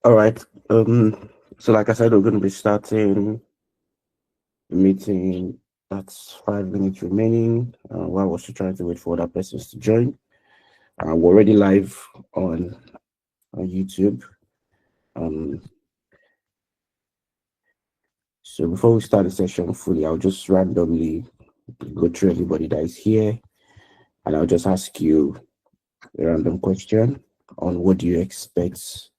All right. So like I said, we're going to be starting the meeting. That's 5 minutes remaining. While we're still trying to wait for other persons to join. We're already live on YouTube. Um, so before we start the session fully, I'll just randomly go through everybody that is here, and I'll just ask you a random question on what do you expect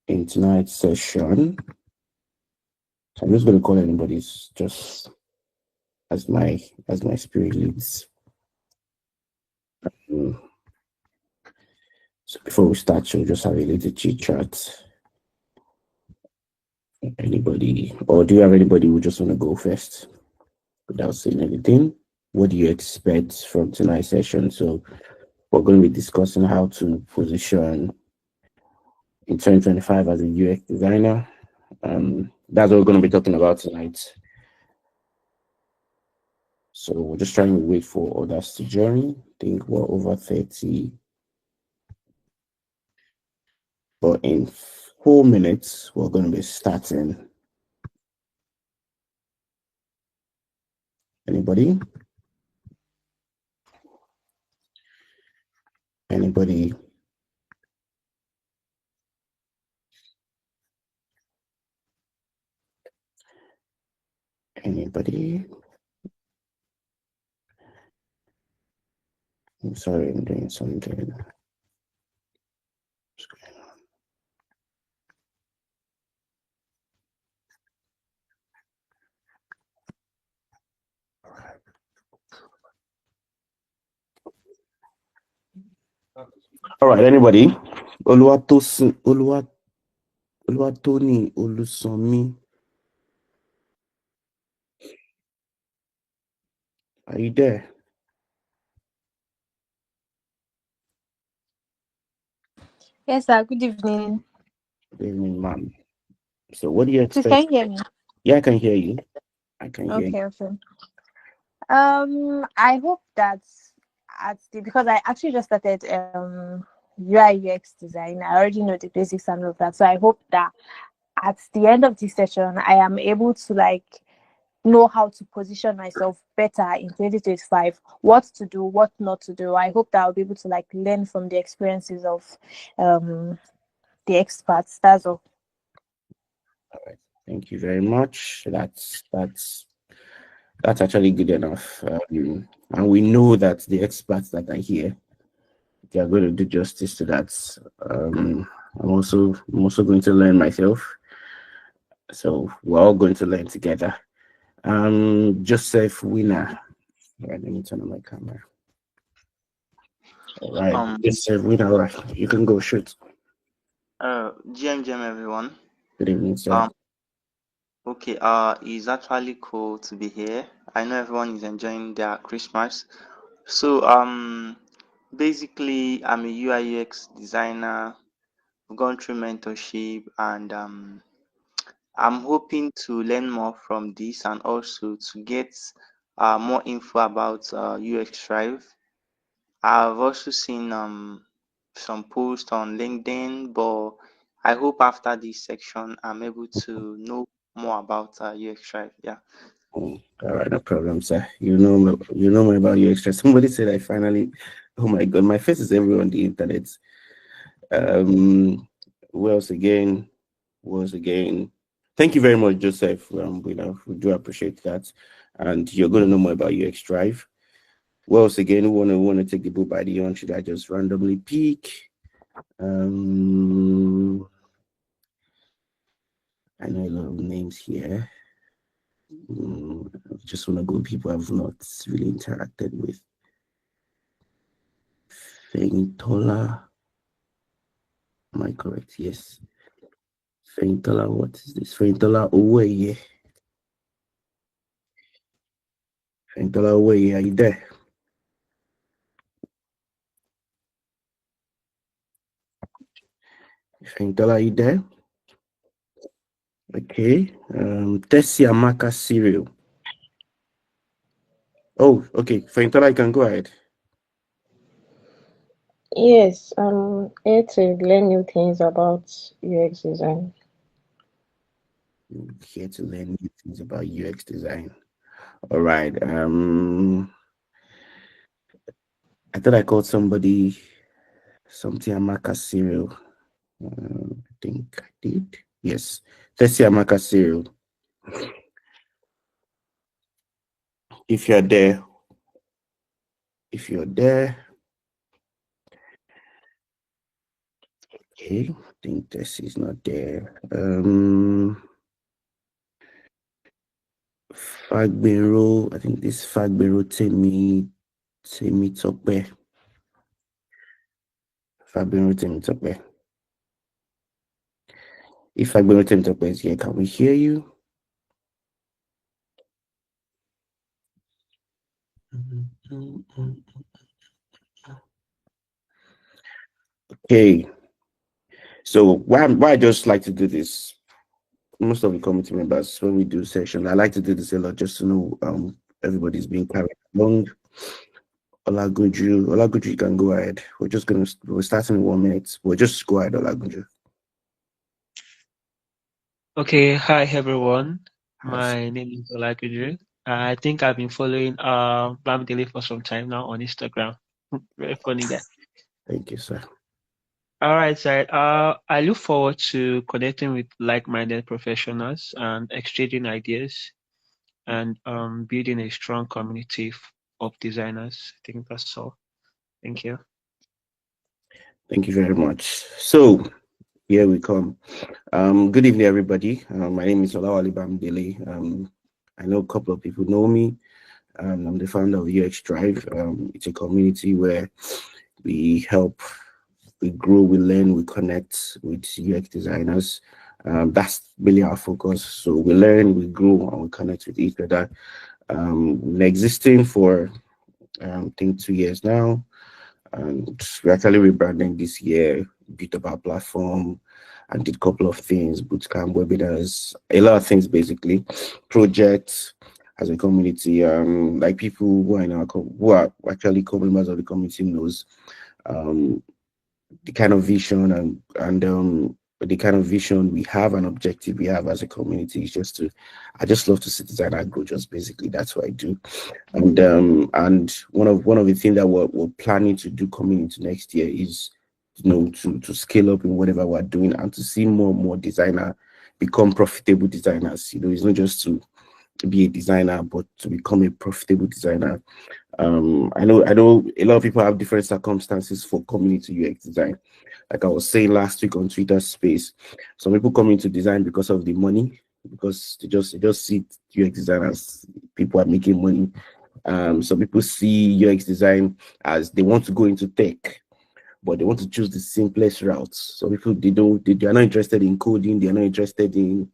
in tonight's session. So I'm just going to call anybody's just as my spirit leads. Mm. So before we start, we'll just have a little chit chat. Anybody, or do you have anybody who just want to go first without saying anything? What do you expect from tonight's session? So we're going to be discussing how to position in 2025 as a UX designer. That's what we're going to be talking about tonight. So we're just trying to wait for others to join. I think we're over 30. But in 4 minutes, we're going to be starting. Anybody? Anybody? Anybody? I'm sorry, I'm doing something. What's going on? All right, anybody? Oluwatoni Olusanmi. Are you there? Yes, sir. Good evening. Good evening, ma'am. So what do you Please, can expect? you hear me? Yeah, I can hear you. I can hear you. Okay, okay. I hope that because I actually just started UI UX design. I already know the basics and all of that. So I hope that at the end of this session, I am able to know how to position myself better in 2025. What to do, what not to do. I hope that I'll be able to learn from the experiences of um the experts. That's all. All right. Thank you very much. That's actually good enough. And we know that the experts that are here, they are going to do justice to that. I'm also going to learn myself. So we're all going to learn together. Joseph Winner. All right, let me turn on my camera. All right, Um, Joseph Winner. All right, you can go shoot. GM everyone. Good evening, sir. Um, okay. It's actually cool to be here. I know everyone is enjoying their Christmas. So, basically, I'm a UI UX designer. I've gone through mentorship, and I'm hoping to learn more from this, and also to get more info about UX Drive. I've also seen some posts on LinkedIn, but I hope after this section I'm able to know more about UX Drive. Yeah. All right, no problem, sir. You know more about your extra. Somebody said I finally. Oh my God, my face is everywhere on the internet. Um, who else again? Once again, thank you very much, Joseph. We do appreciate that, and you're going to know more about UX Drive. Once again, who want to take the bull by the horn? Should I just randomly pick? Um, I know a lot of names here. I just want to go with people I've not really interacted with. Feintola, am I correct? Yes. Feintola, what is this? Feintola Owe. Feintola Owe, are you there? Feintola, are you there? Okay. Tessia Maka Cereal. Oh, okay. Feintola, you can go ahead. Yes, I'm here to learn new things about UX design. Here to learn new things about UX design. All right. I thought I called somebody something Amaka cereal. I think I did. Yes. Tessie Amaka cereal. If you're there, if you're there, okay. I think Tessie's not there. Fagbero. I think this Fagbero Temi Tokbe. Fagbero Temi Tokbe. If Fagbero Temi Tokbe is here, can we hear you? Okay. So why I just like to do this, most of the committee members, when we do session, I like to do this a lot just to know everybody's being carried along. Olagunju, you can go ahead. We're starting in 1 minute. We'll just go ahead, Olagunju. Okay, hi everyone. Has My name is Olakuje. I think I've been following Bamidele for some time now on Instagram. Very funny guy. Thank you, sir. All right, sir. I look forward to connecting with like-minded professionals and exchanging ideas and building a strong community of designers. I think that's all. Thank you. Thank you very much. So here we come. Good evening, everybody. My name is Olawale Bamidele. I know a couple of people know me. I'm the founder of UX Drive. It's a community where we help, we grow, we learn, we connect with UX designers. That's really our focus. So we learn, we grow, and we connect with each other. We've been existing for I think 2 years now, and we're actually rebranding this year, built up our platform, and did a couple of things, bootcamp, webinars, a lot of things basically, projects as a community. Like people who are in our who are actually co-members of the community knows um, the kind of vision and the kind of vision we have and objective we have as a community is just to I just love to see designer grow, just basically that's what I do. And one of the things that we're planning to do coming into next year is to scale up in whatever we're doing and to see more and more designer become profitable designers. It's not just to be a designer but to become a profitable designer. I know a lot of people have different circumstances for coming into UX design. Like I was saying last week on Twitter Space, some people come into design because of the money, because they just see UX design as people are making money. Some people see UX design as they want to go into tech, but they want to choose the simplest routes. So people they are not interested in coding, they are not interested in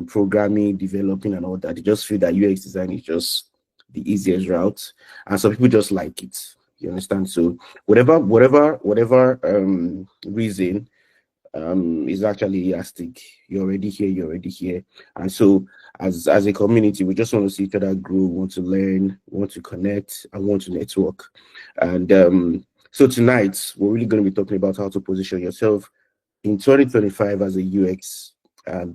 programming, developing, and all that. They just feel that UX design is just the easiest route, and some people just like it. You understand? So whatever reason is actually elastic. You're already here, and so as a community, we just want to see each other grow, want to learn, want to connect, and want to network. And so tonight we're really going to be talking about how to position yourself in 2025 as a UX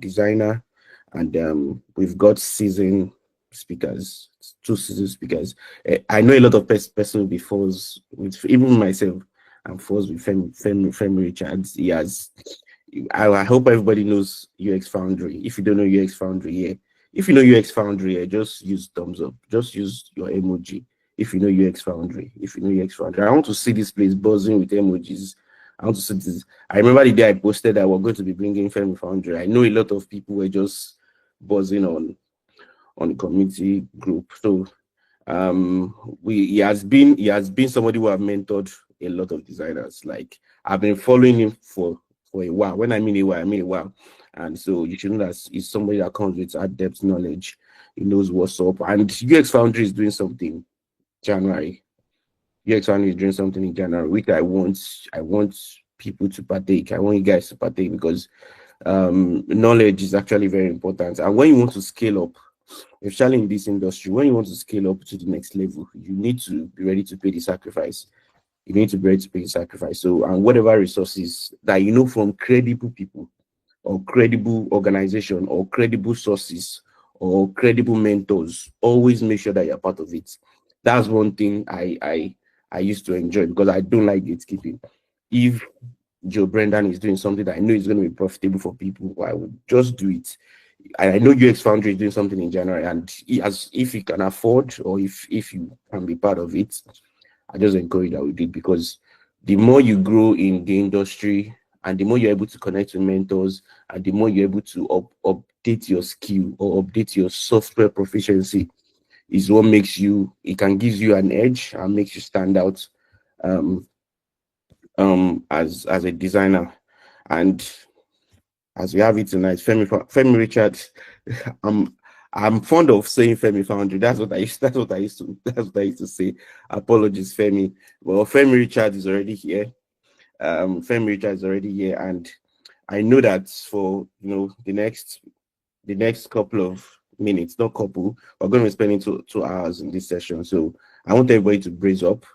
designer, and we've got season speakers, two season speakers. I know a lot of person before with even myself. I'm forced with Femi Richard. He has. I hope everybody knows UX Foundry. If you don't know UX Foundry, yeah. If you know UX Foundry, yeah, just use thumbs up. Just use your emoji. If you know UX Foundry, I want to see this place buzzing with emojis. I want to see this. I remember the day I posted that we're going to be bringing Femi Foundry. I know a lot of people were just buzzing on the community group. So he has been somebody who have mentored a lot of designers. Like I've been following him for a while. When I mean a while, I mean a while. And so you should know that he's somebody that comes with adept knowledge. He knows what's up. And UX Foundry is doing something January. UX Foundry is doing something in January, which I want people to partake. I want you guys to partake because knowledge is actually very important. And when you want to scale up, especially in this industry, when you want to scale up to the next level, you need to be ready to pay the sacrifice. you need to be ready to pay sacrifice. So, and whatever resources that you know from credible people or credible organization or credible sources or credible mentors, always make sure that you're part of it. That's one thing I used to enjoy, because I don't like gatekeeping. If Joe Brendan is doing something that I know is going to be profitable for people, I would just do it. I know UX Foundry is doing something in January, and as if you can afford, or if you can be part of it, I just encourage that we did, because the more you grow in the industry and the more you're able to connect with mentors and the more you're able to update your skill or update your software proficiency, is what makes you, it can give you an edge and makes you stand out um, as a designer. And as we have it tonight, Femi Richard, I'm fond of saying Femi Foundry. That's what I used to say. Apologies, Femi. Well, Femi Richard is already here. Femi Richard is already here, and I know that for the next couple of minutes, not couple, we're going to be spending 2 hours in this session. So I want everybody to brace up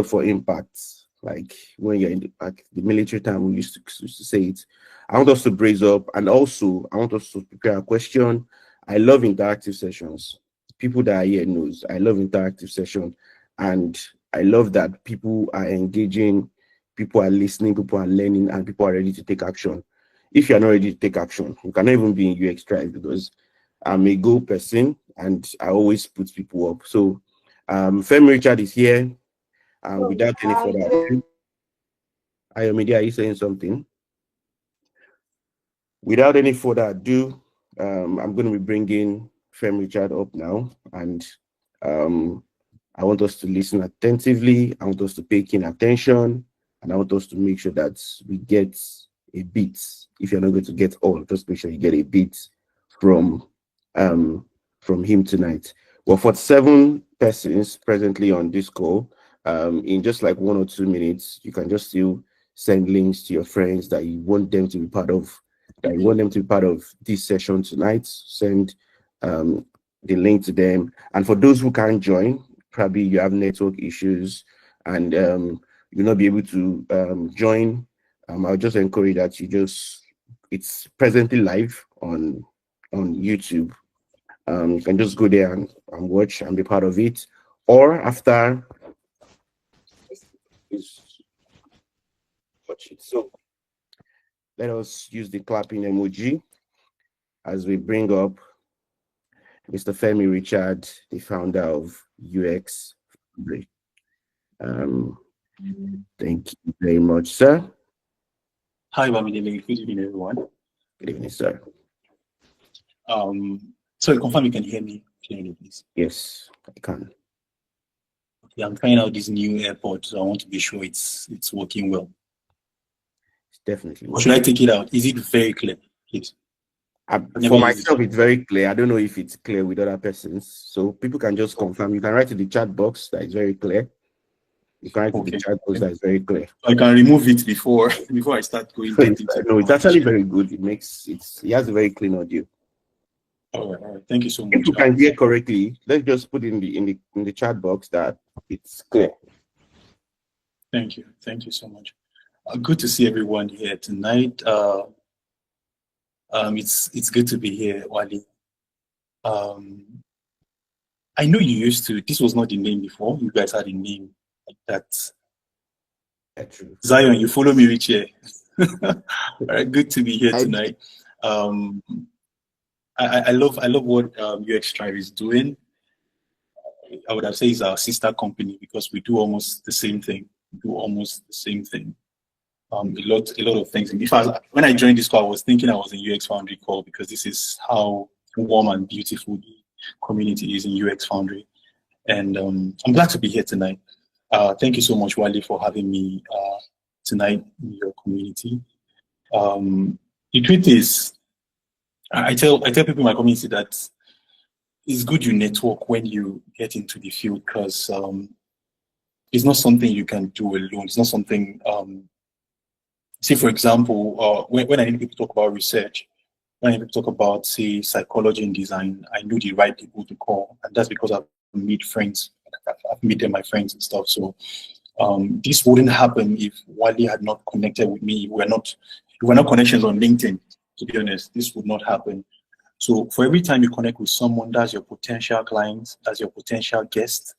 for impact. Like when you're in the military time, we used to say it. I want us to brace up, and also I want us to prepare a question. I love interactive sessions. People that are here knows I love interactive session, and I love that people are engaging, people are listening, people are learning, and people are ready to take action. If you're not ready to take action, you cannot even be in UX Tribe, because I'm a go person and I always put people up. So Femi Richard is here. Without any further ado, Ayomide, are you saying something? Without any further ado, I'm going to be bringing Femi Richard up now, and I want us to listen attentively. I want us to pay keen attention, and I want us to make sure that we get a bit. If you're not going to get all, just make sure you get a bit from him tonight. Well, for 7 persons presently on this call, in just like 1 or 2 minutes, you can just still send links to your friends that you want them to be part of, this session tonight. Send the link to them. And for those who can't join, probably you have network issues and you'll not be able to join. I'll just encourage that it's presently live on YouTube. You can just go there and watch and be part of it. Or after, watch it. So let us use the clapping emoji as we bring up Mr. Femi Richard, the founder of UX. Thank you very much, sir. Hi, Bamidele. Good evening, everyone. Good evening, sir. So confirm you can hear me clearly, please. Yes, I can. Okay, I'm trying out this new AirPod, so I want to be sure it's working well. It's definitely. Or should I take it out? Is it very clear, please? For myself, it's very clear. I don't know if it's clear with other persons, so people can just confirm. You can write in the chat box that is very clear. You can write in the chat box that is very clear. I can remove it before I start going. No, it's actually very good. It has a very clean audio. All right. Thank you so much. If you can hear correctly, let's just put in the chat box that it's clear. Thank you so much. Good to see everyone here tonight. It's good to be here, Wally. I know you used to. This was not the name before. You guys had a name like that. True. Zion, you follow me, Richard. All right, good to be here tonight. I love what UX Tribe is doing. I would have said it's our sister company because we do almost the same thing. A lot of things. In fact, when I joined this call, I was thinking I was in UX Foundry call because this is how warm and beautiful the community is in UX Foundry. And I'm glad to be here tonight. Thank you so much, Wally, for having me tonight in your community. The truth is, I tell people in my community that it's good you network when you get into the field because it's not something you can do alone. It's not something, say for example, when I need people to talk about research, when I need people to talk about, say, psychology and design, I know the right people to call. And that's because I've made friends I've made them my friends and stuff. So this wouldn't happen if Wale had not connected with me. We're not connections on LinkedIn, to be honest. This would not happen. So for every time you connect with someone, that's your potential client, that's your potential guest,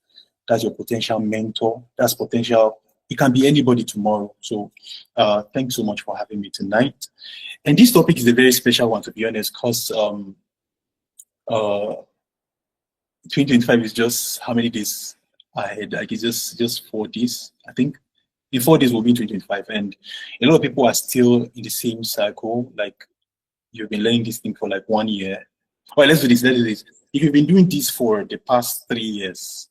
that's your potential mentor, that's potential. It can be anybody tomorrow. So thanks so much for having me tonight. And this topic is a very special one, to be honest, because 2025 is just how many days ahead? Like it's just 4 days, I think. In 4 days will be 2025, and a lot of people are still in the same cycle. Like you've been learning this thing for like 1 year. Well, let's do this. Let's do this. If you've been doing this for the past 3 years,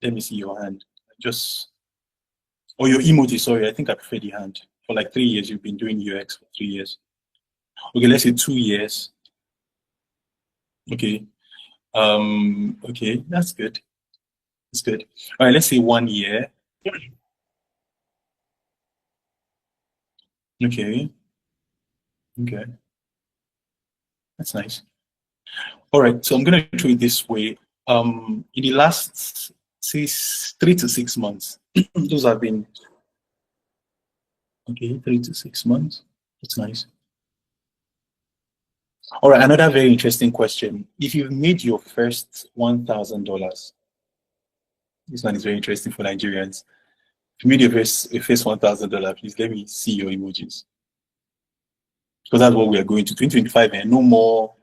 let me see your hand. Or your emoji. Sorry, I think I prefer the hand. For like 3 years, you've been doing UX for 3 years. Okay, let's say 2 years. Okay. Okay, that's good. That's good. All right, let's say 1 year. Okay. Okay. That's nice. All right, so I'm gonna do it this way. In the last 3 to 6 months, those have been okay, 3 to 6 months. That's nice. All right, another very interesting question. If you've made your first $1,000, this one is very interesting for Nigerians. If you made your first $1,000, please let me see your emojis. Because that's what we are going to 2025, and no more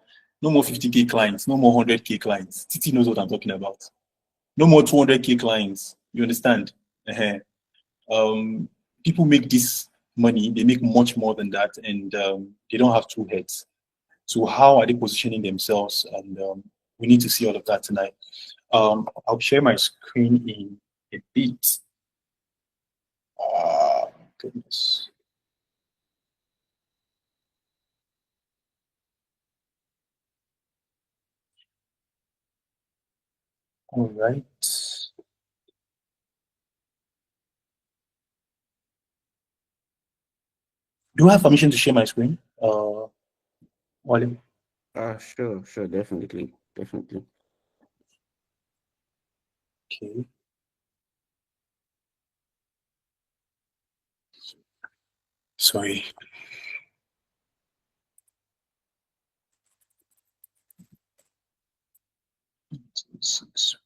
50K clients, no more 100K clients. Titi knows what I'm talking about. No more 200K clients. You understand? People make this money, they make much more than that, and they don't have two heads. So how are they positioning themselves? And we need to see all of that tonight. I'll share my screen in a bit. Goodness. All right. Do I have permission to share my screen? Wale? Sure, definitely. Okay. Sorry.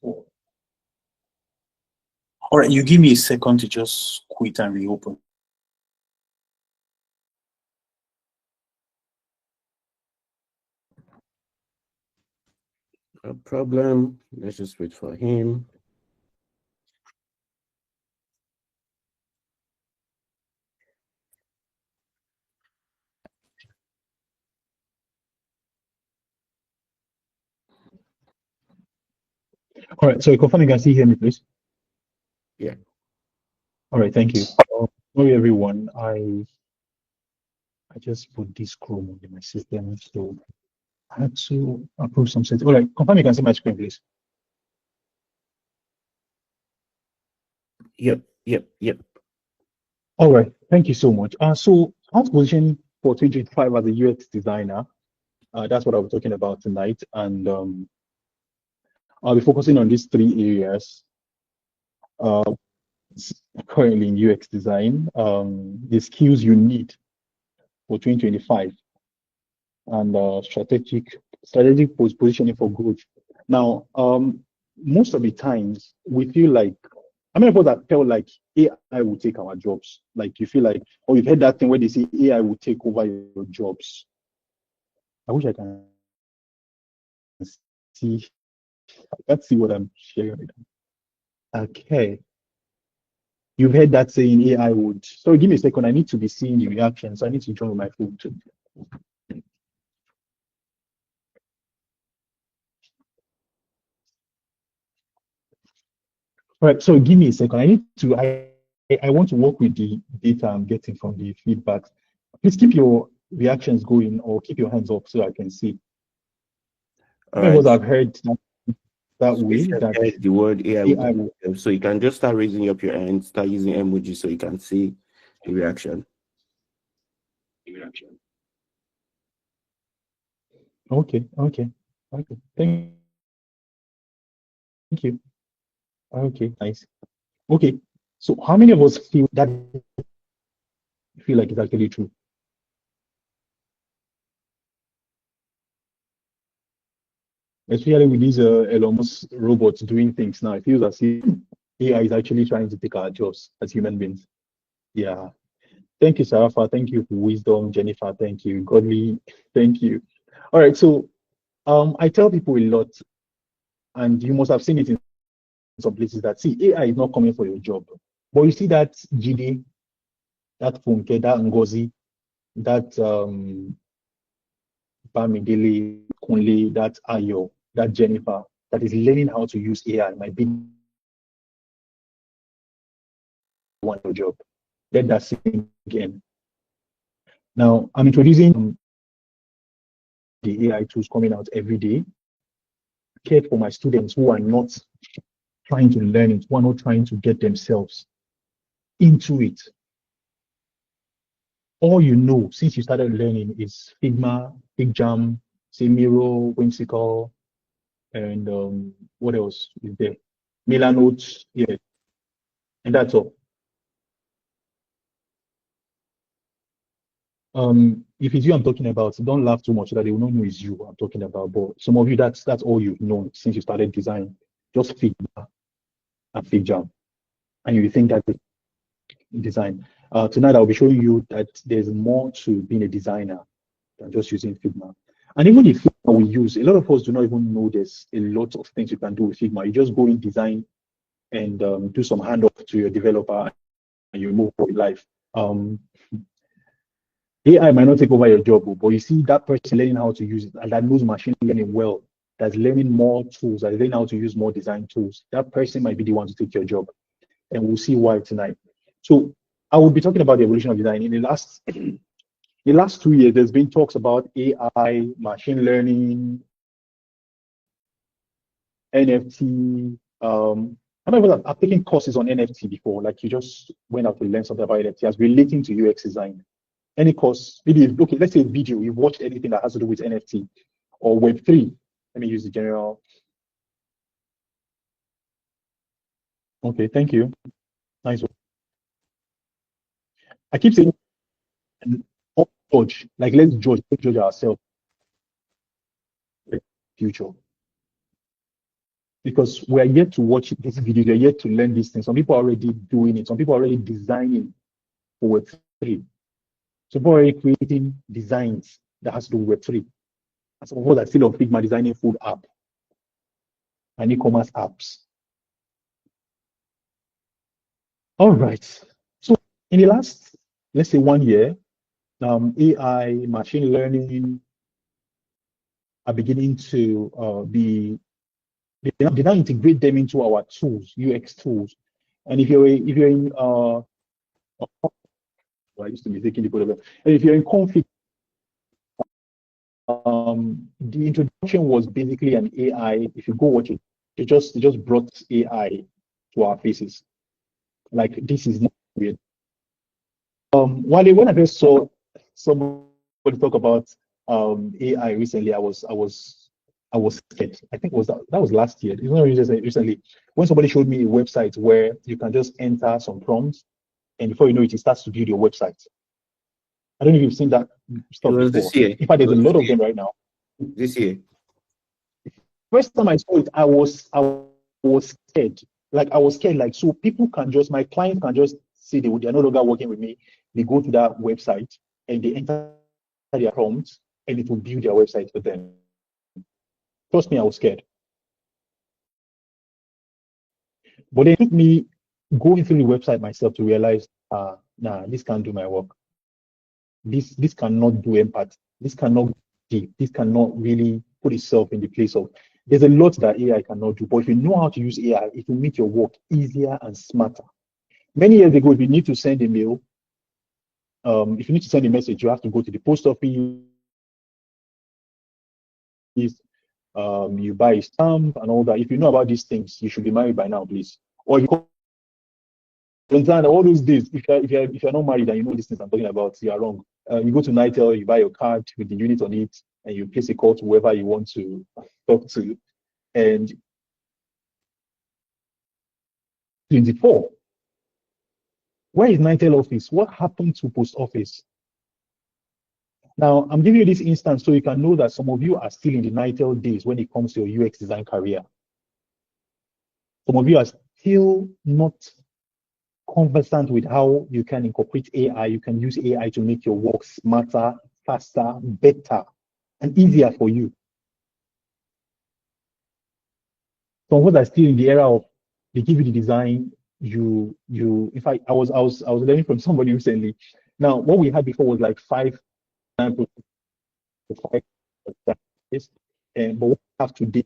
All right, you give me a second to just quit and reopen. No problem. Let's just wait for him. All right, so confirm you can see hear me, please. Yeah. All right, thank you. Sorry, everyone. I just put this Chrome in my system, so I had to approve some settings. All right, confirm you can see my screen, please. Yep. All right, thank you so much. So our position for 2025 as a UX designer, that's what I'll be talking about tonight, and I'll be focusing on these 3 areas. Currently in UX design, the skills you need for 2025, and strategic positioning for growth. Now, most of the times we feel like, how many people that felt like AI will take our jobs? Like you feel like, or you've heard that thing where they say AI will take over your jobs. I wish I can see. Let's see what I'm sharing with them. Okay. You've heard that saying AI would. So give me a second. I need to be seeing the reactions. I need to join my phone too. All right. So give me a second. I want to work with the data I'm getting from the feedback. Please keep your reactions going or keep your hands up so I can see. All right. Because I've heard that way that the word AI will. so you can just start raising up your hand, start using emojis so you can see the reaction. Okay. Thank you. Okay, nice. Okay, so how many of us feel like it's actually true? Especially with these Elon Musk robots doing things now, it feels as if AI is actually trying to take our jobs as human beings. Yeah. Thank you, Sarafa. Thank you for wisdom, Jennifer. Thank you, Godly. Thank you. All right. So, I tell people a lot, and you must have seen it in some places that see AI is not coming for your job, but you see that Jide, that Funke, that Ngozi, that Bamidele, Kunle, that Ayo, that Jennifer, that is learning how to use AI might be one your job. Let that sink in. Now, I'm introducing the AI tools coming out every day. Cared for my students who are not trying to learn it, who are not trying to get themselves into it. All you know since you started learning is Figma, FigJam, say Miro, Whimsical, and what else is there? Milanote, yeah, and that's all. If it's you I'm talking about, don't laugh too much so that they will not know it's you I'm talking about. But some of you, that's all you've known since you started design, just Figma and FigJam, and you think that design. Tonight I'll be showing you that there's more to being a designer than just using Figma. And even the Figma we use, a lot of us do not even know there's a lot of things you can do with Figma. You just go in design and do some handoff to your developer and you move with life. Um, AI might not take over your job, but you see that person learning how to use it and that knows machine learning well, that's learning more tools, that's learning how to use more design tools. That person might be the one to take your job. And we'll see why tonight. So I will be talking about the evolution of design. In the last 2 years, there's been talks about AI, machine learning, NFT. How many of us have taken courses on NFT before? Like you just went out to learn something about NFT as relating to UX design. Any course, maybe okay, let's say video, you've watched anything that has to do with NFT or Web3. Let me use the general. Okay, thank you. Nice one. I keep saying judge, like let's judge ourselves future. Because we are yet to watch this video, we are yet to learn these things. Some people are already doing it, some people are already designing for Web3. Some people are already creating designs that has to do with Web3. And some of us are still on Figma designing food app and e-commerce apps. All right. So in the last, let's say 1 year, AI, machine learning are beginning to they now integrate them into our tools, UX tools. And if you're in I used to be taking the code of them. And if you're in config, the introduction was basically an AI. If you go watch it, it just brought AI to our faces. Like this is not weird. When I first saw somebody talk about AI recently, I was scared. I think it was that was last year. It's not recently. When somebody showed me a website where you can just enter some prompts and before you know it, it starts to build your website. I don't know if you've seen that It stuff was before. this year. In fact, It there's a was lot of them right now. this year. First time I saw it, I was scared. Like I was scared. Like so, people can just my client can just say they're no longer working with me. They go to that website and they enter their prompts and it will build their website for them. Trust me, I was scared. But it took me going through the website myself to realize, nah, this can't do my work. This cannot do empathy. This cannot deep. This cannot really put itself in the place of. There's a lot that AI cannot do, but if you know how to use AI, it will make your work easier and smarter. Many years ago, if you need to send a mail, if you need to send a message, you have to go to the post office. You buy a stamp and all that. If you know about these things, you should be married by now, please. Or you understand all those days. If you're not married and you know these things I'm talking about, you are wrong. You go to Nitel, you buy your card with the unit on it, and you place a call to whoever you want to talk to. And 24. Where is Nitel office? What happened to post office? Now, I'm giving you this instance so you can know that some of you are still in the Nitel days when it comes to your UX design career. Some of you are still not conversant with how you can incorporate AI. You can use AI to make your work smarter, faster, better, and easier for you. Some of us are still in the era of they give you the design. In fact, I was learning from somebody recently. Now, what we had before was like 5 but what we have today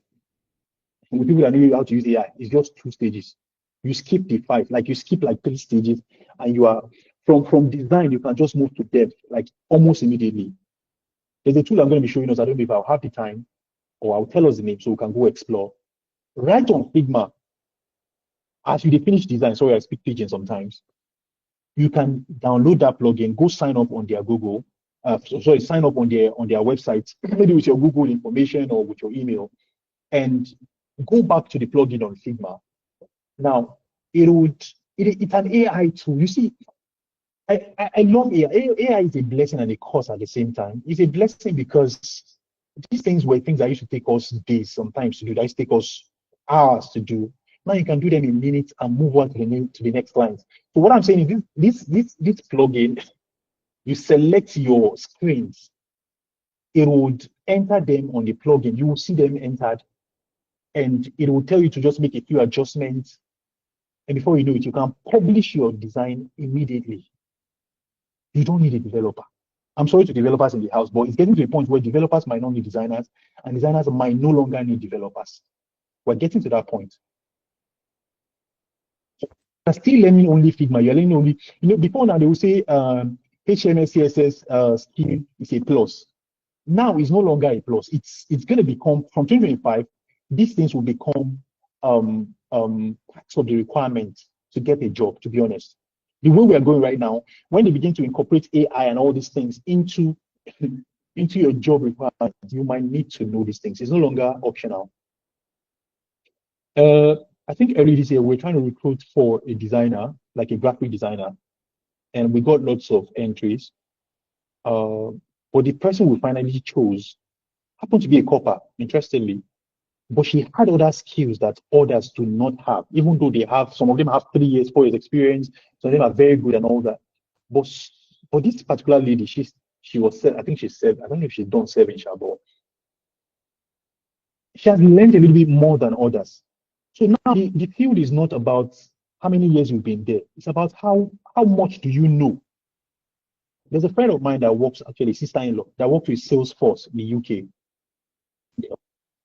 with people that know how to use AI is just 2 stages. You skip the 5, like you skip like 3 stages, and you are from design, you can just move to depth like almost immediately. There's a tool I'm going to be showing us. I don't know if I'll have the time or I'll tell us the name so we can go explore. Right on Figma, as you finish design, sorry, I speak pigeon sometimes, you can download that plugin, go sign up on their Google, sign up on their website, maybe with your Google information or with your email, and go back to the plugin on Figma. Now, it's an AI tool. You see, I love AI. AI is a blessing and a curse at the same time. It's a blessing because these things were things that used to take us days sometimes to do, that used to take us hours to do. Now you can do them in minutes and move on to the next client. So what I'm saying is this plugin, you select your screens, it would enter them on the plugin. You will see them entered, and it will tell you to just make a few adjustments. And before you know it, you can publish your design immediately. You don't need a developer. I'm sorry to developers in the house, but it's getting to a point where developers might not need designers, and designers might no longer need developers. We're getting to that point. You're still learning only Figma. You're learning only, before now they will say HTML, CSS skill is a plus. Now it's no longer a plus. It's going to become, from 2025, these things will become parts of the requirement to get a job, to be honest. The way we are going right now, when they begin to incorporate AI and all these things into your job requirements, you might need to know these things. It's no longer optional. I think early this year, we're trying to recruit for a designer, like a graphic designer, and we got lots of entries. But the person we finally chose happened to be a copper, interestingly. But she had other skills that others do not have, even though some of them have 3 years, 4 years experience, some of them are very good and all that. But for this particular lady, she was, I think she's 7, I don't know if she's done 7, but she has learned a little bit more than others. So now the field is not about how many years you've been there. It's about how much do you know. There's a friend of mine that works, actually, sister-in-law, that works with Salesforce in the UK.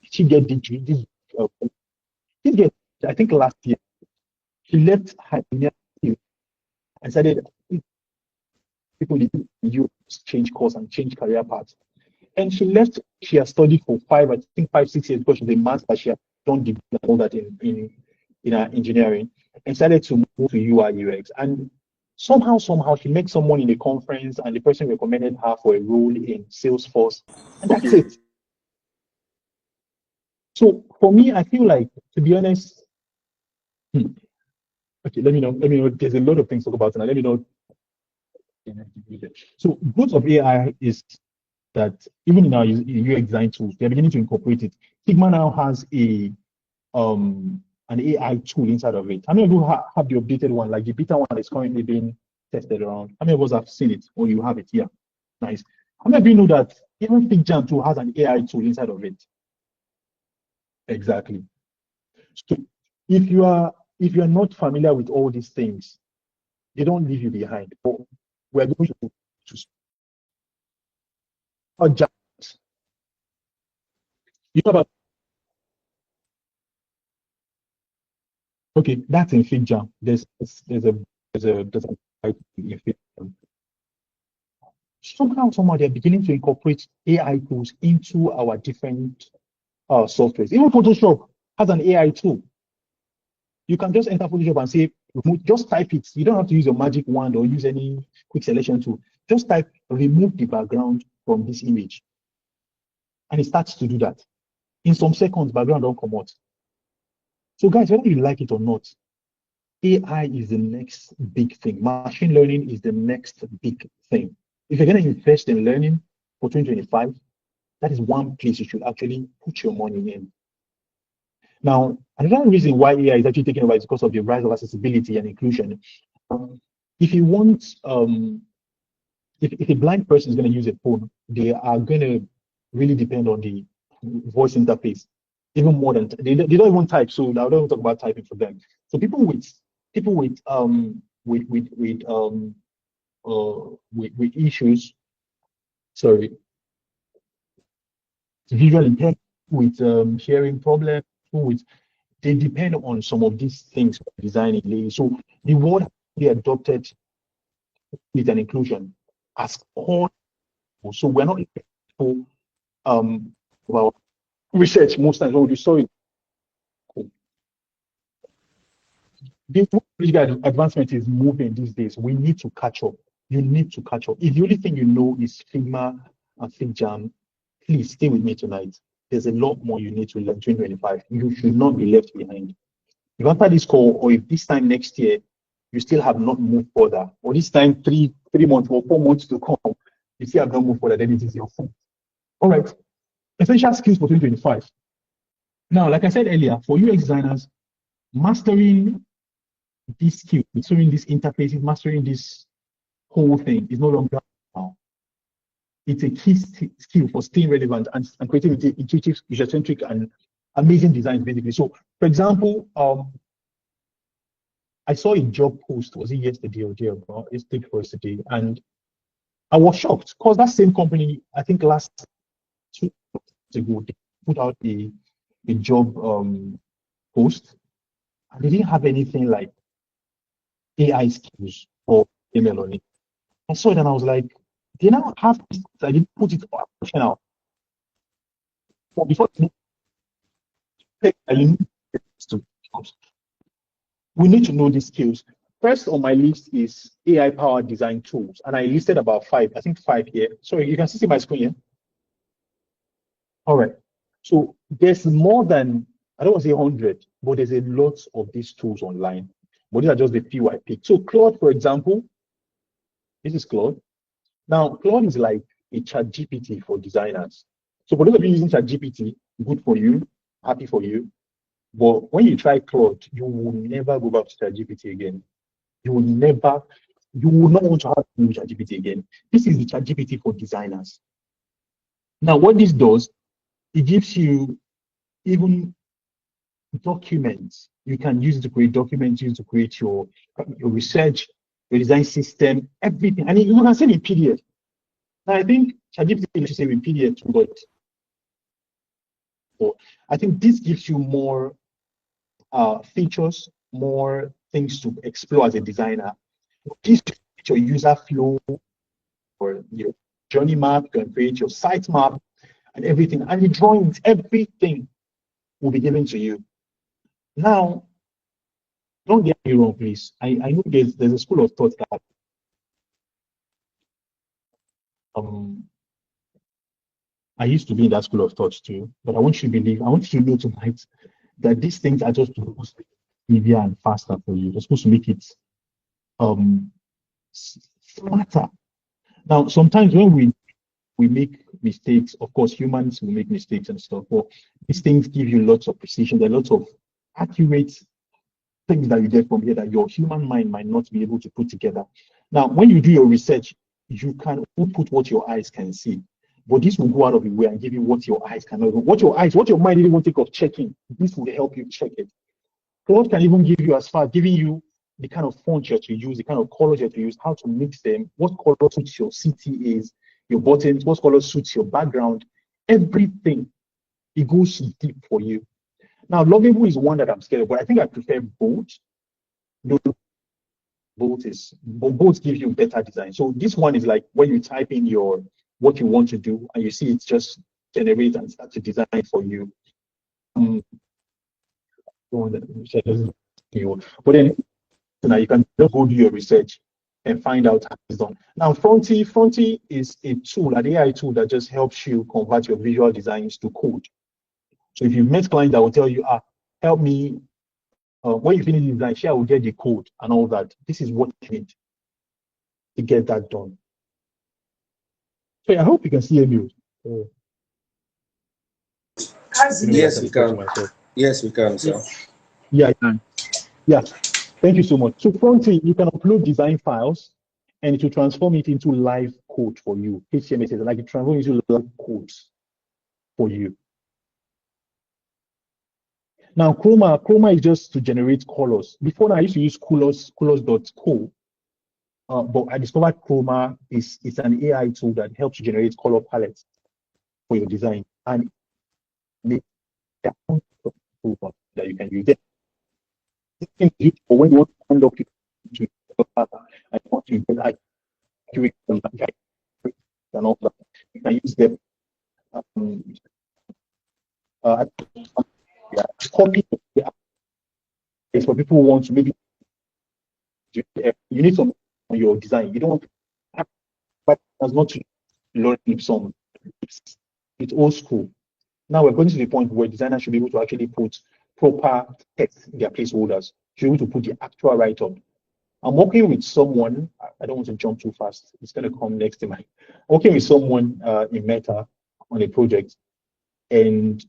She get this get, I think last year, she left her and started people you change course and change career paths. And she left, she has studied for 5, 6 years because she's a master, she has done degree and all that in her engineering, and started to move to UI UX. And somehow she met someone in a conference and the person recommended her for a role in Salesforce. And that's it. So for me, I feel like, to be honest, okay, let me know. There's a lot of things to talk about, and let me know. So growth of AI is that even in our UX design tools, they're beginning to incorporate it. Figma now has an AI tool inside of it. How many of you have the updated one, like the beta one that's currently being tested around? How many of us have seen it, or you have it here? Nice. How many of you know that even FigJam too has an AI tool inside of it? Exactly. So if you are not familiar with all these things, they don't leave you behind. But we're going to you know about, okay, that's in FigJam. There's a somehow they're beginning to incorporate AI tools into our different softwares. Even Photoshop has an AI tool. You can just enter Photoshop and say, just type it. You don't have to use your magic wand or use any quick selection tool. Just type, remove the background from this image. And it starts to do that. In some seconds, background don't come out. So guys, whether you like it or not, AI is the next big thing. Machine learning is the next big thing. If you're going to invest in learning for 2025, that is one place you should actually put your money in. Now, another reason why AI is actually taking over is because of the rise of accessibility and inclusion. If you want, if a blind person is going to use a phone, they are going to really depend on the voice interface, even more than they don't even type. So I don't even talk about typing for them. So people with with issues, sorry, visual impairment, with hearing problems, with they depend on some of these things for designing. So the world they adopted with an inclusion as core. So we're not people well research most times when you saw it. The technological advancement is moving these days. We need to catch up. You need to catch up. If the only thing you know is Figma and FigJam, please stay with me tonight. There's a lot more you need to learn 2025. You should not be left behind. If after this call, or if this time next year, you still have not moved further, or this time 3 months or 4 months to come, you still have not moved further, then it is your fault. All right. Essential skills for 2025. Now, like I said earlier, for UX designers, mastering this skill, mastering these interfaces, mastering this whole thing is no longer now. It's a key skill for staying relevant and creating intuitive, user-centric, and amazing designs, basically. So, for example, I saw a job post, was it yesterday or day ago? It's day for yesterday, and I was shocked because that same company, I think last 2 months ago, they put out a job post, and they didn't have anything like AI skills or ML on it. I saw it and I was like, they now have this, I didn't put it optional. But before we need to know these skills. First on my list is AI powered design tools, and I listed about 5. I think 5 here. Sorry, you can see my screen here. All right. So there's more than, I don't want to say 100, but there's a lot of these tools online. But these are just the few I picked. So Claude, for example, this is Claude. Now, Claude is like a ChatGPT for designers. So for those of you using ChatGPT, good for you, happy for you. But when you try Claude, you will never go back to ChatGPT again. You will not want to have to use ChatGPT again. This is the ChatGPT for designers. Now, what this does, it gives you even documents. You can use it to create documents, use it to create your research, your design system, everything. And you can send in PDF. Now, I think ChatGPT should say in PDF too, but I think this gives you more features, more things to explore as a designer. This can create your user flow or your journey map, you can create your site map and everything. And the drawings, everything will be given to you. Now, don't get me wrong, please. I know there's a school of thought that I used to be in that school of thought too, but I want you to know tonight that these things are just supposed to be easier and faster for you. They're supposed to make it smarter. Now, sometimes when we make mistakes, of course, humans will make mistakes and stuff, but these things give you lots of precision. There are lots of accurate things that you get from here that your human mind might not be able to put together. Now, when you do your research, you can put what your eyes can see, but this will go out of the way and give you what your eyes cannot, what your mind didn't even think of checking. This will help you check it. Claude can even give you as far as giving you the kind of font you have to use, the kind of colors you have to use, how to mix them, what color suits your CTAs, your buttons, what color suits your background, everything. It goes deep for you. Now, Lovable is one that I'm scared of, but I think I prefer both. Both give you better design. So this one is like when you type in what you want to do, and you see it just generate and start to design for you. But then now you can just go do your research and find out how it's done. Now, Fronty is a tool, an AI tool that just helps you convert your visual designs to code. So if you've met clients that will tell you, help me when you finish the design, I will get the code and all that. This is what you need to get that done. So I hope you can see me. Yes, we can. Yes, we can, sir. Yeah, I can. Yeah. Thank you so much. So frontend, you can upload design files and it will transform it into live code for you. HTML is like it transforms into live codes for you. Now, Chroma is just to generate colors. Before now, I used to use colors.co, but I discovered Chroma is an AI tool that helps you generate color palettes for your design, and that you can use. When you want to unlock it, I want to get accurate and all that. You can use them. Copy is for people who want to maybe you need some on your design. You don't want to, but that's not to learn some. It's old school. Now we're going to the point where designers should be able to actually put proper text in their placeholders. Should be able to put the actual write-up. I'm working with someone. I don't want to jump too fast. It's going to come next to I'm working with someone in Meta on a project, and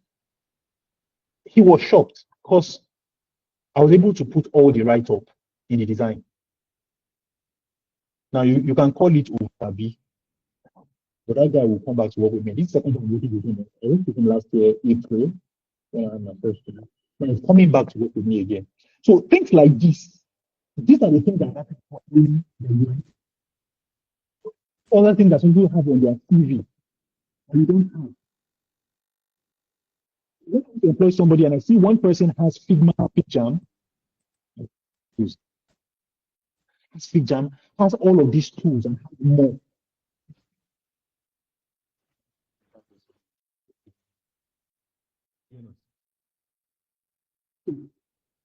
he was shocked because I was able to put all the write-up in the design. Now you can call it Otabi, but that guy will come back to work with me. This is the second time I'm working with him. I worked with him last year, April, my first year. Now he's coming back to work with me again. So things like this, these are the things that happen for other things that some people have on their CV, and you don't have. When I employ somebody and I see one person has Figma, PickJam, has all of these tools and has more.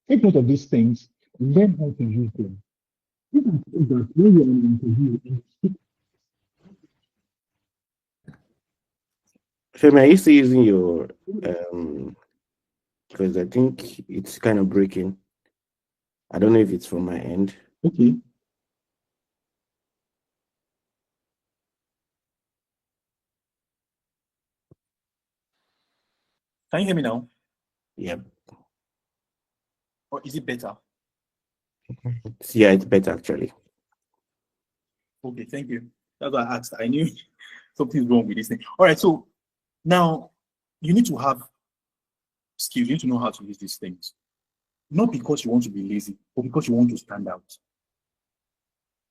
Take note of these things, learn how to use them. These are things that when you're in an interview and Femi, are you still using your because I think it's kind of breaking. I don't know if it's from my end. Okay. Can you hear me now? Yep. Or is it better? Yeah, it's better actually. Okay, thank you. That's what I asked. I knew something's wrong with this thing. All right, so now you need to have skills. You need to know how to use these things. Not because you want to be lazy, but because you want to stand out.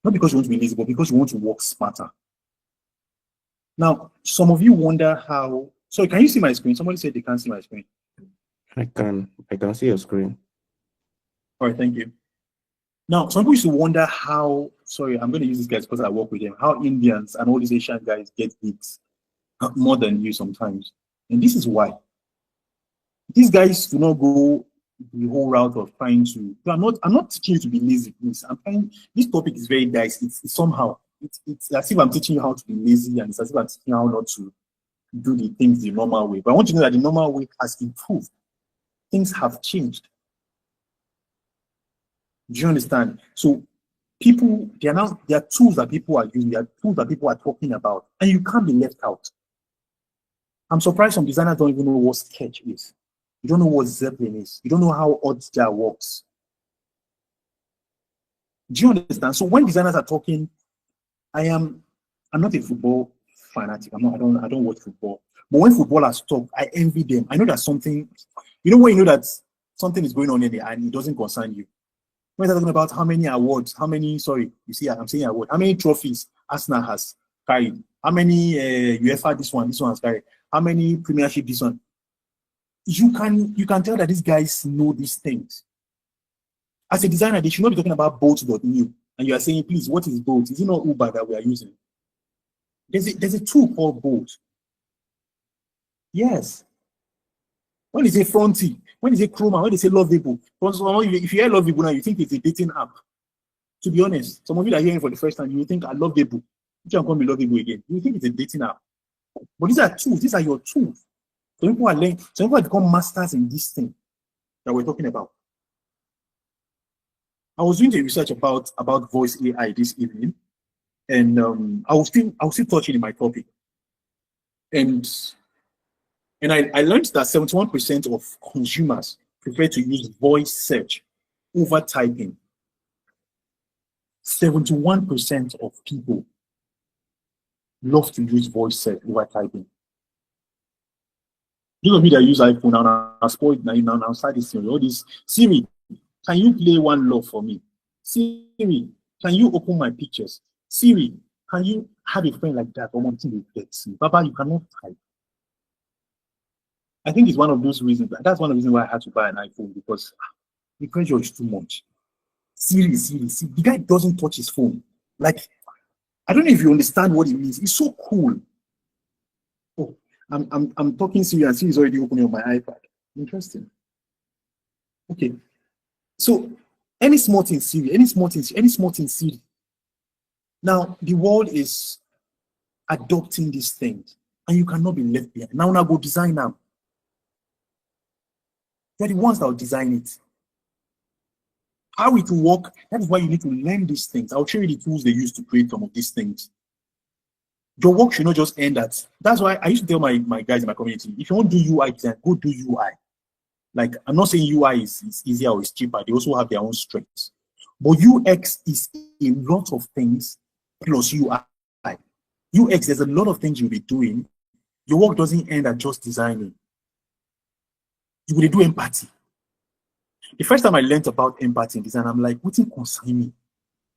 Not because you want to be lazy, but because you want to work smarter. Now, some of you wonder how. Sorry, can you see my screen? Somebody said they can't see my screen. I can see your screen. All right, thank you. Now, some people used to wonder how, sorry, I'm going to use these guys because I work with them, how Indians and all these Asian guys get gigs more than you sometimes. And this is why. These guys do not go the whole route of trying to, I'm not teaching you to be lazy, please. I'm trying, this topic is very dicey. It's somehow, it's as if I'm teaching you how to be lazy, and it's as if I'm teaching you how not to do the things the normal way. But I want you to know that the normal way has improved. Things have changed. Do you understand? So people, there are tools that people are using, there are tools that people are talking about, and you can't be left out. I'm surprised some designers don't even know what Sketch is. You don't know what Zeppelin is. You don't know how Oddjar works. Do you understand? So when designers are talking, I'm not a football fanatic. I don't watch football. But when footballers talk, I envy them. I know that something, when you know that something is going on in there and it doesn't concern you. When they're talking about how many awards, I'm saying awards, how many trophies Arsenal has carried, how many UEFA this one has carried, how many Premiership this one. You can tell that these guys know these things. As a designer, they should not be talking about boat.new. And you are saying, please, what is boat? Is it not Uber that we are using? There's a tool called boat. Yes. When they say Fronty, when they say Chroma, when they say Lovable, if you hear Lovable now, you think it's a dating app. To be honest, some of you that are hearing for the first time, you think I Lovable. You can't call me Lovable again. You think it's a dating app. But these are tools. These are your tools. Some people are learning. Some people have become masters in this thing that we're talking about. I was doing the research about voice AI this evening, and I was still touching in my topic, and I learned that 71% of consumers prefer to use voice search over typing. 71% of people love to use voice search over typing. Those of me that use iPhone now, I spoiled now start this thing. All this Siri, can you play One Love for me? Siri, can you open my pictures? Siri, can you have a friend like that? Or one thing you get. Baba, you cannot type. I think it's one of those reasons. That's one of the reasons why I had to buy an iPhone, because the pressure is too much. Siri. The guy doesn't touch his phone. Like, I don't know if you understand what it means. It's so cool. Oh, I'm talking Siri and Siri is already opening on my iPad. Interesting. Okay. So any small thing Siri, any small thing Siri. Now the world is adopting these things, and you cannot be left behind. Now go design them. They're the ones that will design it. How it will work, that is why you need to learn these things. I'll show you the tools they use to create some of these things. Your work should not just end at. That's why I used to tell my guys in my community, if you want to do UI design, go do UI. Like, I'm not saying UI is easier or is cheaper. They also have their own strengths. But UX is a lot of things plus UI. UX, there's a lot of things you'll be doing. Your work doesn't end at just designing. You will do empathy. The first time I learned about empathy in design, I'm like, what concern me?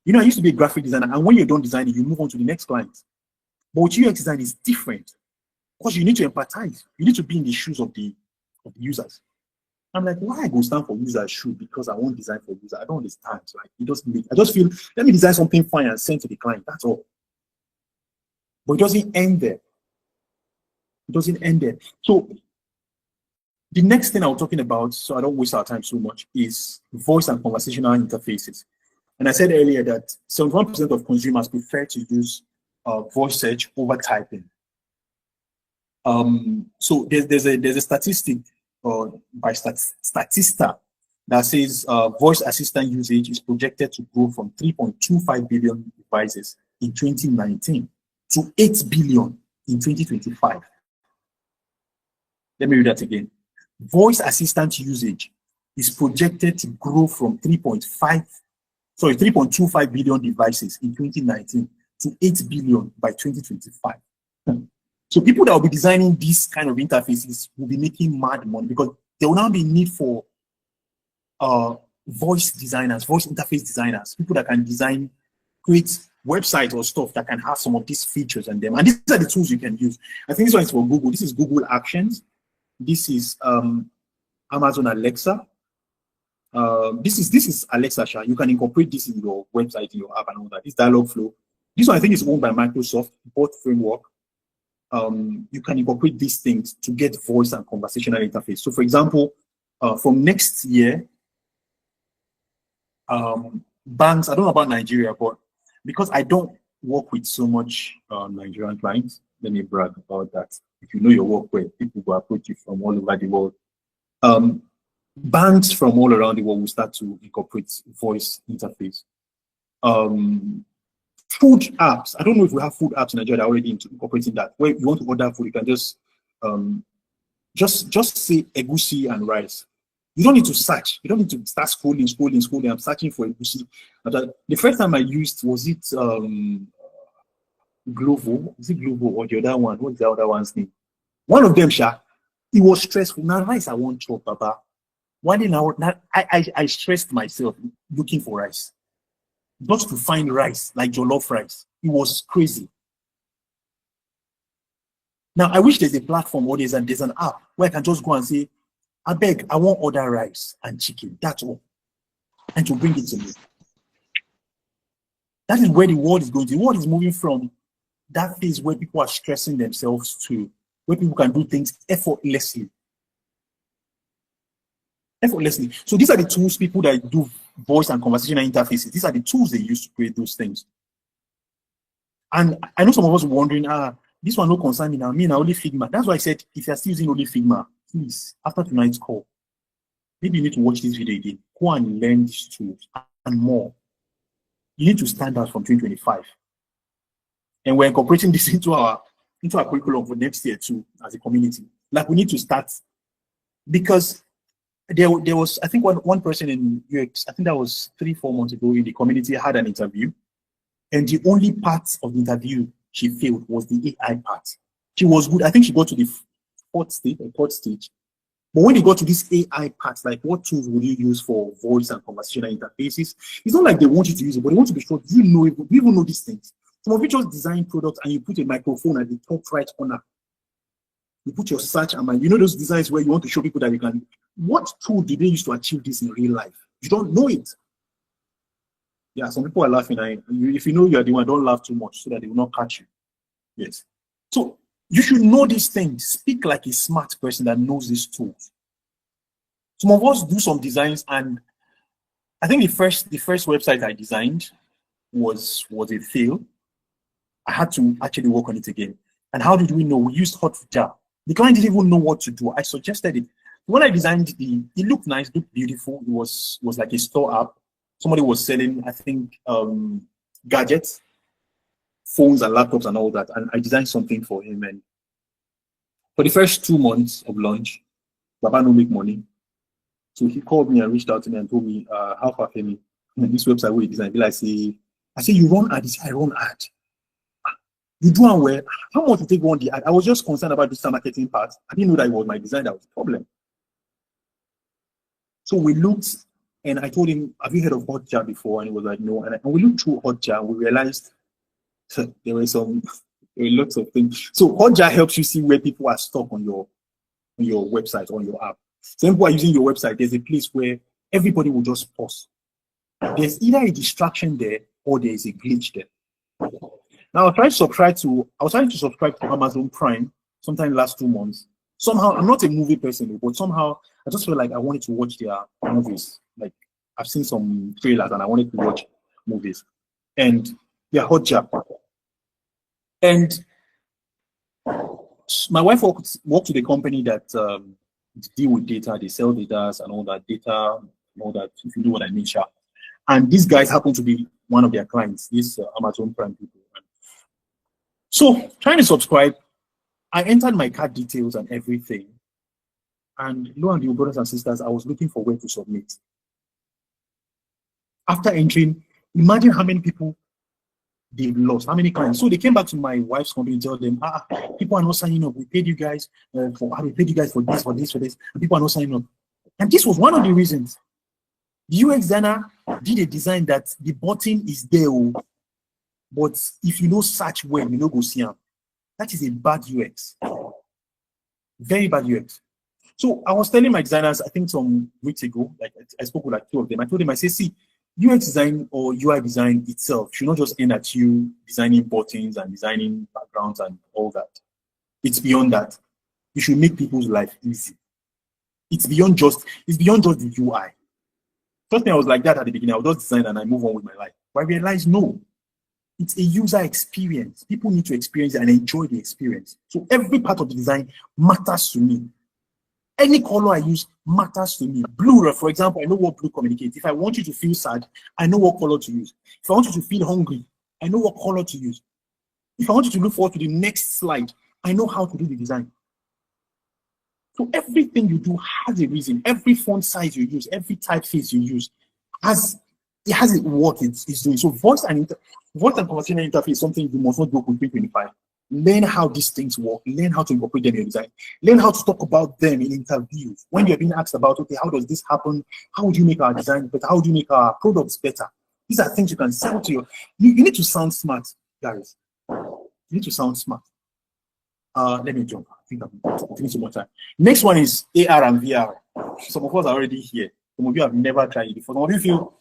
You know, I used to be a graphic designer, and when you're done designing, you move on to the next client. But with UX design is different, because you need to empathize. You need to be in the shoes of the users. I'm like, why I go stand for user's shoe because I won't design for user? I don't understand. Like, it doesn't make, I just feel, let me design something fine and send to the client. That's all. But it doesn't end there. It doesn't end there. So the next thing I was talking about, so I don't waste our time so much, is voice and conversational interfaces. And I said earlier that 71% of consumers prefer to use voice search over typing. So there's a statistic by Statista that says voice assistant usage is projected to grow from 3.25 billion devices in 2019 to 8 billion in 2025. Let me read that again. Voice assistant usage is projected to grow from 3.25 billion devices in 2019 to 8 billion by 2025. So people that will be designing these kind of interfaces will be making mad money, because there will now be need for voice designers, voice interface designers, people that can design, create websites or stuff that can have some of these features in them. And these are the tools you can use. I think this one is for Google. This is Google Actions. This is Amazon Alexa. This is Alexa. You can incorporate this in your website, in your app, and all that. This Dialogflow. This one I think is owned by Microsoft, both framework. You can incorporate these things to get voice and conversational interface. So, for example, from next year, banks, I don't know about Nigeria, but because I don't work with so much Nigerian clients, let me brag about that. If you know your work well, people will approach you from all over the world. Banks from all around the world will start to incorporate voice interface. Food apps. I don't know if we have food apps in Nigeria that are already incorporating that. Where you want to order food, you can just say egusi and rice. You don't need to search. You don't need to start scrolling. I'm searching for egusi. The first time I used, was it Glovo? Is it Glovo or the other one? What's the other one's name? One of them, Sha. It was stressful. Now rice I won't chop, Papa. One day now, I stressed myself looking for rice. Just to find rice, like jollof rice. It was crazy. Now, I wish there's a platform or there's an app where I can just go and say, I beg, I want order rice and chicken. That's all. And to bring it to me. That is where the world is going to. The world is moving from that phase where people are stressing themselves to where people can do things effortlessly. So these are the tools, people that do voice and conversational interfaces. These are the tools they use to create those things. And I know some of us are wondering, this one no concern me now. Me now only Figma. That's why I said, if you're still using only Figma, please, after tonight's call, maybe you need to watch this video again. Go and learn these tools and more. You need to stand out from 2025. And we're incorporating this into our curriculum for next year too, as a community. Like, we need to start, because there was, I think, one person in UX, I think that was 3-4 months ago, in the community, had an interview, and the only part of the interview she failed was the AI part. She was good. I think she got to the fourth stage. But when they got to this AI part, like, what tools would you use for voice and conversational interfaces? It's not like they want you to use it, but they want to be sure, do you even know these things? Some of you just design products and you put a microphone at the top right corner. You put your search and you know those designs where you want to show people that you can. What tool did they use to achieve this in real life? You don't know it. Yeah, some people are laughing. If you know you are the one, don't laugh too much so that they will not catch you. Yes. So you should know these things. Speak like a smart person that knows these tools. Some of us do some designs, and I think the first website I designed was a fail. I had to actually work on it again. And how did we know? We used Hotjar. The client didn't even know what to do. I suggested it. When I designed it looked nice, looked beautiful. It was like a store app. Somebody was selling, I think, gadgets, phones and laptops and all that. And I designed something for him. And for the first 2 months of launch, Baba no make money. So he called me and reached out to me and told me, how far Femi, this website where you design. I say, you run ad? He said, I run ad. You do and well. How much you take on the ad? I was just concerned about this marketing part. I didn't know that it was my design that was the problem. So we looked, and I told him, have you heard of Hotjar before? And he was like, no. And we looked through Hotjar, and we realized there were lots of things. So Hotjar helps you see where people are stuck on your website, on your app. Some people are using your website. There's a place where everybody will just pause. There's either a distraction there or there is a glitch there. Now, I was trying to subscribe to Amazon Prime sometime last 2 months. Somehow, I'm not a movie person, but somehow I just felt like I wanted to watch their movies. Like, I've seen some trailers and I wanted to watch movies. And yeah, Hotjar. And my wife worked with a company that deal with data. They sell data and all that data, and all that, if you know what I mean, sure. And these guys happen to be one of their clients, these Amazon Prime people. So, trying to subscribe, I entered my card details and everything. And lo and behold, brothers and sisters, I was looking for where to submit. After entering, imagine how many people they've lost, how many clients. So they came back to my wife's company and told them, people are not signing up. We paid you guys for this, for this. And people are not signing up. And this was one of the reasons. The UX designer did a design that the button is there, but if you know search well, you know go see them. That is a bad UX. Very bad UX. So I was telling my designers, I think some weeks ago, like I spoke with like 2 of them. I told them, I said, see, UX design or UI design itself should not just end at you designing buttons and designing backgrounds and all that. It's beyond that. You should make people's life easy. It's beyond just the UI. First thing I was like that at the beginning. I would just design and I move on with my life. But I realized no. It's a user experience. People need to experience it and enjoy the experience. So every part of the design matters to me. Any color I use matters to me. Blue, for example, I know what blue communicates. If I want you to feel sad, I know what color to use. If I want you to feel hungry, I know what color to use. If I want you to look forward to the next slide, I know how to do the design. So everything you do has a reason. Every font size you use, every typeface you use has what it's doing. So voice and conversational interface is something you must not do with 325. Learn how these things work. Learn how to incorporate them in your design. Learn how to talk about them in interviews. When you're being asked about, okay, how does this happen? How would you make our design better? How would you make our products better? These are things you can sell to you need to sound smart, guys. You need to sound smart. Let me jump. I think I'm taking too much time. Next one is AR and VR. Some of us are already here. Some of you have never tried it before. Some of you feel,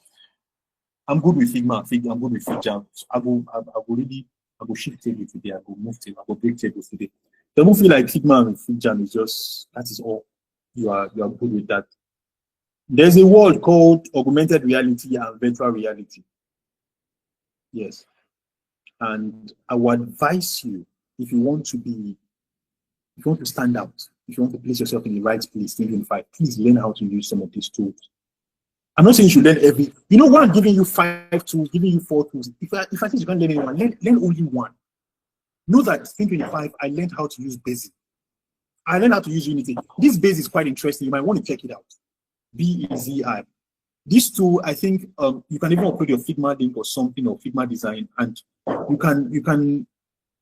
I'm good with Figma. I'm good with Figma. So I go shift table today. I go move table. I go break tables today. Don't feel like Figma and Figma is just, that is all. You are good with that. There's a word called augmented reality and virtual reality. Yes. And I would advise you, if you want to stand out, if you want to place yourself in the right place, 2025, please learn how to use some of these tools. I'm not saying you should learn every. You know what? I'm giving you 5 tools, giving you 4 tools. If I think you can't learn anyone, learn only one. Know that 2025, I learned how to use Basic. I learned how to use Unity. This base is quite interesting. You might want to check it out. BEZI. These two, I think you can even upload your Figma link or something, or Figma design, and you can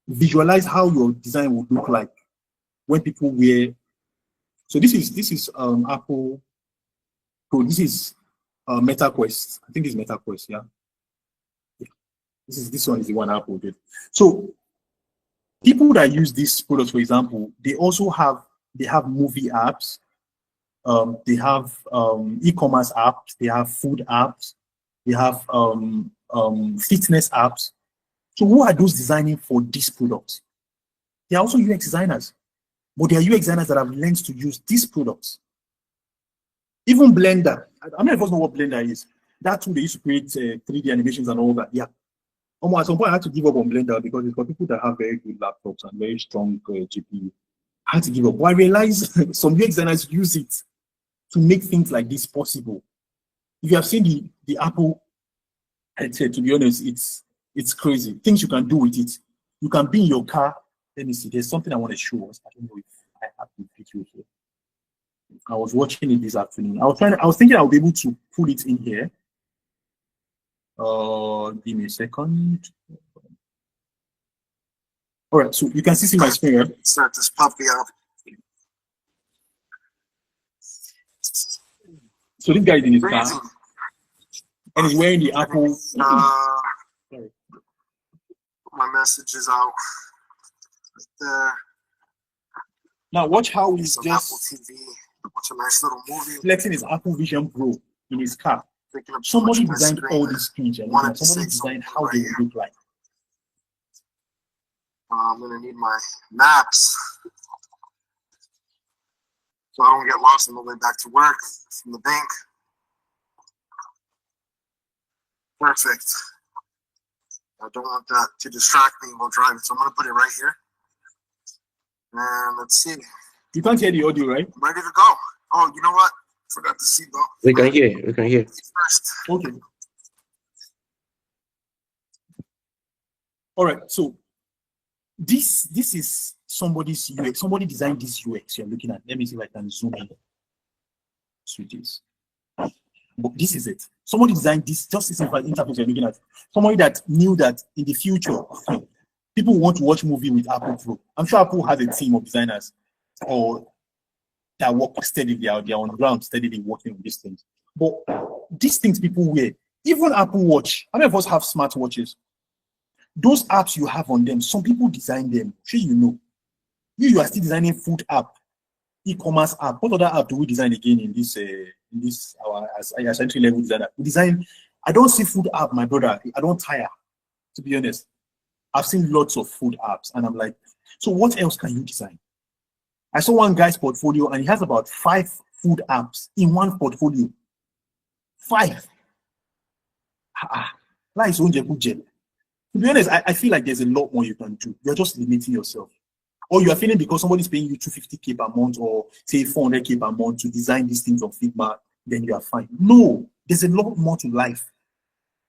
visualize how your design would look like when people wear. So this is Apple. So this is MetaQuest. I think it's MetaQuest. Yeah. This one is the one Apple did. So people that use these products, for example, they also have movie apps. They have e-commerce apps, they have food apps, they have fitness apps. So who are those designing for these products? They are also UX designers, but they are UX designers that have learned to use these products. Even Blender, I don't know if you know what Blender is. That tool they used to create 3D animations and all that. Yeah. At some point I had to give up on Blender because it's for people that have very good laptops and very strong GPU. I had to give up. But I realized some UX designers use it to make things like this possible. If you have seen the Apple headset, to be honest, it's crazy. Things you can do with it. You can be in your car. Let me see. There's something I want to show us. I don't know if I have the video here. I was watching it this afternoon. I was thinking I would be able to pull it in here. Give me a second. All right, so you can see my screen, right? Start this puppy up. So this guy is in his car, and he's wearing the Apple. Sorry. My message is out right there. Now watch how he's Apple TV. Watch a nice little movie. Flexing his Apple Vision Pro in his car. Somebody designed all these screens, and somebody designed how they would look like. I'm gonna need my maps so I don't get lost on the way back to work from the bank. Perfect. I don't want that to distract me while driving, so I'm gonna put it right here. And let's see. You can't hear the audio, right? I'm ready to go. Oh, you know what? Forgot the seatbelt. We can hear. We can hear. First. Okay. All right. So this is somebody's UX. Somebody designed this UX you're looking at. Let me see if I can zoom in. Switches. But this is it. Somebody designed this, just this interface you're looking at. Somebody that knew that in the future, people want to watch movie with Apple Pro. I'm sure Apple has a team of designers or that work steadily. They're on the ground steadily working on these things. But these things people wear, even Apple Watch. How many of us have smartwatches? Those apps you have on them, some people design them. Sure, you know. You are still designing food app, e-commerce app. What other app do we design again in this our as entry level designer? We design. I don't see food app, my brother. I don't tire. To be honest, I've seen lots of food apps, and I'm like, so what else can you design? I saw one guy's portfolio, and he has about 5 food apps in one portfolio. 5. To be honest, I feel like there's a lot more you can do. You're just limiting yourself. Or you are feeling because somebody's paying you 250K per month or say 400K per month to design these things on Figma, then you are fine. No, there's a lot more to life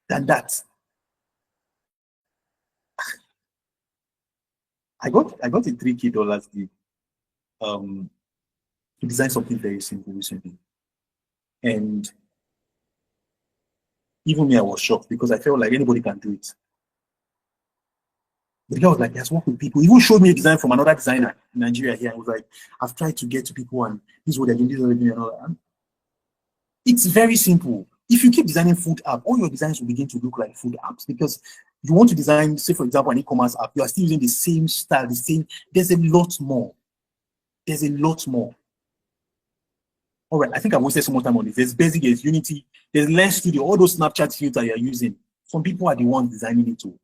than that. I got a $3K deal to design something very simple recently. And even me, I was shocked because I felt like anybody can do it. The guy was like, he has worked with people. He even showed me a design from another designer in Nigeria here. I was like, I've tried to get to people and this is what they're doing, this is what they're doing, and all that. It's very simple. If you keep designing food app, all your designs will begin to look like food apps because you want to design, say, for example, an e-commerce app, you are still using the same style, the same. There's a lot more. There's a lot more. All right, I think I wasted so much time on this. There's Basic, there's Unity, there's Lens Studio, all those Snapchat filters you're using. Some people are the ones designing it too.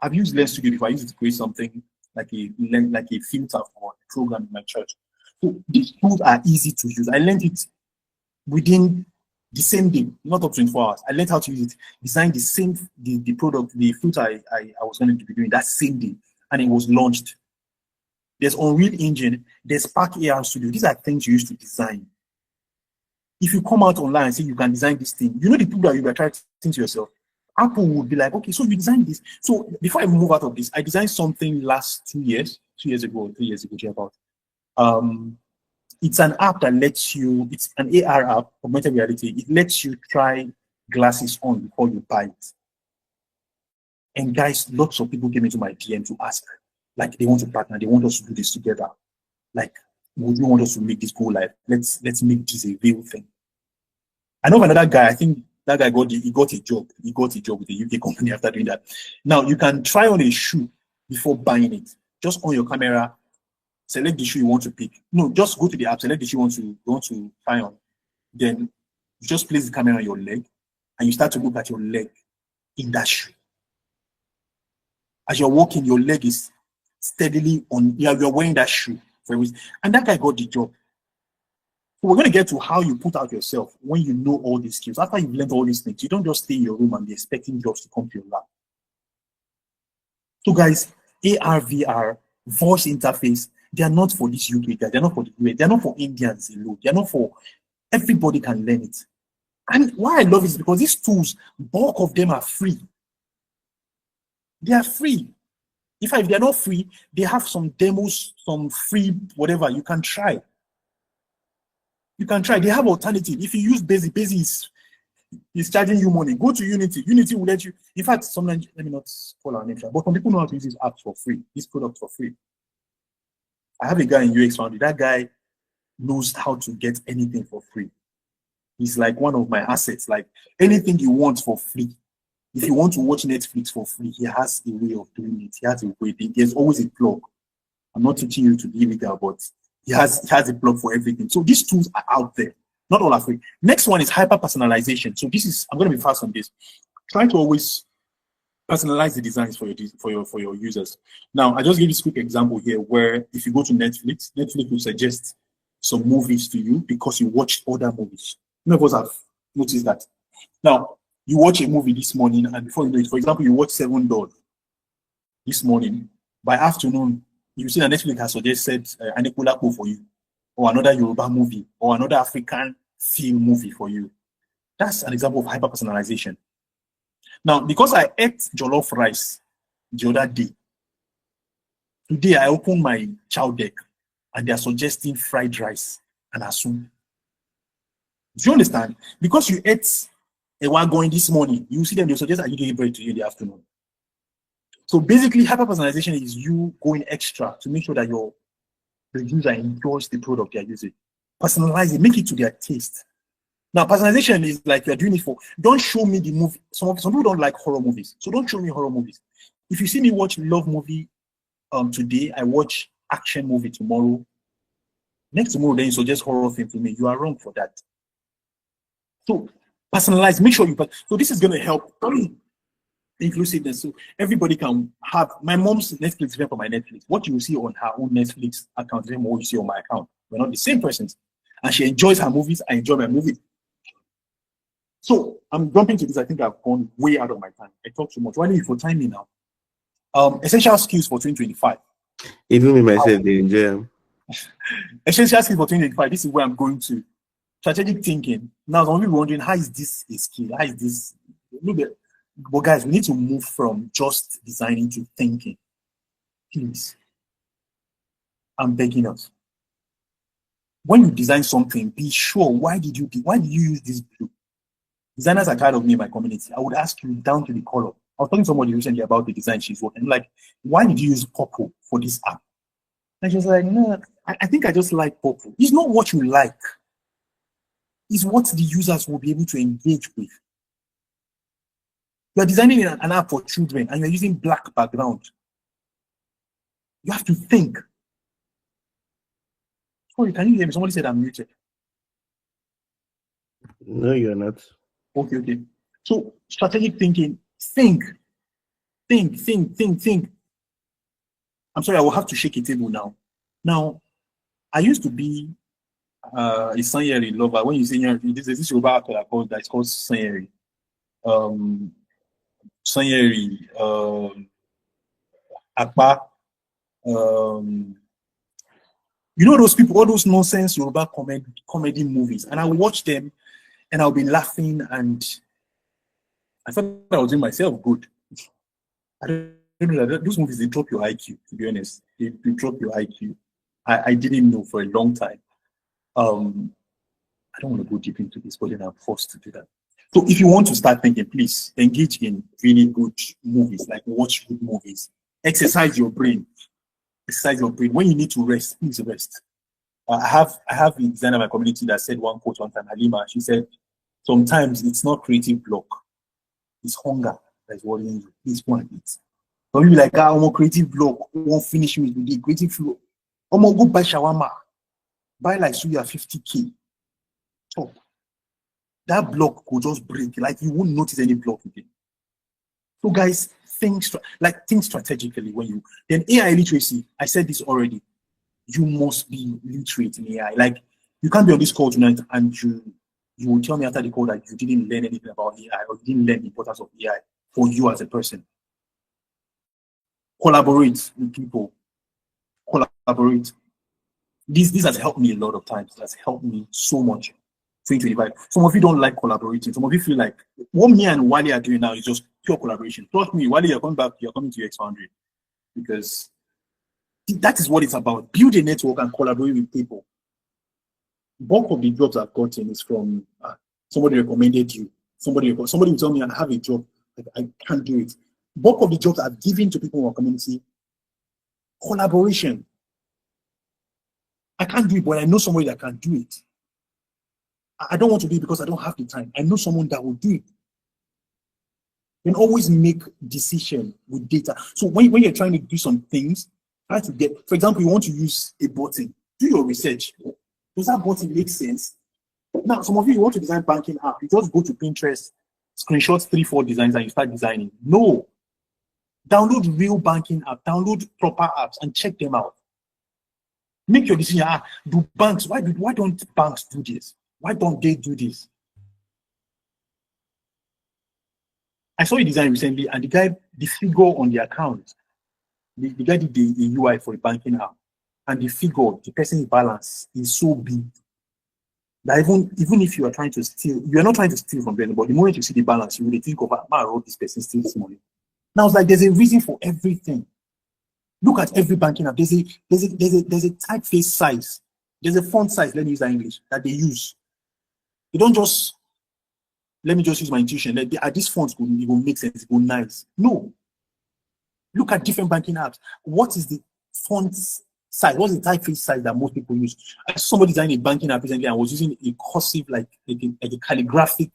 I've used Lens Studio before. I used it to create something like a filter for a program in my church. So these tools are easy to use. I learned it within the same day, not up to 24 hours. I learned how to use it, design the product, the filter I was going to be doing that same day, and it was launched. There's Unreal Engine, there's Spark AR Studio. These are things you use to design. if you come out online and say you can design this thing, you know the people that you are trying to think to yourself. Apple would be like, okay, so you designed this. So before I move out of this, I designed something last 2 years, 2 years ago, 3 years ago, about. It's an app that lets you, it's an AR app, augmented reality. It lets you try glasses on before you buy it. And guys, lots of people came into my DM to ask, like they want to partner, they want us to do this together. Like, would you want us to make this go live? Let's make this a real thing. I know another guy, I think that guy got a job. He got a job with a UK company after doing that. Now you can try on a shoe before buying it. Just on your camera, select the shoe you want to pick. No, just go to the app, select the shoe you want to try on. Then you just place the camera on your leg and you start to look at your leg in that shoe. As you're walking, your leg is steadily on, you're wearing that shoe. And that guy got the job. So we're going to get to how you put out yourself when you know all these skills. After you've learned all these things, you don't just stay in your room and be expecting jobs to come to your lap. So guys, AR, VR, voice interface, they are not for this UK guys. They're not for the US. They're not for Indians alone. They're not for everybody can learn it. And why I love it is because these tools, bulk of them are free. They are free. In fact, if they're not free, they have some demos, some free whatever you can try. You can try. They have alternative. If you use Basic, Basic is charging you money. Go to Unity. Unity will let you. In fact, sometimes, let me not call our name, but some people know how to use these apps for free, these products for free. I have a guy in UX Foundry. That guy knows how to get anything for free. He's like one of my assets. Like anything you want for free. If you want to watch Netflix for free, he has a way of doing it. He has a way. There's always a plug. I'm not teaching you to be illegal, but he has a plug for everything. So these tools are out there. Not all are free. Next one is hyper personalization. So this is, I'm going to be fast on this. Try to always personalize the designs for your users. Now, I just gave this quick example here where if you go to Netflix, Netflix will suggest some movies to you because you watched other movies. Many of us have noticed that. Now, you watch a movie this morning, and before you know it, for example, you watch Seven Doors this morning. By afternoon, you see that Netflix has suggested Anikulapo for you, or another Yoruba movie, or another African film movie for you. That's an example of hyper personalization. Now, because I ate jollof rice the other day, today I opened my chow deck and they are suggesting fried rice and asun. Do you understand? Because you ate a wagon this morning, you see them, they suggest that you give bread to you in the afternoon. So basically, hyper personalization is you going extra to make sure that the user enjoys the product they are using. Personalize it, make it to their taste. Now, personalization is like you're doing it for, don't show me the movie. Some people don't like horror movies, so don't show me horror movies. If you see me watch love movie today, I watch action movie tomorrow. Next tomorrow, then you suggest horror film to me. You are wrong for that. So personalize, make sure you, so this is going to help inclusiveness. So everybody can have, my mom's Netflix event for my Netflix. What you will see on her own Netflix account is what you see on my account. We're not the same persons. And she enjoys her movies, I enjoy my movie. So I'm jumping to this. I think I've gone way out of my time. I talk too much. Why don't you for time me now? Essential skills for 2025. Even me myself, they enjoy them. Essential skills for 2025. This is where I'm going to. Strategic thinking. Now, some people wondering, how is this a skill? How is this? But guys, we need to move from just designing to thinking. Please. I'm begging us. When you design something, be sure why did you use this blue? Designers are tired of me in my community. I would ask you down to the color. I was talking to somebody recently about the design she's working. Like, why did you use purple for this app? And she was like, no, I think I just like purple. It's not what you like. It's what the users will be able to engage with. You're designing an app for children and you're using black background. You have to think. Sorry, can you hear me? Somebody said I'm muted. No, you're not. Okay. So strategic thinking, think. I'm sorry, I will have to shake a table now. Now, I used to be a Sanyeri lover. When you say there's this Yoruba actor that's called Sanyeri. Akpa, You know those people, all those nonsense Yoruba comedy movies, and I watch them, and I'll be laughing, and I thought I was doing myself good. I don't know that those movies, they drop your IQ. To be honest, they drop your IQ. I didn't know for a long time. I don't want to go deep into this, but then I'm forced to do that. So if you want to start thinking, please engage in really good movies, like watch good movies. Exercise your brain. Exercise your brain. When you need to rest, please rest. I have a designer in my community that said one quote one time, Halima. She said, sometimes it's not creative block, it's hunger that's worrying you. Please go and eat. But you like, I'm a creative block, won't finish me today. Creative flow. I'm gonna go buy shawarma. Buy like suya 50K. Top. That block could just break. Like you won't notice any block again. So guys, think strategically when you then AI literacy. I said this already. You must be literate in AI. Like you can't be on this call tonight and you will tell me after the call that you didn't learn anything about AI or you didn't learn the importance of AI for you as a person. Collaborate with people. Collaborate. This has helped me a lot of times. It has helped me so much. 2025. Some of you don't like collaborating. Some of you feel like what me and Wally are doing now is just pure collaboration. Trust me, Wally, you're coming back, you're coming to UX Foundry because that is what it's about. Build a network and collaborate with people. Bulk of the jobs I've gotten is from somebody recommended you. Somebody will tell me I have a job, I can't do it. Bulk of the jobs I've given to people in our community, collaboration. I can't do it, but I know somebody that can do it. I don't want to do it because I don't have the time. I know someone that will do it. You can always make decision with data. So when you're trying to do some things, try to get, for example, you want to use a button, do your research. Does that button make sense? Now, some of you want to design banking app, you just go to Pinterest, screenshot 3-4 designs and you start designing. No. Download real banking app, download proper apps and check them out. Make your decision. Do banks, why don't banks do this? Why don't they do this? I saw a design recently, and the figure on the account, the guy did the UI for a banking app, and the figure, the person's balance is so big that even if you are trying to steal, you are not trying to steal from them, but the moment you see the balance, you will think of, I wrote this person steal this money. Now it's like there's a reason for everything. Look at every banking app. There's a typeface size. There's a font size. Let me use that English that they use. You don't just, let me just use my intuition. This font will make sense, it will nice. No. Look at different banking apps. What is the font size? What's the typeface size that most people use? I saw somebody design a banking app recently and was using a cursive, like a calligraphic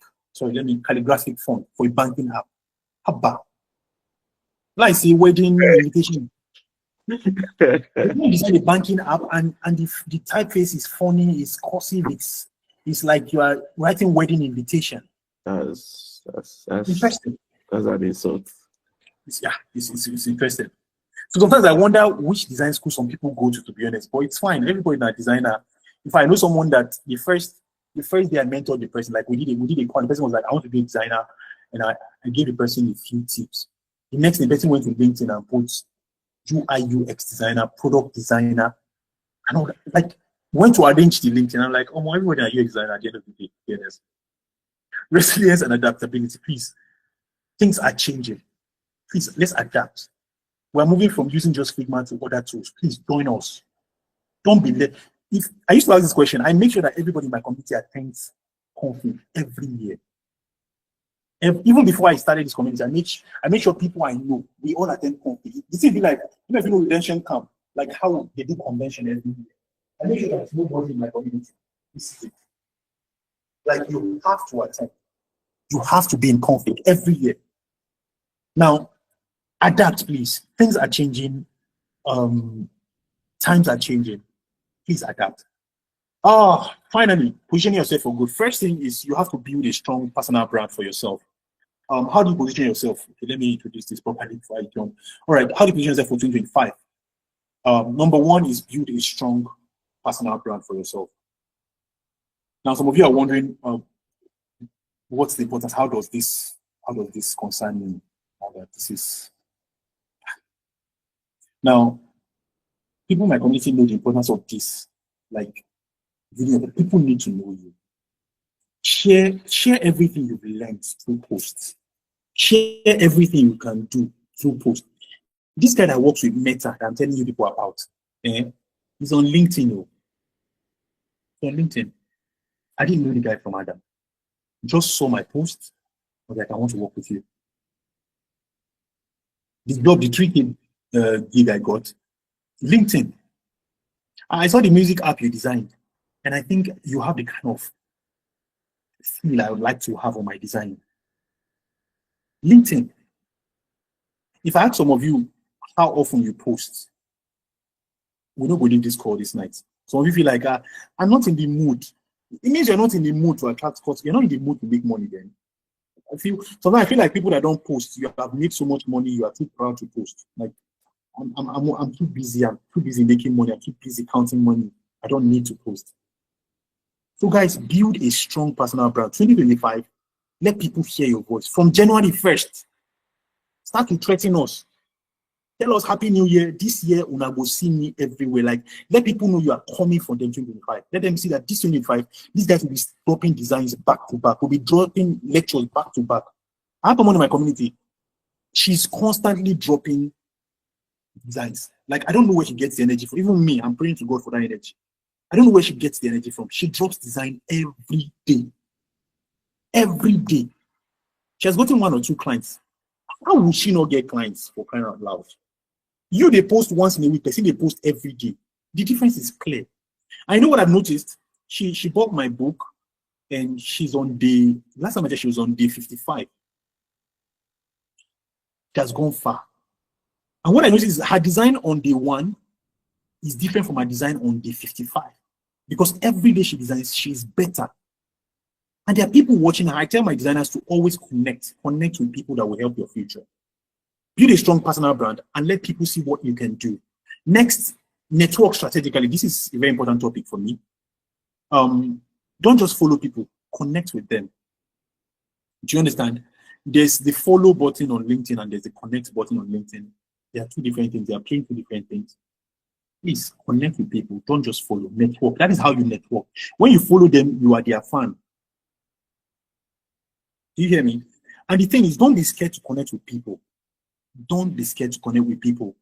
font for a banking app. How about? Like a wedding invitation. You design a banking app and the typeface is funny, it's cursive, it's like you are writing wedding invitation. That's interesting. That's an insult. It's interesting. So sometimes I wonder which design school some people go to be honest, but it's fine. Everybody is a designer. If I know someone that the first day I mentored the person, like we did a call, the person was like, I want to be a designer, and I gave the person a few tips. The next day, the person went to LinkedIn and put UI UX designer, product designer, and all that. Like went to arrange the LinkedIn. I'm like, oh, everybody are UX designer at the end of the day. Yes. Resilience and adaptability, please. Things are changing. Please, let's adapt. We're moving from using just Figma to other tools. Please join us. Don't be late. If I used to ask this question, I make sure that everybody in my community attends Config every year. Even before I started this community, I make sure people I know, we all attend Config. This is like, if you know redemption camp, like how they do convention every year. I make sure that there's nobody in my community. This is it. Like you have to attend. You have to be in Config every year. Now, adapt, please. Things are changing. Times are changing. Please adapt. Finally, positioning yourself for good. First thing is you have to build a strong personal brand for yourself. How do you position yourself? Okay, let me introduce this properly before I jump. All right, how do you position yourself for 2025? Number one is build a strong personal brand for yourself. Now, some of you are wondering, what's the importance? How does this concern me? Now, people in my community know the importance of this. like video. People need to know you. Share everything you've learned through posts. Share everything you can do through posts. This guy that works with Meta that I'm telling you people about, he's on LinkedIn. He's on LinkedIn. I didn't know the guy from Adam. Just saw my post. I was like, I want to work with you. This job, the 3K gig I got, LinkedIn. I saw the music app you designed, and I think you have the kind of feel I would like to have on my design. LinkedIn. If I ask some of you how often you post, we're not going to leave this call this night. Some of you feel like, I'm not in the mood. It means you're not in the mood to attract customers. You're not in the mood to make money then. Sometimes I feel like people that don't post, you have made so much money, you are too proud to post. Like, I'm too busy. I'm too busy making money. I'm too busy counting money. I don't need to post. So guys, build a strong personal brand. 2025, let people hear your voice. From January 1st, start to threaten us. Tell us Happy New Year. This year, una go see me everywhere. Like, let people know you are coming for them 2025. Let them see that this 2025, these guys will be dropping designs back to back. Will be dropping lectures back to back. I have someone in my community. She's constantly dropping designs. Like, I don't know where she gets the energy from. Even me, I'm praying to God for that energy. I don't know where she gets the energy from. She drops design every day. Every day. She has gotten 1 or 2 clients. How will she not get clients for crying out loud? You, they post once in a week. They post every day. The difference is clear. I know what I've noticed. She bought my book, and she's on day, last time I checked, she was on day 55. She has gone far. And what I noticed is her design on day 1 is different from her design on day 55. Because every day she designs, she's better. And there are people watching her. I tell my designers to always connect with people that will help your future. Build a strong personal brand and let people see what you can do. Next, network strategically. This is a very important topic for me. Don't just follow people, connect with them. Do you understand? There's the follow button on LinkedIn and there's the connect button on LinkedIn. They are 2 different things. They are playing 2 different things. Please connect with people. Don't just follow. Network. That is how you network. When you follow them, you are their fan. Do you hear me? And the thing is, don't be scared to connect with people. Don't be scared to connect with people.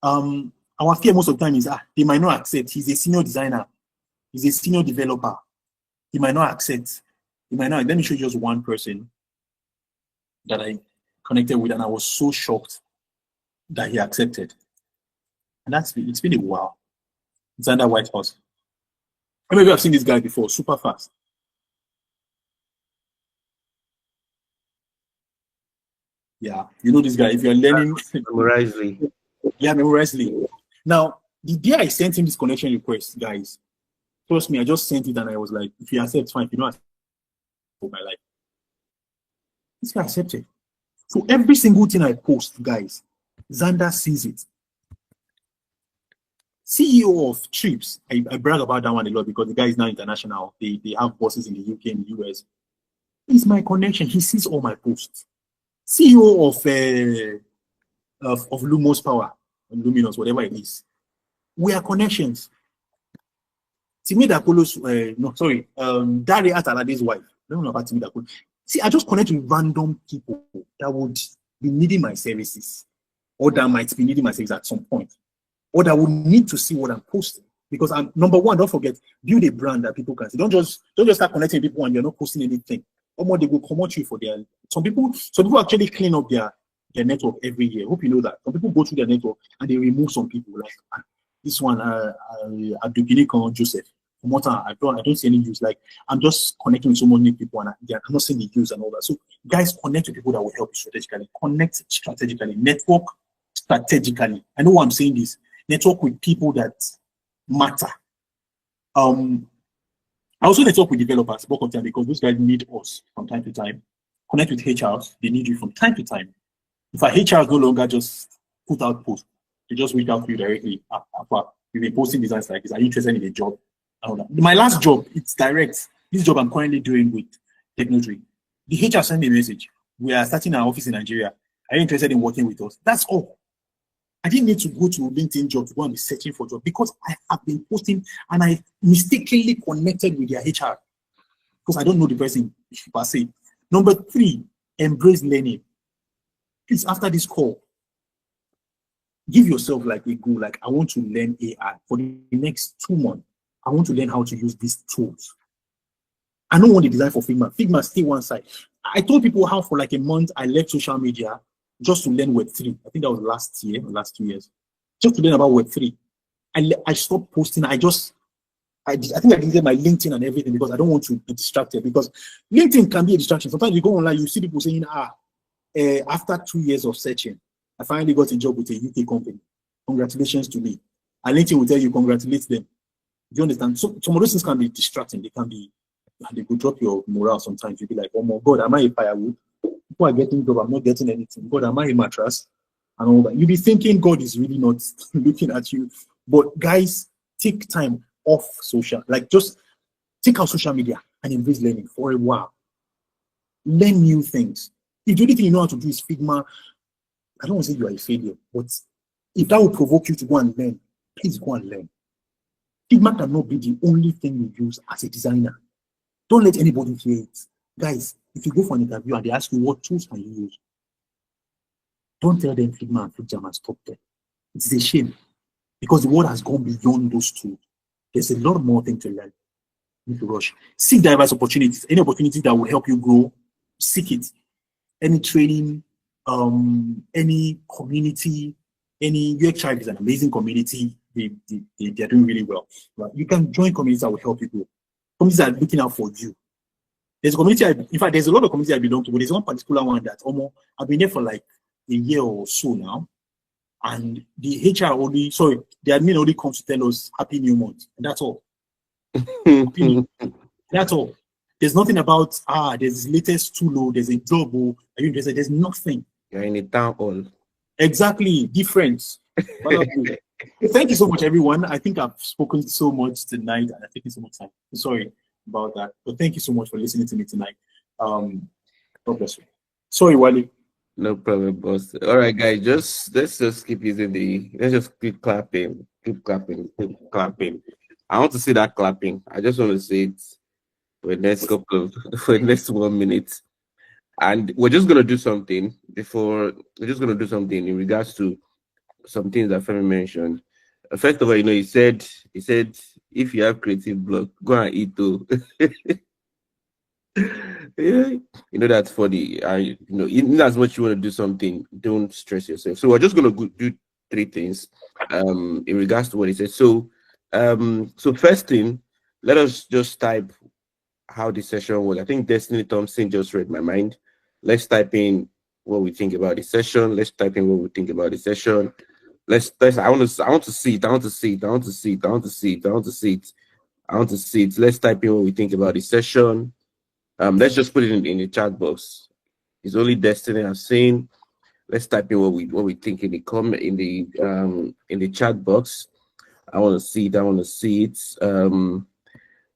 Our fear most of the time is, they might not accept. He's a senior designer. He's a senior developer. He might not accept. He might not. Let me show you just one person that I connected with, and I was so shocked that he accepted. And it's been a while. It's under White House. Maybe I've seen this guy before, super fast. Yeah, you know this guy. If you're learning, Memorizely. Yeah, Memorizely. Now, the day I sent him this connection request, guys, trust me, I just sent it and I was like, if you accept, fine. If you don't accept, for my life. This guy accepted. So every single thing I post, guys, Xander sees it. CEO of Trips, I brag about that one a lot because the guy is now international. They have bosses in the UK and the US. He's my connection. He sees all my posts. CEO of Lumos Power, Luminous, whatever it is. We are connections. Timida Apollo's, Dari Atalade's wife. I don't know about Timida Apollo. See, I just connect with random people that would be needing my services, or that might be needing my services at some point, or that would need to see what I'm posting. Because I'm number one, don't forget, build a brand that people can see. Don't just start connecting people and you're not posting anything. Or more, they will promote you for their. Some people actually clean up their network every year. Hope you know that. Some people go through their network and they remove some people. Like this one, Abdul Joseph. I don't see any use. Like I'm just connecting with so many people and I'm not seeing the use and all that. So guys, connect with people that will help you strategically. Connect strategically. Network strategically. I know why I'm saying this. Network with people that matter. I also network with developers both of them because those guys need us from time to time. Connect with HRs, they need you from time to time. If our HRs no longer just put out posts, they just reach out to you directly. You've been posting designs like this. Are you interested in a job? My last job, it's direct. This job I'm currently doing with Technology. The HR sent me a message. We are starting our office in Nigeria. Are you interested in working with us? That's all. I didn't need to go to LinkedIn job to go and be searching for job because I have been posting and I mistakenly connected with their HR because I don't know the person per se. Number 3, embrace learning. Please, after this call, give yourself like a goal. Like, I want to learn AI for the next 2 months. I want to learn how to use these tools. I don't want to design for Figma. Figma stay one side. I told people how for like a month I left social media just to learn Web3. I think that was last year, last 2 years, just to learn about Web3. I stopped posting. I think I deleted my LinkedIn and everything because I don't want to be distracted. Because LinkedIn can be a distraction. Sometimes you go online, you see people saying, after 2 years of searching, I finally got a job with a UK company. Congratulations to me. And LinkedIn will tell you, congratulate them. Do you understand? So some of those things can be distracting. They could drop your morale sometimes. You'll be like, oh my God, am I a firewood? People are getting job, I'm not getting anything. God, am I a mattress? And all that. You'll be thinking God is really not looking at you. But guys, take time off social. Like, just take out social media and embrace learning for a while. Learn new things. If the only thing you know how to do is Figma, I don't want to say you are a failure, but if that will provoke you to go and learn, please go and learn. Figma cannot be the only thing you use as a designer. Don't let anybody hear it. Guys, if you go for an interview and they ask you what tools can you use, don't tell them Figma and FigJam and stop there. It's a shame because the world has gone beyond those tools. There's a lot more things to learn. You need to rush. Seek diverse opportunities. Any opportunity that will help you grow, seek it. Any training, any community, any UX Tribe is an amazing community. They're doing really well. Right? You can join communities that will help you grow. Communities that are looking out for you. There's a community, in fact, there's a lot of communities I belong to, but there's one particular one that I've been there for like a year or so now. And the HR the admin only comes to tell us Happy New Month. And that's all. That's all. There's nothing about, there's latest tool, there's a job, are you interested? There's nothing. You're in a town hall. Exactly. Difference. Thank you so much, everyone. I think I've spoken so much tonight and I've taken so much time. Sorry about that. But thank you so much for listening to me tonight. God bless you. Sorry, Wally. No problem, boss. All right, guys, let's just keep using let's just keep clapping. I want to see that clapping. I just want to see it for the next 1 minute. And we're just gonna do something in regards to some things that Femi mentioned. First of all, he said if you have creative block, go and eat too. Yeah, that's for that's what you want to do something. Don't stress yourself. So we're just gonna do 3 things in regards to what he said. So first thing, let us just type how the session was. I think Destiny Thompson just read my mind. Let's type in what we think about the session. Let's type in what we think about the session. I want to see it. Let's type in what we think about the session. Let's just put it in the chat box. It's only Destiny I've seen. Let's type in what we think in the comment in the chat box. I want to see it.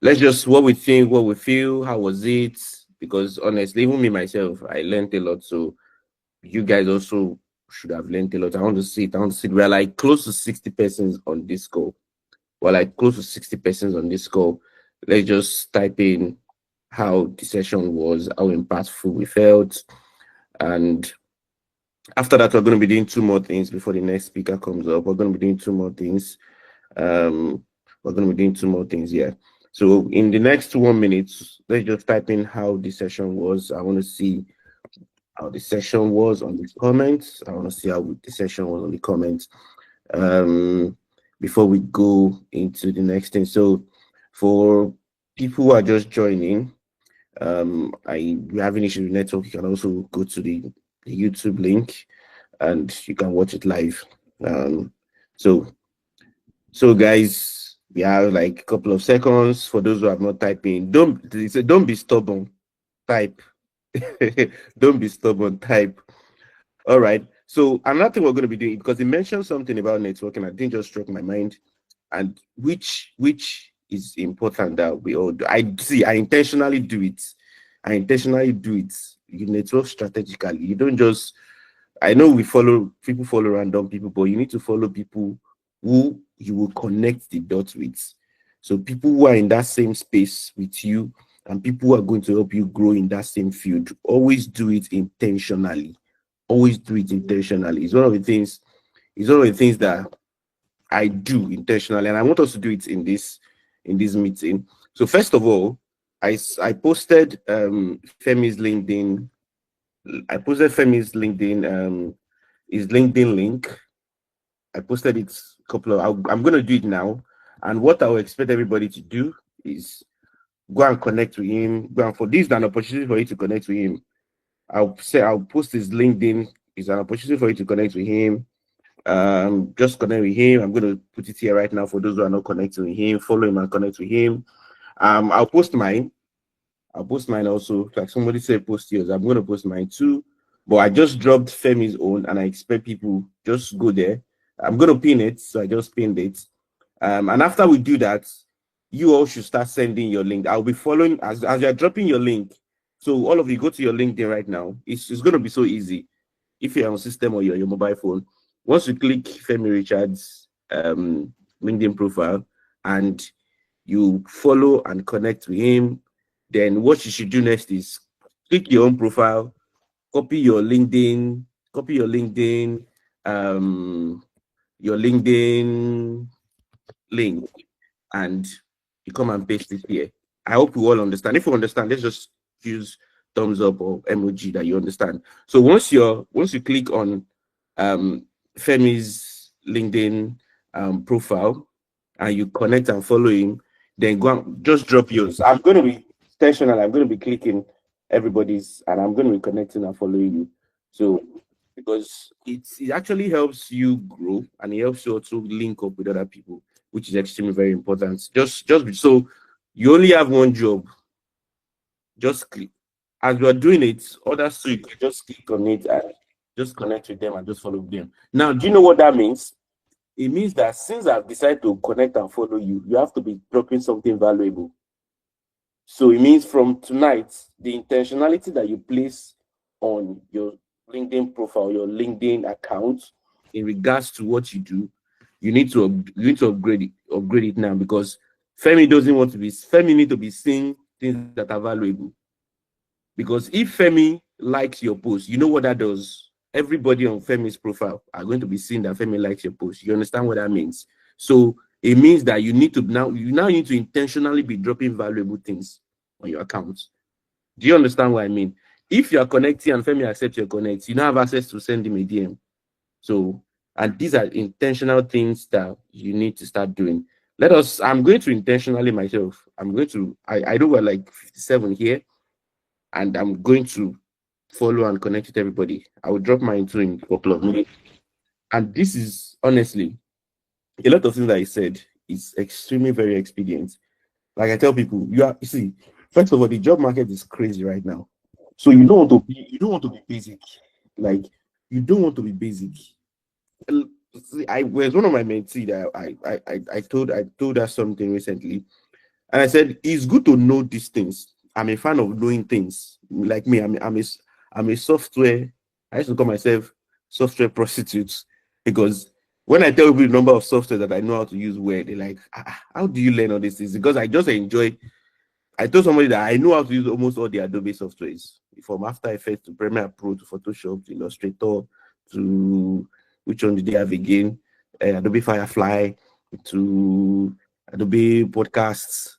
Let's just what we think, what we feel, how was it? Because honestly, even me myself, I learned a lot. So you guys also should have learned a lot. I want to see it. We're like close to 60 persons on this call. Let's just type in how the session was, how impactful we felt. And after that, we're going to be doing 2 more things before the next speaker comes up. We're going to be doing 2 more things. Yeah. So in the next 1 minute, let's just type in how the session was. I want to see how the session was on the comments. Before we go into the next thing. So for people who are just joining, we have an issue with network. You can also go to the YouTube link and you can watch it live. So guys, we have like a couple of seconds for those who have not typed in. Don't be stubborn. Type. Don't be stubborn. Type. All right. So another thing we're going to be doing, because he mentioned something about networking, I didn't just struck my mind, and which is important that we all do. I intentionally do it. You network strategically. You don't just I know people follow random people, but you need to follow people who you will connect the dots with. So people who are in that same space with you and people who are going to help you grow in that same field. Always do it intentionally. Always do it intentionally. It's one of the things, that I do intentionally, and I want us to do it in this meeting. So first of all, I posted Femi's LinkedIn. I posted Femi's LinkedIn his LinkedIn link. I posted it a couple of. I'm going to do it now, and what I will expect everybody to do is go and connect with him. Go and, for this is an opportunity for you to connect with him. I'll post his LinkedIn. It's an opportunity for you to connect with him. Just connect with him. I'm going to put it here right now for those who are not connecting with him. Follow him and connect with him. I'll post mine. I'll post mine also. Like somebody said, post yours. I'm going to post mine too. But I just dropped Femi's own, and I expect people just go there. I'm going to pin it, so I just pinned it. And after we do that, you all should start sending your link. I'll be following as you're dropping your link. So all of you go to your LinkedIn right now. It's going to be so easy. If you're on system or you're on your mobile phone, once you click Femi Richard's LinkedIn profile and you follow and connect with him, then what you should do next is click your own profile, copy your LinkedIn, your LinkedIn link, and you come and paste it here. I hope you all understand. If you understand, let's just use thumbs up or emoji that you understand. So once you click on Femi's LinkedIn profile and you connect and follow him, then go and just drop yours. I'm going to be intentional. I'm going to be clicking everybody's, and I'm going to be connecting and following you. So because it actually helps you grow, and it helps you also link up with other people, which is extremely very important. Just so you only have one job. Just click. As you are doing it, others too, you can just click on it and just connect with them and just follow them. Now, do you know what that means? It means that since I've decided to connect and follow you, you have to be dropping something valuable. So it means from tonight, the intentionality that you place on your LinkedIn profile, your LinkedIn account, in regards to what you do, you need to upgrade it now, because Femi need to be seeing things that are valuable. Because if Femi likes your post, you know what that does? Everybody on Femi's profile are going to be seeing that Femi likes your post. You understand what that means? So it means that you now need to intentionally be dropping valuable things on your accounts. Do you understand what I mean? If you are connecting and Femi accepts your connect, you now have access to send him a DM. So, and these are intentional things that you need to start doing. I'm going to intentionally myself. I know we're like 57 here, and I'm going to follow and connect with everybody. I will drop mine too in a couple of minutes. And this is honestly a lot of things that I said is extremely very expedient. Like I tell people, you see, first of all, the job market is crazy right now. So you don't want to be basic. Like you don't want to be basic. I was one of my mentees that I told her something recently, and I said it's good to know these things. I'm a fan of knowing things. Like me, I'm a software. I used to call myself software prostitute, because when I tell people the number of software that I know how to use, where they're like, how do you learn all these things? Because I just enjoy. I told somebody that I know how to use almost all the Adobe softwares, from After Effects to Premiere Pro to Photoshop to Illustrator to which one did they have again? Adobe Firefly to Adobe Podcasts.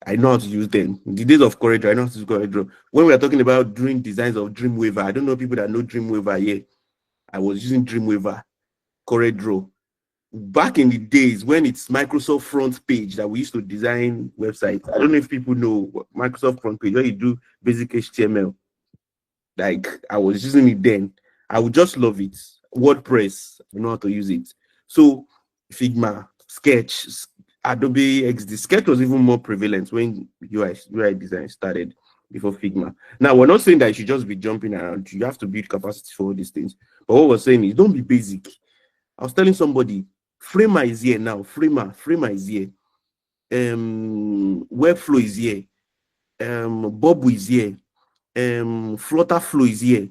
I know how to use them. In the days of CorelDRAW, I know how to use CorelDRAW. When we are talking about doing designs of Dreamweaver, I don't know people that know Dreamweaver here. I was using Dreamweaver, CorelDRAW. Back in the days when it's Microsoft front page that we used to design websites. I don't know if people know what Microsoft front page, where you do basic HTML. Like I was using it then. I would just love it. WordPress, I know how to use it. So Figma, Sketch, Adobe XD. Sketch was even more prevalent when UI design started before Figma. Now, we're not saying that you should just be jumping around. You have to build capacity for all these things. But what we're saying is don't be basic. I was telling somebody, Framer is here now. Framer is here. Webflow is here. Bob is here. Flutter Flow is here.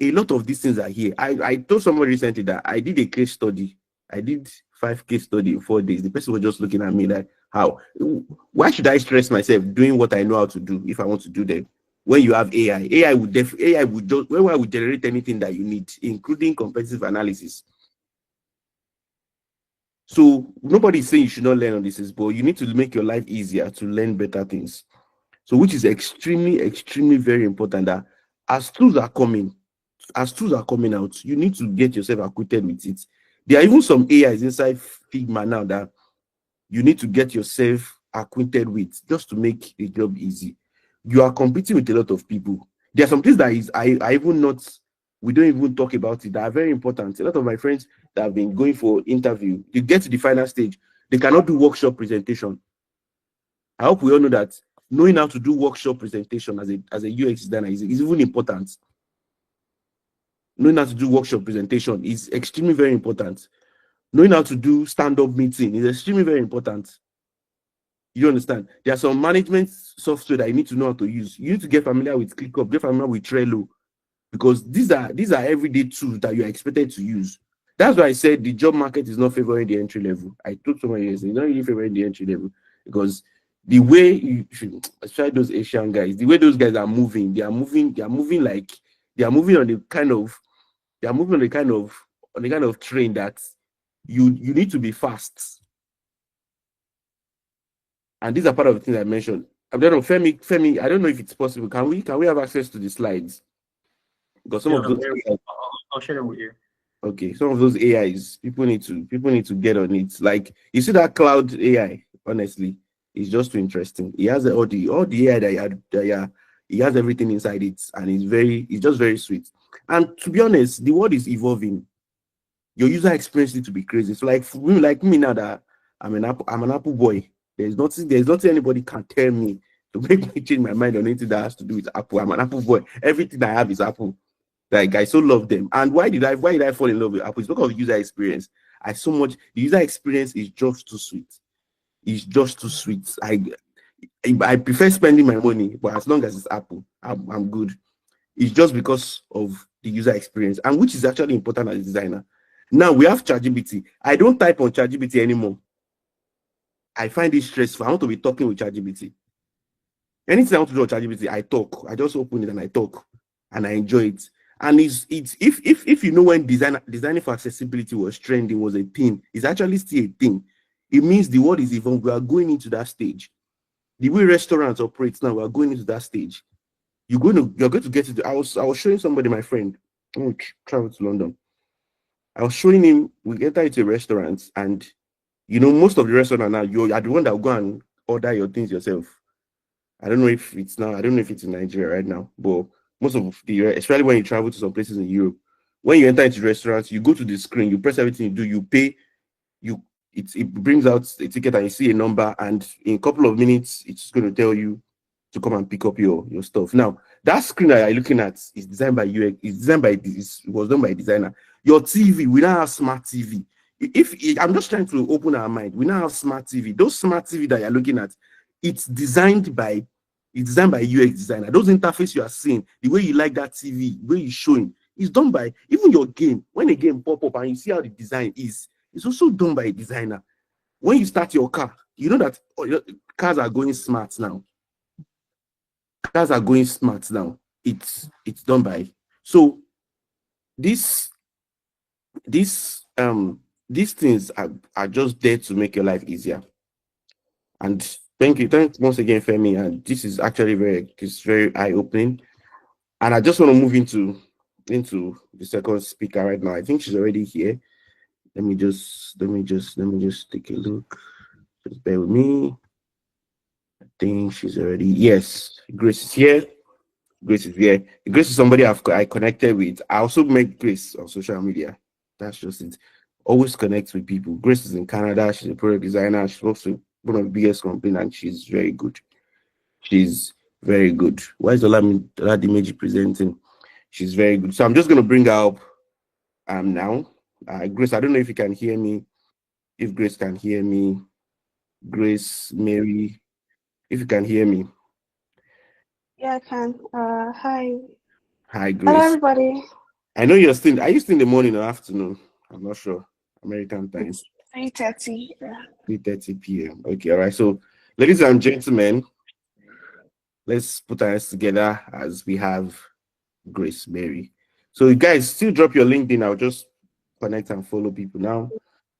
a lot of these things are here. I told somebody recently that I did a case study. I did 5 case study in 4 days. The person was just looking at me like, how? Why should I stress myself doing what I know how to do if I want to do them? When you have AI would AI would generate anything that you need, including competitive analysis. So nobody's saying you should not learn on this, but you need to make your life easier to learn better things. So which is extremely very important, that as tools are coming out, you need to get yourself acquainted with it. There are even some AIs inside Figma now that you need to get yourself acquainted with just to make the job easy. You are competing with a lot of people. There are some things that is I even not we don't even talk about it that are very important. A lot of my friends that have been going for interview, they get to the final stage, they cannot do workshop presentation. I hope we all know that knowing how to do workshop presentation as a UX designer is even important. Knowing how to do workshop presentation is extremely very important. Knowing how to do stand-up meeting is extremely very important. You understand? There are some management software that you need to know how to use. You need to get familiar with ClickUp, get familiar with Trello, because these are everyday tools that you are expected to use. That's why I said the job market is not favoring the entry level. I told someone yesterday, it's not really favoring the entry level, because the way you should, especially those Asian guys, the way those guys are moving, they are moving on the kind of train that you need to be fast. And these are part of the things I mentioned. I don't know, Femi, I don't know if it's possible. Can we have access to the slides? Because some of those I'll share them with you. Okay, some of those AIs, people need to get on it. Like, you see that cloud AI, honestly, it's just too interesting. He has all the AI that he has everything inside it, and it's just very sweet. And to be honest, the world is evolving. Your user experience needs to be crazy. So like me now that I'm an Apple boy. There's nothing anybody can tell me to make me change my mind on anything that has to do with Apple. I'm an Apple boy. Everything I have is Apple. Like, I so love them. And why did I fall in love with Apple? It's because of user experience. The user experience is just too sweet. It's just too sweet. I prefer spending my money, but as long as it's Apple, I'm good. It's just because of the user experience, and which is actually important as a designer. Now we have ChatGPT. I don't type on ChatGPT anymore. I find it stressful. I want to be talking with ChatGPT. Anything I want to do on ChatGPT, I talk. I just open it and I talk, and I enjoy it. And it's if you know, when designing for accessibility was trending, was a thing, it's actually still a thing. It means the world is evolving. We are going into that stage. The way restaurants operate now, we are going into that stage. You're going to get to I was showing somebody, my friend, who traveled to London. I was showing him, we enter into a restaurant, and most of the restaurant now, you are the one that will go and order your things yourself. I don't know if it's in Nigeria right now, but most of especially when you travel to some places in Europe, when you enter into restaurants, you go to the screen, you press everything you do, you pay, it brings out a ticket and you see a number, and in a couple of minutes, it's going to tell you to come and pick up your stuff. Now, that screen that you're looking at is designed by UX, it was done by a designer. Your TV, we now have smart TV. I'm just trying to open our mind, we now have smart TV. Those smart TV that you're looking at, it's designed by a UX designer. Those interfaces you are seeing, the way you like that TV, the way you're showing, it's done by, even your game. When a game pop up and you see how the design is, it's also done by a designer. When you start your car, you know that cars are going smart now. It's done by. So these things are just there to make your life easier. And thanks once again, Femi. And this is actually very eye-opening. And I just want to move into the second speaker right now. I think she's already here. Let me just take a look. Just bear with me. I think she's already, yes, Grace is here. Grace is somebody I connected with. I also met Grace on social media. That's just it. Always connect with people. Grace is in Canada. She's a product designer. She's also one of the biggest companies, and she's very good. Why is Oladimeji presenting? She's very good. So I'm just going to bring her up now. Grace, I don't know if you can hear me. If Grace can hear me. Grace Mary, if you can hear me. Yeah, I can. Hi. Hi, Grace. Hello, everybody. I know you're still. Are you still in the morning or afternoon? I'm not sure. American time. It's 3:30. Yeah. 3:30 p.m. Okay, all right. So, ladies and gentlemen, let's put our hands together as we have Grace Mary. So, you guys still drop your LinkedIn. I'll just connect and follow people now.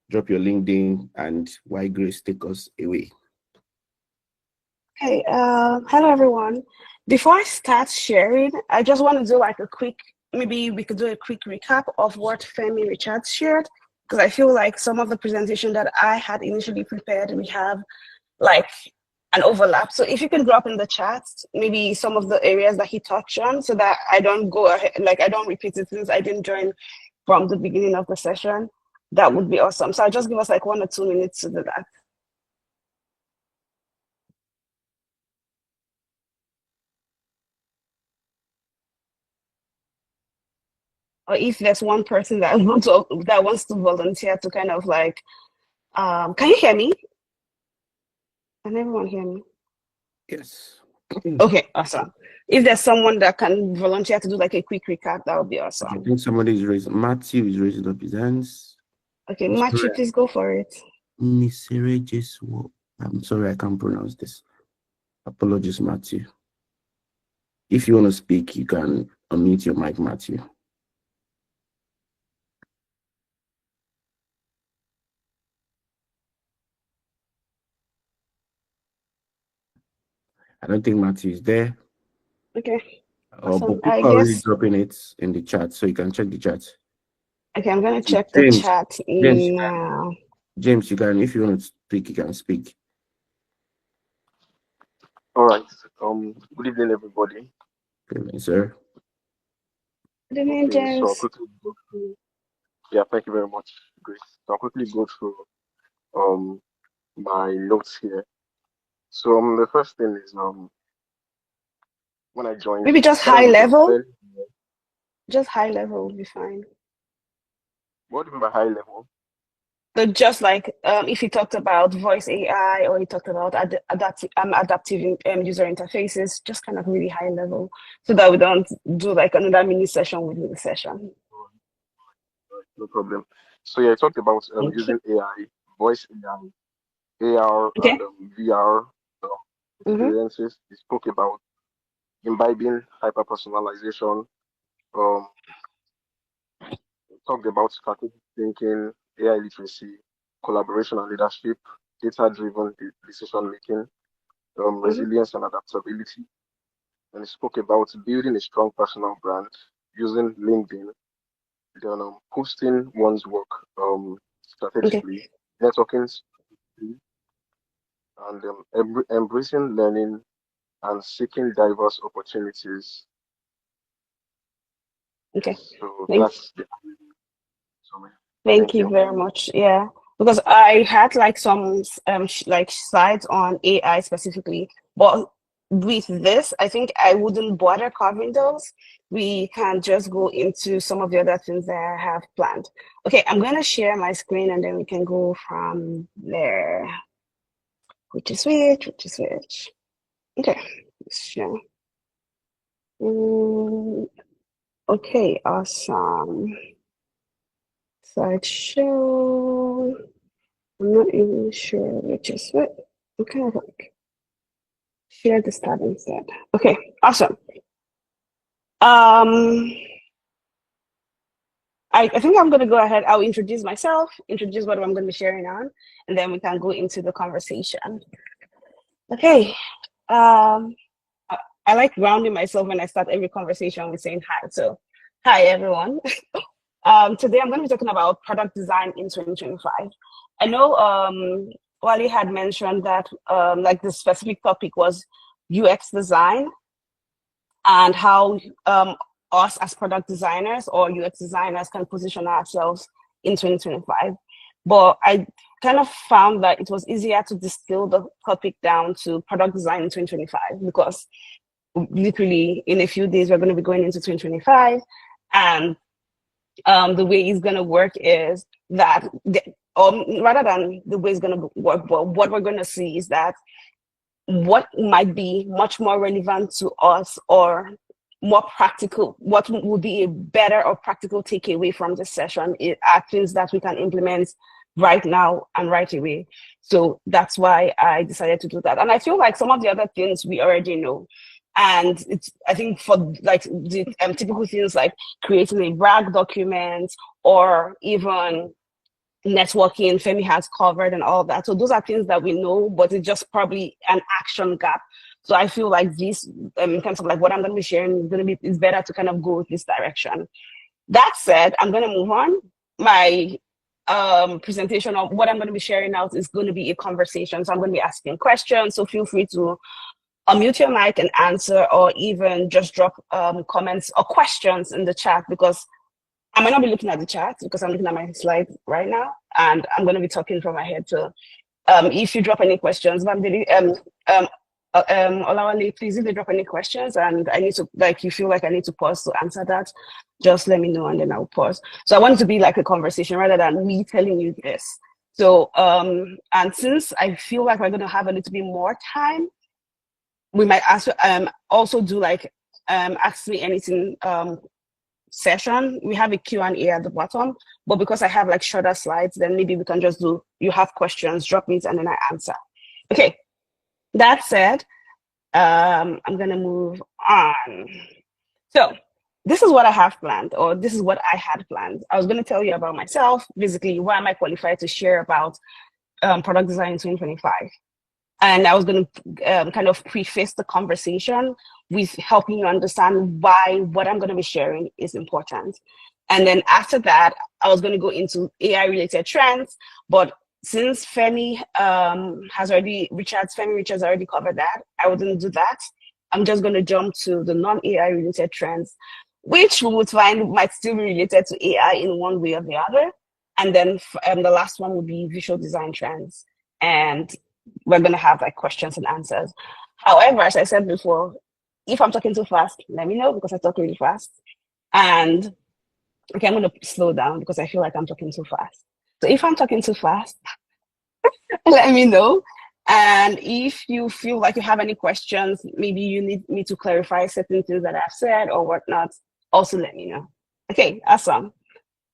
Drop your LinkedIn and why Grace take us away. Hey, hello everyone. Before I start sharing, I just want to do like a quick, maybe we could do a quick recap of what Femi Richard shared, because I feel like some of the presentation that I had initially prepared, we have like an overlap. So if you can drop in the chat, maybe some of the areas that he touched on, so that I don't go ahead, like I don't repeat it since I didn't join from the beginning of the session, that would be awesome. So I'll just give us like 1 or 2 minutes to do that. Or if there's one person that wants to volunteer to kind of like, can you hear me? Can everyone hear me? Yes. Okay, awesome. If there's someone that can volunteer to do like a quick recap, that would be awesome. I think somebody is raising. Matthew is raising up his hands. Okay, Matthew, please go for it. I'm sorry, I can't pronounce this. Apologies, Matthew. If you want to speak, you can unmute your mic, Matthew. I don't think Matthew is there. Okay. But Awesome. people are already dropping it in the chat, so you can check the chat. Okay, I'm gonna check the chat now. James, you can, if you want to speak, you can speak. All right. Good evening, everybody. Good evening, sir. Good evening, James. So I'll quickly go through. Yeah, thank you very much, Grace. So I'll quickly go through my notes here. So the first thing is when I joined, maybe just high level. Just high level will be fine. What do you mean by high level? So just like if he talked about voice AI or he talked about adaptive user interfaces, just kind of really high level, so that we don't do like another mini session within the session. No problem. So yeah, I talked about using AI, voice AI, AR, and VR experiences. We spoke about imbibing hyper-personalization. Talked about strategic thinking, AI literacy, collaboration and leadership, data-driven decision making, resilience and adaptability. And spoke about building a strong personal brand using LinkedIn, then posting one's work strategically, networking, and embracing learning and seeking diverse opportunities. Okay. So Thanks. that's Thank you very much. Yeah, because I had like some like slides on AI specifically, but with this, I think I wouldn't bother covering those. We can just go into some of the other things that I have planned. Okay, I'm gonna share my screen and then we can go from there. Which is which? Okay, let's share. Okay, awesome. Slideshow. I'm not even sure which is what. I'm kind of like share this tab instead. Okay, awesome. I think I'm gonna go ahead. I'll introduce myself, introduce what I'm gonna be sharing on, and then we can go into the conversation. Okay. I like grounding myself when I start every conversation with saying hi. So, hi everyone. Today I'm going to be talking about product design in 2025. I know Wally had mentioned that like the specific topic was UX design and how us as product designers or UX designers can position ourselves in 2025. But I kind of found that it was easier to distill the topic down to product design in 2025 because literally in a few days we're going to be going into 2025, and the way it's going to work is that rather than the way it's going to work, but what we're going to see is that what might be much more relevant to us or more practical, what would be a better or practical takeaway from this session are things that we can implement right now and right away. So that's why I decided to do that. And I feel like some of the other things we already know. And I think for like the typical things like creating a brag document or even networking, Femi has covered and all of that. So those are things that we know, but it's just probably an action gap. So I feel like this, in terms of like what I'm going to be sharing, is better to kind of go this direction. That said, I'm going to move on. My presentation of what I'm going to be sharing out is going to be a conversation. So I'm going to be asking questions. So feel free to unmute your mic and answer, or even just drop comments or questions in the chat, because I might not be looking at the chat because I'm looking at my slide right now, and I'm going to be talking from my head. So if you drop any questions, Olawale, please, if they drop any questions and I need to, like, you feel like I need to pause to answer that, just let me know and then I'll pause. So I want it to be like a conversation rather than me telling you this. So, and since I feel like we're going to have a little bit more time, we might also do like ask me anything session. We have a Q&A at the bottom, but because I have like shorter slides, then maybe we can just do, you have questions, drop it and then I answer. Okay, that said, I'm gonna move on. So this is what I have planned, or this is what I had planned. I was gonna tell you about myself, basically why am I qualified to share about product design in 2025. And I was going to kind of preface the conversation with helping you understand why what I'm going to be sharing is important. And then after that, I was going to go into AI-related trends. But since Femi Richard's already covered that, I wouldn't do that. I'm just going to jump to the non-AI-related trends, which we would find might still be related to AI in one way or the other. And then the last one would be visual design trends. And we're going to have like questions and answers. However, as I said before, if I'm talking too fast, let me know, because I talk really fast. And okay, I'm going to slow down because I feel like I'm talking too fast. So if I'm talking too fast, let me know. And if you feel like you have any questions, maybe you need me to clarify certain things that I've said or whatnot, also let me know. Okay, awesome.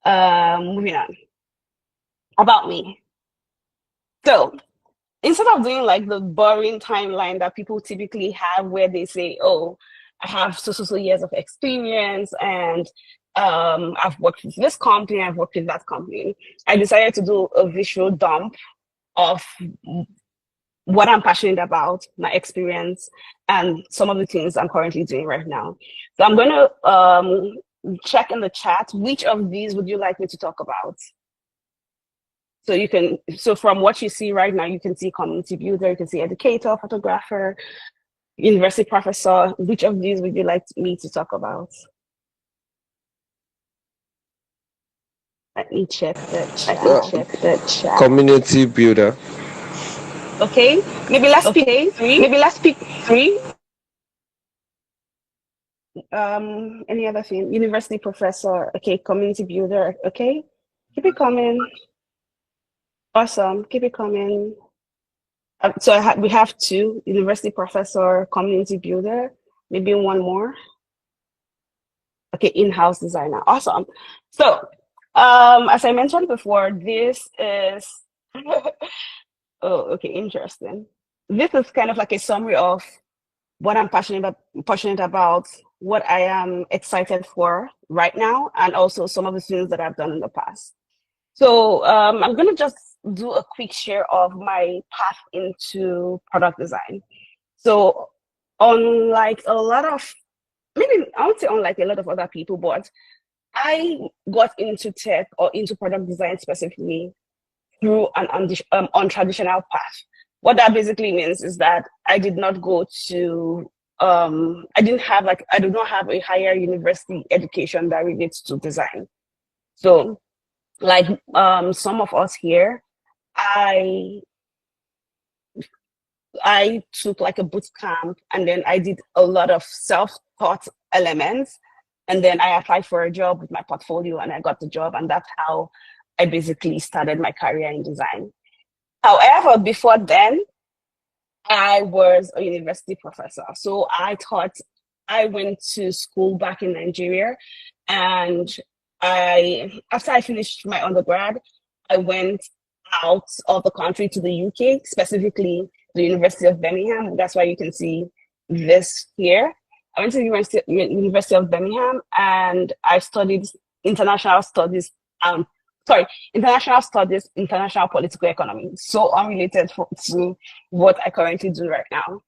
Moving on. About me. So instead of doing like the boring timeline that people typically have where they say, oh, I have so years of experience and I've worked with this company, I've worked with that company, I decided to do a visual dump of what I'm passionate about, my experience, and some of the things I'm currently doing right now. So I'm going to check in the chat, which of these would you like me to talk about? So you can, so from what you see right now, you can see community builder, you can see educator, photographer, university professor. Which of these would you like me to talk about? Let me check the chat. Community builder. Okay, maybe let's pick three. Any other thing? University professor. Okay, community builder. Okay, keep it coming. Awesome, keep it coming. So we have two: university professor, community builder. Maybe one more. Okay, in-house designer. Awesome. So, as I mentioned before, this is. Oh, okay, interesting. This is kind of like a summary of what I'm passionate about, what I am excited for right now, and also some of the things that I've done in the past. So I'm going to just do a quick share of my path into product design. So unlike a lot of, maybe I won't say unlike a lot of other people, but I got into tech or into product design specifically through an untraditional path. What that basically means is that I did not go to, I do not have a higher university education that relates to design. So like some of us here, I took like a boot camp, and then I did a lot of self-taught elements, and then I applied for a job with my portfolio and I got the job, and that's how I basically started my career in design. However, before then, I was a university professor. So I taught I went to school back in Nigeria, and after I finished my undergrad, I went out of the country to the UK, specifically the University of Birmingham. That's why you can see this here. I went to the University of Birmingham, and I studied international studies. International studies, international political economy. So unrelated to what I currently do right now.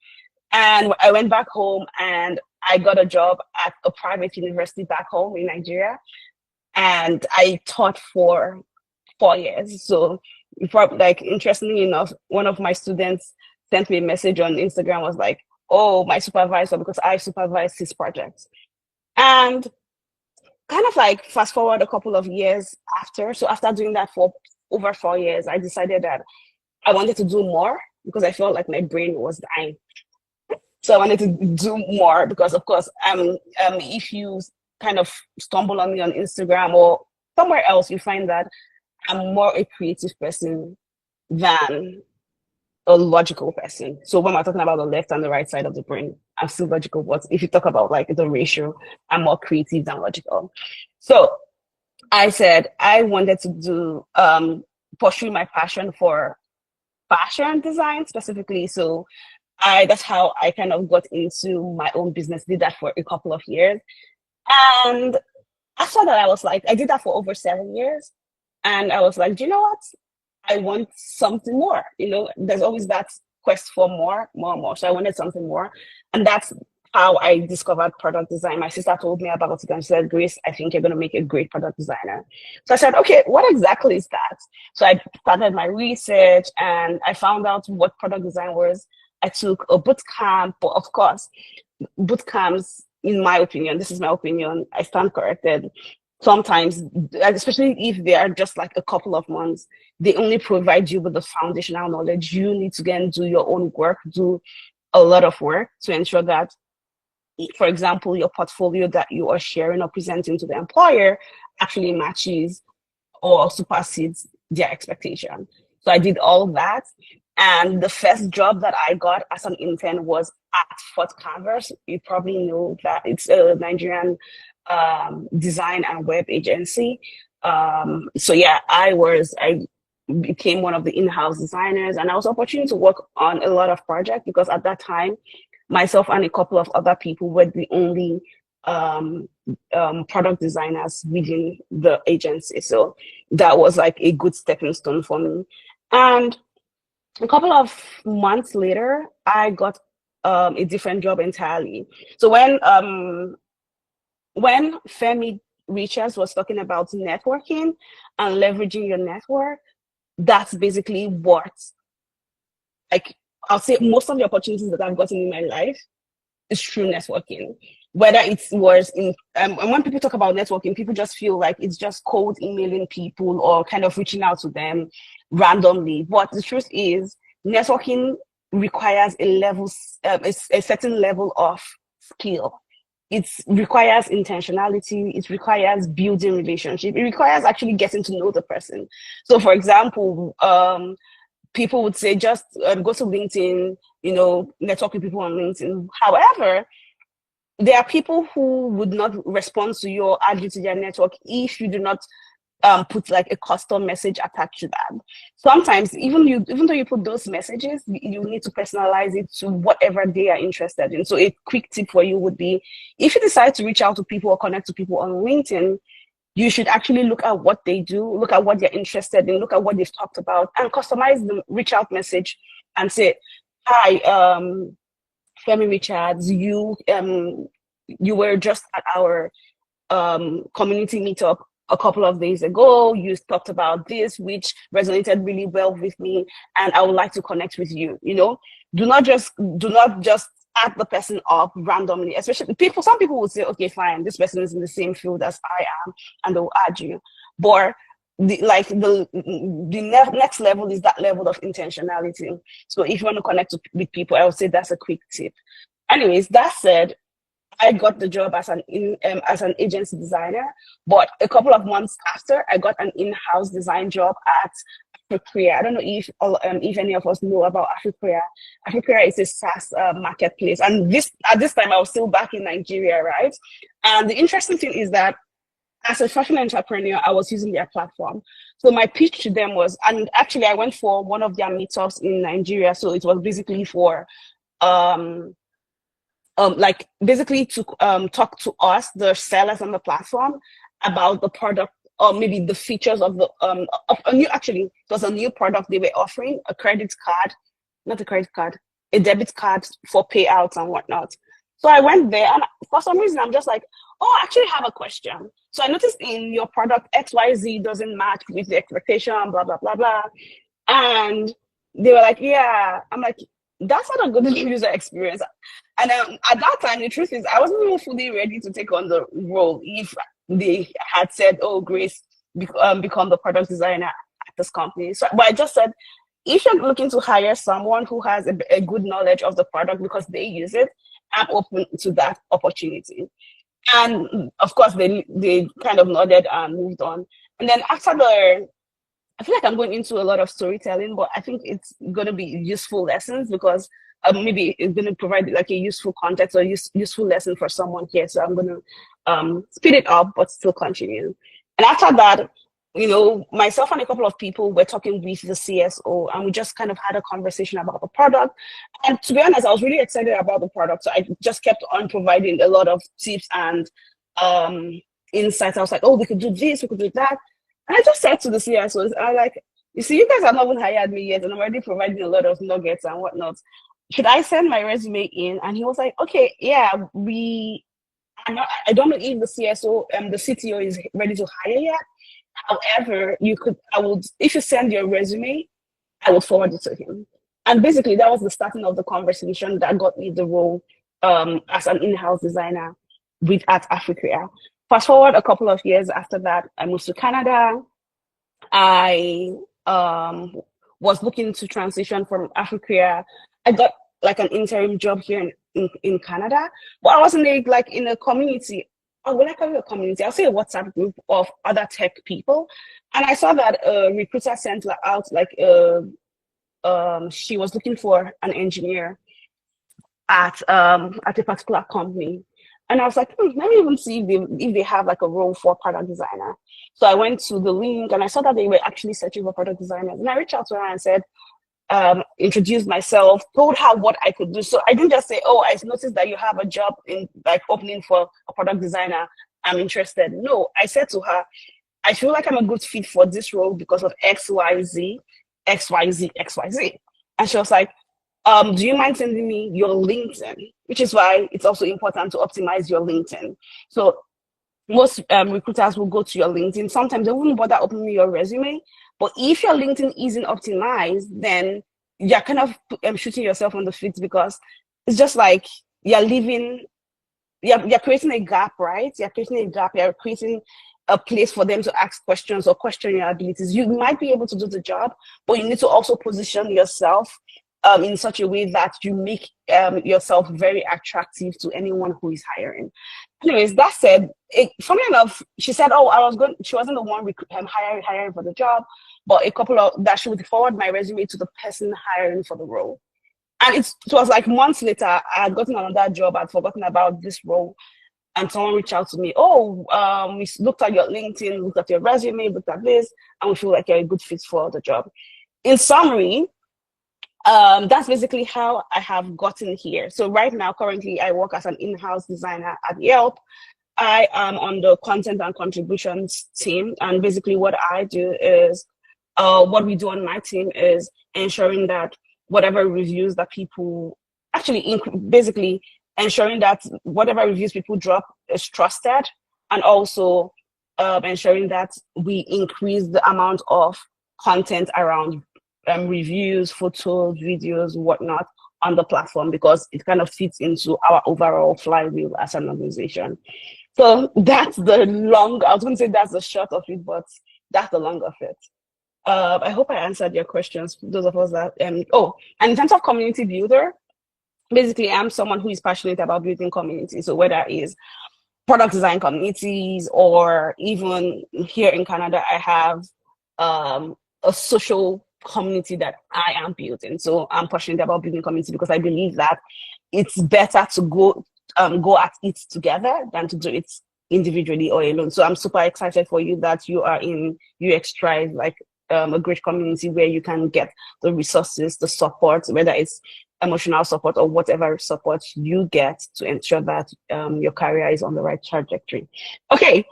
And I went back home, and I got a job at a private university back home in Nigeria, and I taught for 4 years. So, like, interestingly enough, one of my students sent me a message on Instagram, was like, "Oh, my supervisor," because I supervised his projects. And kind of like fast forward a couple of years after. So after doing that for over 4 years, I decided that I wanted to do more because I felt like my brain was dying. So I wanted to do more because, of course, if you kind of stumble on me on Instagram or somewhere else, you find that I'm more a creative person than a logical person. So when we're talking about the left and the right side of the brain, I'm still logical. But if you talk about like the ratio, I'm more creative than logical. So I said I wanted to do pursue my passion for fashion design specifically. So that's how I kind of got into my own business, did that for a couple of years. And after that, I was like, I did that for over 7 years. And I was like, do you know what? I want something more. You know, there's always that quest for more. So I wanted something more. And that's how I discovered product design. My sister told me about it and she said, "Grace, I think you're going to make a great product designer." So I said, okay, what exactly is that? So I started my research and I found out what product design was. I took a boot camp, but of course, boot camps, in my opinion, this is my opinion, I stand corrected. Sometimes, especially if they are just like a couple of months, they only provide you with the foundational knowledge. You need to get and do your own work, do a lot of work to ensure that, for example, your portfolio that you are sharing or presenting to the employer actually matches or supersedes their expectation. So I did all that. And the first job that I got as an intern was at Fort Canvas. You probably know that it's a Nigerian design and web agency. So yeah, I became one of the in-house designers, and I was opportunity to work on a lot of projects because at that time, myself and a couple of other people were the only product designers within the agency. So that was like a good stepping stone for me. And a couple of months later, I got a different job entirely. So when Femi Richard was talking about networking and leveraging your network, that's basically what, like, I'll say most of the opportunities that I've gotten in my life is through networking. Whether it was in, and when people talk about networking, people just feel like it's just cold emailing people or kind of reaching out to them randomly. But the truth is, networking requires a certain level of skill. It requires intentionality. It requires building relationship. It requires actually getting to know the person. So, for example, people would say just go to LinkedIn, network with people on LinkedIn. However, there are people who would not respond to you or add you to their network if you do not put like a custom message attached to that. Sometimes, even though you put those messages, you need to personalize it to whatever they are interested in. So a quick tip for you would be, if you decide to reach out to people or connect to people on LinkedIn, you should actually look at what they do, look at what they're interested in, look at what they've talked about, and customize the reach out message and say, "Hi, Femi Richards, you were just at our community meetup a couple of days ago. You talked about this, which resonated really well with me, and I would like to connect with you." Do not just add the person up randomly. Especially some people will say, "Okay, fine, this person is in the same field as I am," and they'll add you. But the next level is that level of intentionality. So if you want to connect with people, I would say that's a quick tip. Anyways, that said, I got the job as as an agency designer, but a couple of months after, I got an in-house design job at Africa. I don't know if any of us know about Africa. Africa is a SaaS marketplace, and at this time I was still back in Nigeria, right? And the interesting thing is that as a fashion entrepreneur, I was using their platform. So my pitch to them was, and actually I went for one of their meetups in Nigeria. So it was basically for like basically to talk to us, the sellers on the platform, about the product or maybe the features of the of a new, actually it was a new product they were offering, a credit card, not a credit card, a debit card for payouts and whatnot. So I went there, and for some reason I'm just like, oh, I actually have a question. So I noticed in your product XYZ doesn't match with the expectation, blah blah blah blah. And they were like, yeah. I'm like, that's not a good user experience. And at that time, the truth is, I wasn't even fully ready to take on the role if they had said, oh, Grace, become the product designer at this company. So, but I just said, if you're looking to hire someone who has a good knowledge of the product because they use it, I'm open to that opportunity. And of course, they kind of nodded and moved on. And then after I feel like I'm going into a lot of storytelling, but I think it's going to be useful lessons because maybe it's going to provide like a useful context or useful lesson for someone here. So I'm going to speed it up, but still continue. And after that, myself and a couple of people were talking with the CSO, and we just kind of had a conversation about the product. And to be honest, I was really excited about the product. So I just kept on providing a lot of tips and insights. I was like, oh, we could do this, we could do that. And I just said to the CSOs, I was like, you see, you guys have not even hired me yet, and I'm already providing a lot of nuggets and whatnot. Should I send my resume in? And he was like, okay, yeah, I don't know if the CSO the CTO is ready to hire yet. However, if you send your resume, I would forward it to him. And basically that was the starting of the conversation that got me the role as an in-house designer at Africa. Fast forward a couple of years after that, I moved to Canada. I was looking to transition from Africa. I got like an interim job here in Canada, but I was in a community. Oh, will I call it a community? I'll say a WhatsApp group of other tech people. And I saw that a recruiter sent out she was looking for an engineer at a particular company. And I was like, let me even see if they have like a role for product designer. So I went to the link and I saw that they were actually searching for product designers. And I reached out to her and said, introduced myself, told her what I could do. So I didn't just say, oh, I noticed that you have a job in opening for a product designer. I'm interested. No, I said to her, I feel like I'm a good fit for this role because of XYZ, XYZ, XYZ. And she was like, do you mind sending me your LinkedIn? Which is why it's also important to optimize your LinkedIn. So most recruiters will go to your LinkedIn. Sometimes they wouldn't bother opening your resume. But if your LinkedIn isn't optimized, then you're kind of shooting yourself on the feet because it's just like you're creating a gap, right? You're creating a gap. You're creating a place for them to ask questions or question your abilities. You might be able to do the job, but you need to also position yourself in such a way that you make yourself very attractive to anyone who is hiring. Anyways, that said, funny enough, she said, oh, she wasn't the one hiring for the job, but that she would forward my resume to the person hiring for the role. And it was like months later, I had gotten another job, I'd forgotten about this role, and someone reached out to me, we looked at your LinkedIn, looked at your resume, looked at this, and we feel like you're a good fit for the job. In summary, that's basically how I have gotten here. So right now, currently, I work as an in-house designer at Yelp. I am on the content and contributions team. And basically what I do is, what we do on my team is ensuring that whatever reviews that people, basically ensuring that whatever reviews people drop is trusted, and also ensuring that we increase the amount of content around reviews, photos, videos, whatnot on the platform, because it kind of fits into our overall flywheel as an organization. So that's I was going to say that's the short of it, but that's the long of it. I hope I answered your questions, those of us that, and in terms of community builder, basically, I'm someone who is passionate about building communities. So whether it's product design communities, or even here in Canada, I have a social community that I am building. So I'm passionate about building community because I believe that it's better to go at it together than to do it individually or alone. So I'm super excited for you that you are in UX Tribe, like a great community where you can get the resources, the support, whether it's emotional support or whatever support you get to ensure that your career is on the right trajectory. Okay,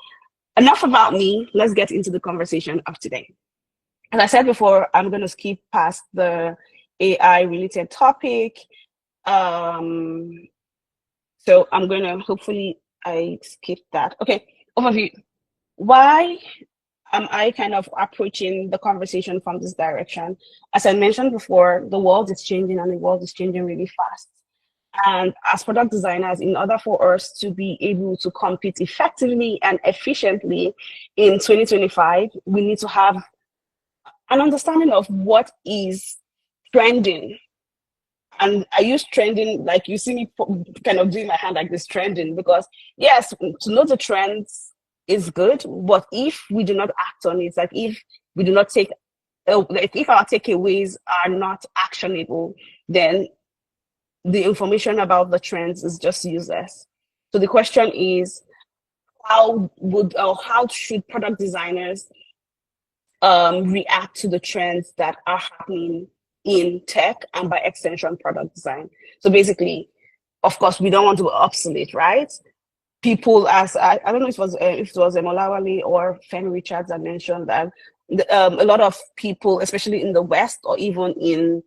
enough about me. Let's get into the conversation of today. As I said before, I'm going to skip past the AI related topic. So I'm going to, hopefully I skip that. Okay, overview. Why am I kind of approaching the conversation from this direction? As I mentioned before, the world is changing, and the world is changing really fast. And as product designers, in order for us to be able to compete effectively and efficiently in 2025, we need to have an understanding of what is trending. And I use trending, like you see me kind of doing my hand like this, trending, because yes, to know the trends is good, but if we do not act on it, like if we do not take, if our takeaways are not actionable, then the information about the trends is just useless. So the question is, how should product designers react to the trends that are happening in tech and by extension product design? So basically, of course, we don't want to be obsolete, right? People, as I don't know if it was Emolawale or Femi Richard that mentioned that a lot of people, especially in the West or even in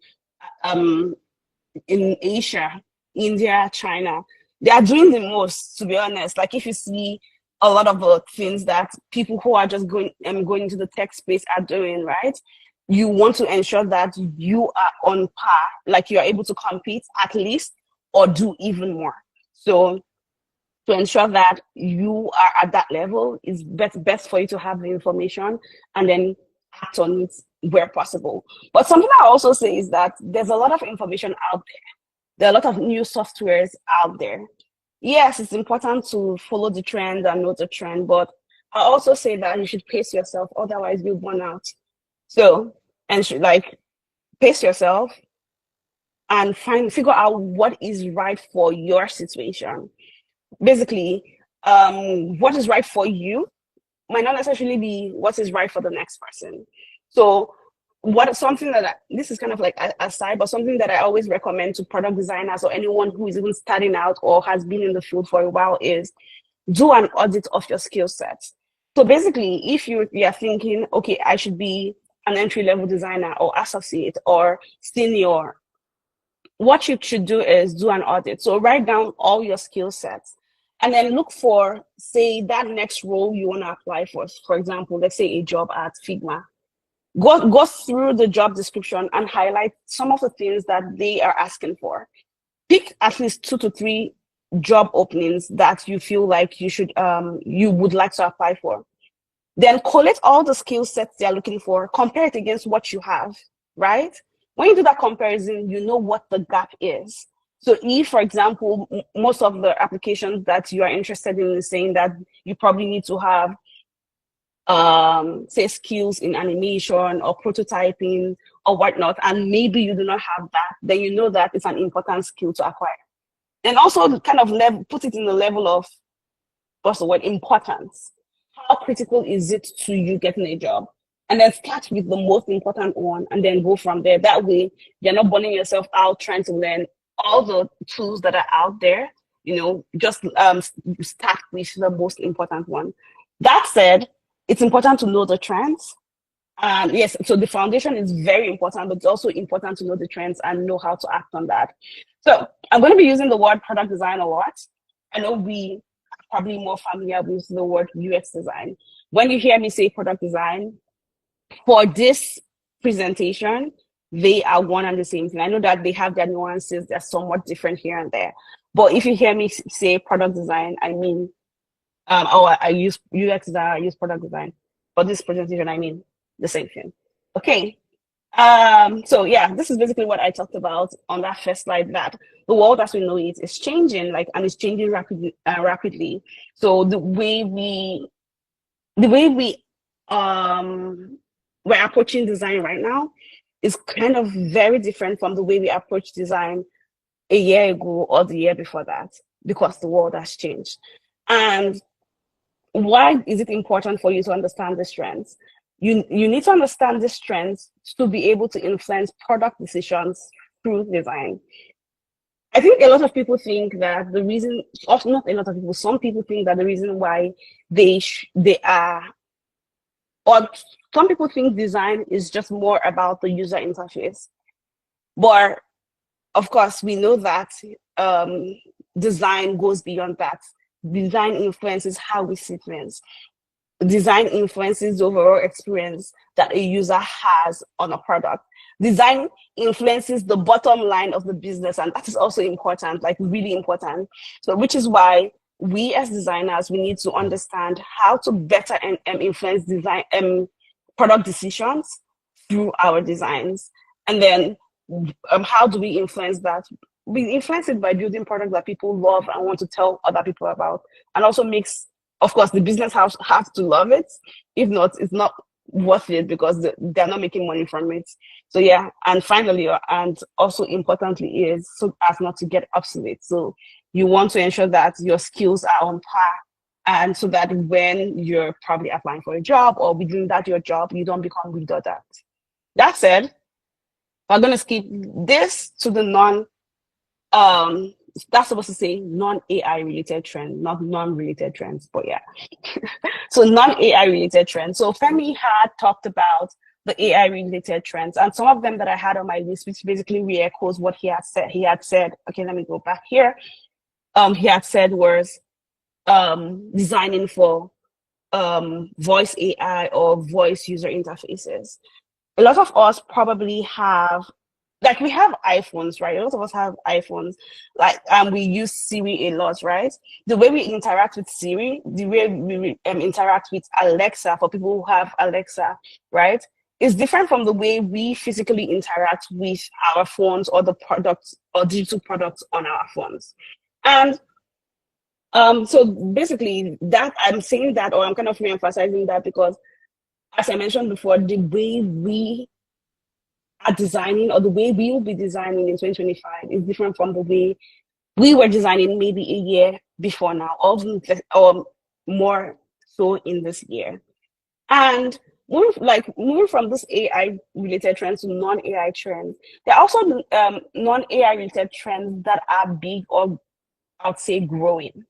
Asia, India, China, they are doing the most, to be honest. Like if you see a lot of the things that people who are just going into the tech space are doing, right? You want to ensure that you are on par, like you are able to compete at least or do even more. So to ensure that you are at that level, it's best for you to have the information and then act on it where possible. But something I also say is that there's a lot of information out there. There are a lot of new softwares out there. Yes, it's important to follow the trend and know the trend, but I also say that you should pace yourself, otherwise you'll burn out. So, and pace yourself and figure out what is right for your situation. Basically, what is right for you might not necessarily be what is right for the next person. So this is kind of like aside, but something that I always recommend to product designers or anyone who is even starting out or has been in the field for a while is do an audit of your skill set. So basically, if you are thinking, okay, I should be an entry-level designer or associate or senior, what you should do is do an audit. So write down all your skill sets and then look for, say, that next role you want to apply for. For example, let's say a job at Figma. Go through the job description and highlight some of the things that they are asking for. Pick at least 2 to 3 job openings that you feel like you would like to apply for. Then collect all the skill sets they're looking for, compare it against what you have, right? When you do that comparison, you know what the gap is. So if, for example, most of the applications that you are interested in is saying that you probably need to have say skills in animation or prototyping or whatnot, and maybe you do not have that, then you know that it's an important skill to acquire. And also kind of put it in the level of, what's the word, importance. How critical is it to you getting a job? And then start with the most important one and then go from there. That way, you're not burning yourself out trying to learn all the tools that are out there. Just start with the most important one. That said, it's important to know the trends. Yes, so the foundation is very important, but it's also important to know the trends and know how to act on that. So I'm going to be using the word product design a lot. I know we are probably more familiar with the word UX design. When you hear me say product design, for this presentation, they are one and the same thing. I know that they have their nuances, they're somewhat different here and there. But if you hear me say product design, I mean, I use UX design, I use product design. For this presentation, I mean the same thing. Okay, So yeah, this is basically what I talked about on that first slide, that the world as we know it is changing, like, and it's changing rapidly. So the way we're approaching design right now is kind of very different from the way we approached design a year ago or the year before that, because the world has changed. And why is it important for you to understand these trends? You need to understand these trends to be able to influence product decisions through design. I think a lot of people think that the reason, not a lot of people, some people think that the reason why they are, or some people think design is just more about the user interface. But of course, we know that design goes beyond that. Design influences how we see things. Design influences the overall experience that a user has on a product. Design influences the bottom line of the business, and that is also important, like really important. So, which is why we as designers, we need to understand how to better influence design product decisions through our designs. And then how do we influence that? We influence it by building products that people love and want to tell other people about, and also makes, of course, the business have to love it. If not, it's not worth it because they're not making money from it. So yeah, and finally, and also importantly, is so as not to get obsolete. So you want to ensure that your skills are on par, and so that when you're probably applying for a job or within that your job, you don't become redundant. That said, we're going to skip this to the that's supposed to say non-AI related trend, not non-related trends, but yeah. So non-AI related trends. So Femi had talked about the AI related trends, and some of them that I had on my list, which basically re-echoes what he had said. He had said, okay, let me go back here. He had said was designing for voice AI or voice user interfaces. A lot of us probably have, like, we have iPhones, right? A lot of us have iPhones, like, we use Siri a lot, right? The way we interact with Siri, the way we interact with Alexa, for people who have Alexa, right, is different from the way we physically interact with our phones or the products or digital products on our phones. And so basically that I'm saying that, or I'm kind of re-emphasizing that, because as I mentioned before, the way we are designing, or the way we will be designing in 2025, is different from the way we were designing maybe a year before now, or more so in this year. And moving from this AI related trends to non-AI trends, there are also non-AI related trends that are big, or I would say growing.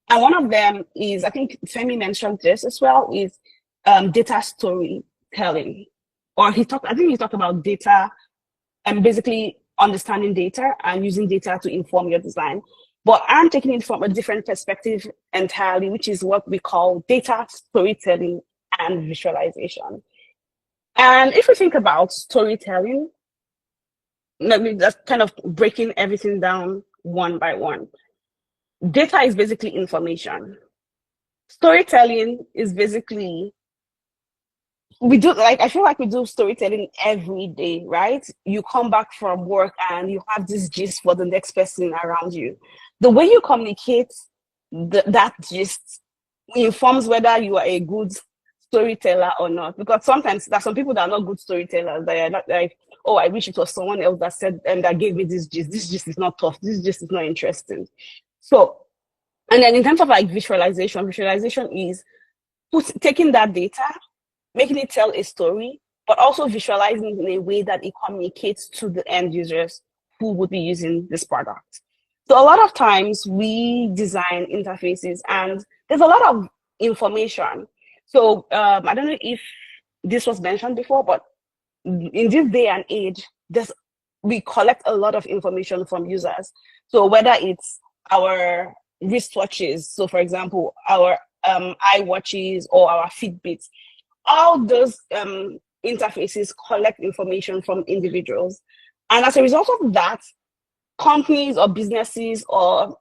And one of them is, I think Femi mentioned this as well, is data storytelling. Or I think he talked about data and basically understanding data and using data to inform your design. But I'm taking it from a different perspective entirely, which is what we call data storytelling and visualization. And if we think about storytelling, let me just kind of breaking everything down one by one. Data is basically information. Storytelling is basically, I feel like we do storytelling every day, right? You come back from work and you have this gist for the next person around you. The way you communicate that gist informs whether you are a good storyteller or not. Because sometimes there's some people that are not good storytellers. They are not like, oh, I wish it was someone else that said and that gave me this gist. This gist is not tough. This gist is not interesting. So, and then in terms of like visualization is taking that data, making it tell a story, but also visualizing in a way that it communicates to the end users who would be using this product. So a lot of times we design interfaces and there's a lot of information. So I don't know if this was mentioned before, but in this day and age, we collect a lot of information from users. So whether it's our wristwatches, so for example, our iWatches or our Fitbits, all those interfaces collect information from individuals. And as a result of that, companies or businesses or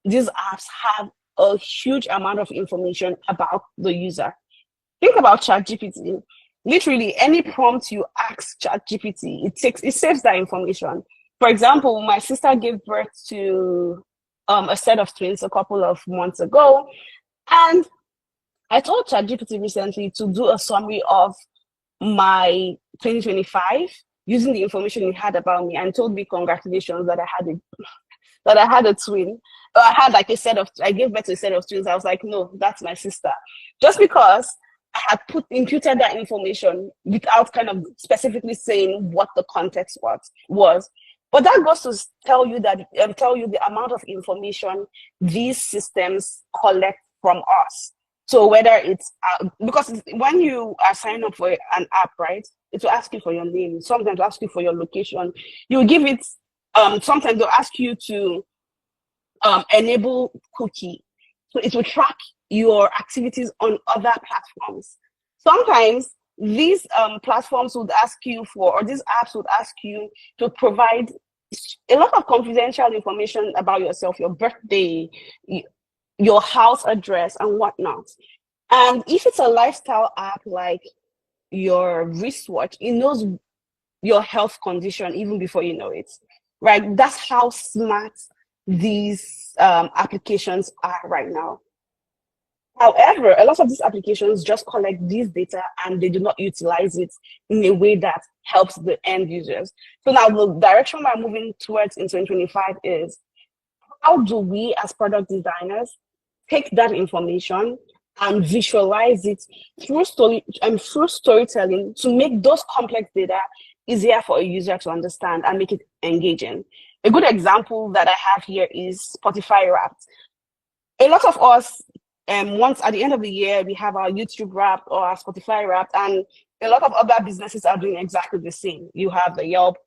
these apps have a huge amount of information about the user. Think about ChatGPT. Literally, any prompt you ask ChatGPT, it saves that information. For example, my sister gave birth to a set of twins a couple of months ago, and I told ChatGPT recently to do a summary of my 2025 using the information it had about me, and told me congratulations that I had a twin. I had like I gave birth to a set of twins. I was like, no, that's my sister. Just because I had imputed that information without kind of specifically saying what the context was. But that goes to tell you the amount of information these systems collect from us. So whether it's because when you are signing up for an app, right, it will ask you for your name. Sometimes it'll ask you for your location. You give it. Sometimes they'll ask you to enable cookie, so it will track your activities on other platforms. Sometimes these platforms would ask you for, or these apps would ask you to provide a lot of confidential information about yourself, your birthday, your house address, and whatnot. And if it's a lifestyle app like your wristwatch, it knows your health condition even before you know it, right? That's how smart these applications are right now. However, a lot of these applications just collect these data and they do not utilize it in a way that helps the end users. So now the direction we're moving towards in 2025 is, how do we as product designers take that information and visualize it through storytelling to make those complex data easier for a user to understand and make it engaging. A good example that I have here is Spotify Wrapped. A lot of us, once at the end of the year, we have our YouTube Wrapped or our Spotify Wrapped, and a lot of other businesses are doing exactly the same. You have the Yelp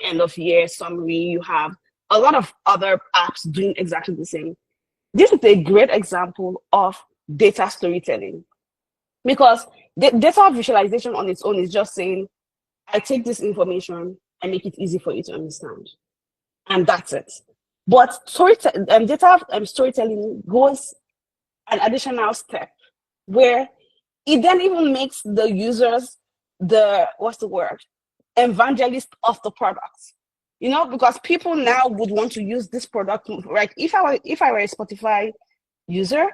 end of year summary. You have a lot of other apps doing exactly the same. This is a great example of data storytelling, because the data visualization on its own is just saying, I take this information and make it easy for you to understand. And that's it. But data storytelling goes an additional step where it then even makes the users evangelist of the product. You know, because people now would want to use this product. Like if I were a Spotify user,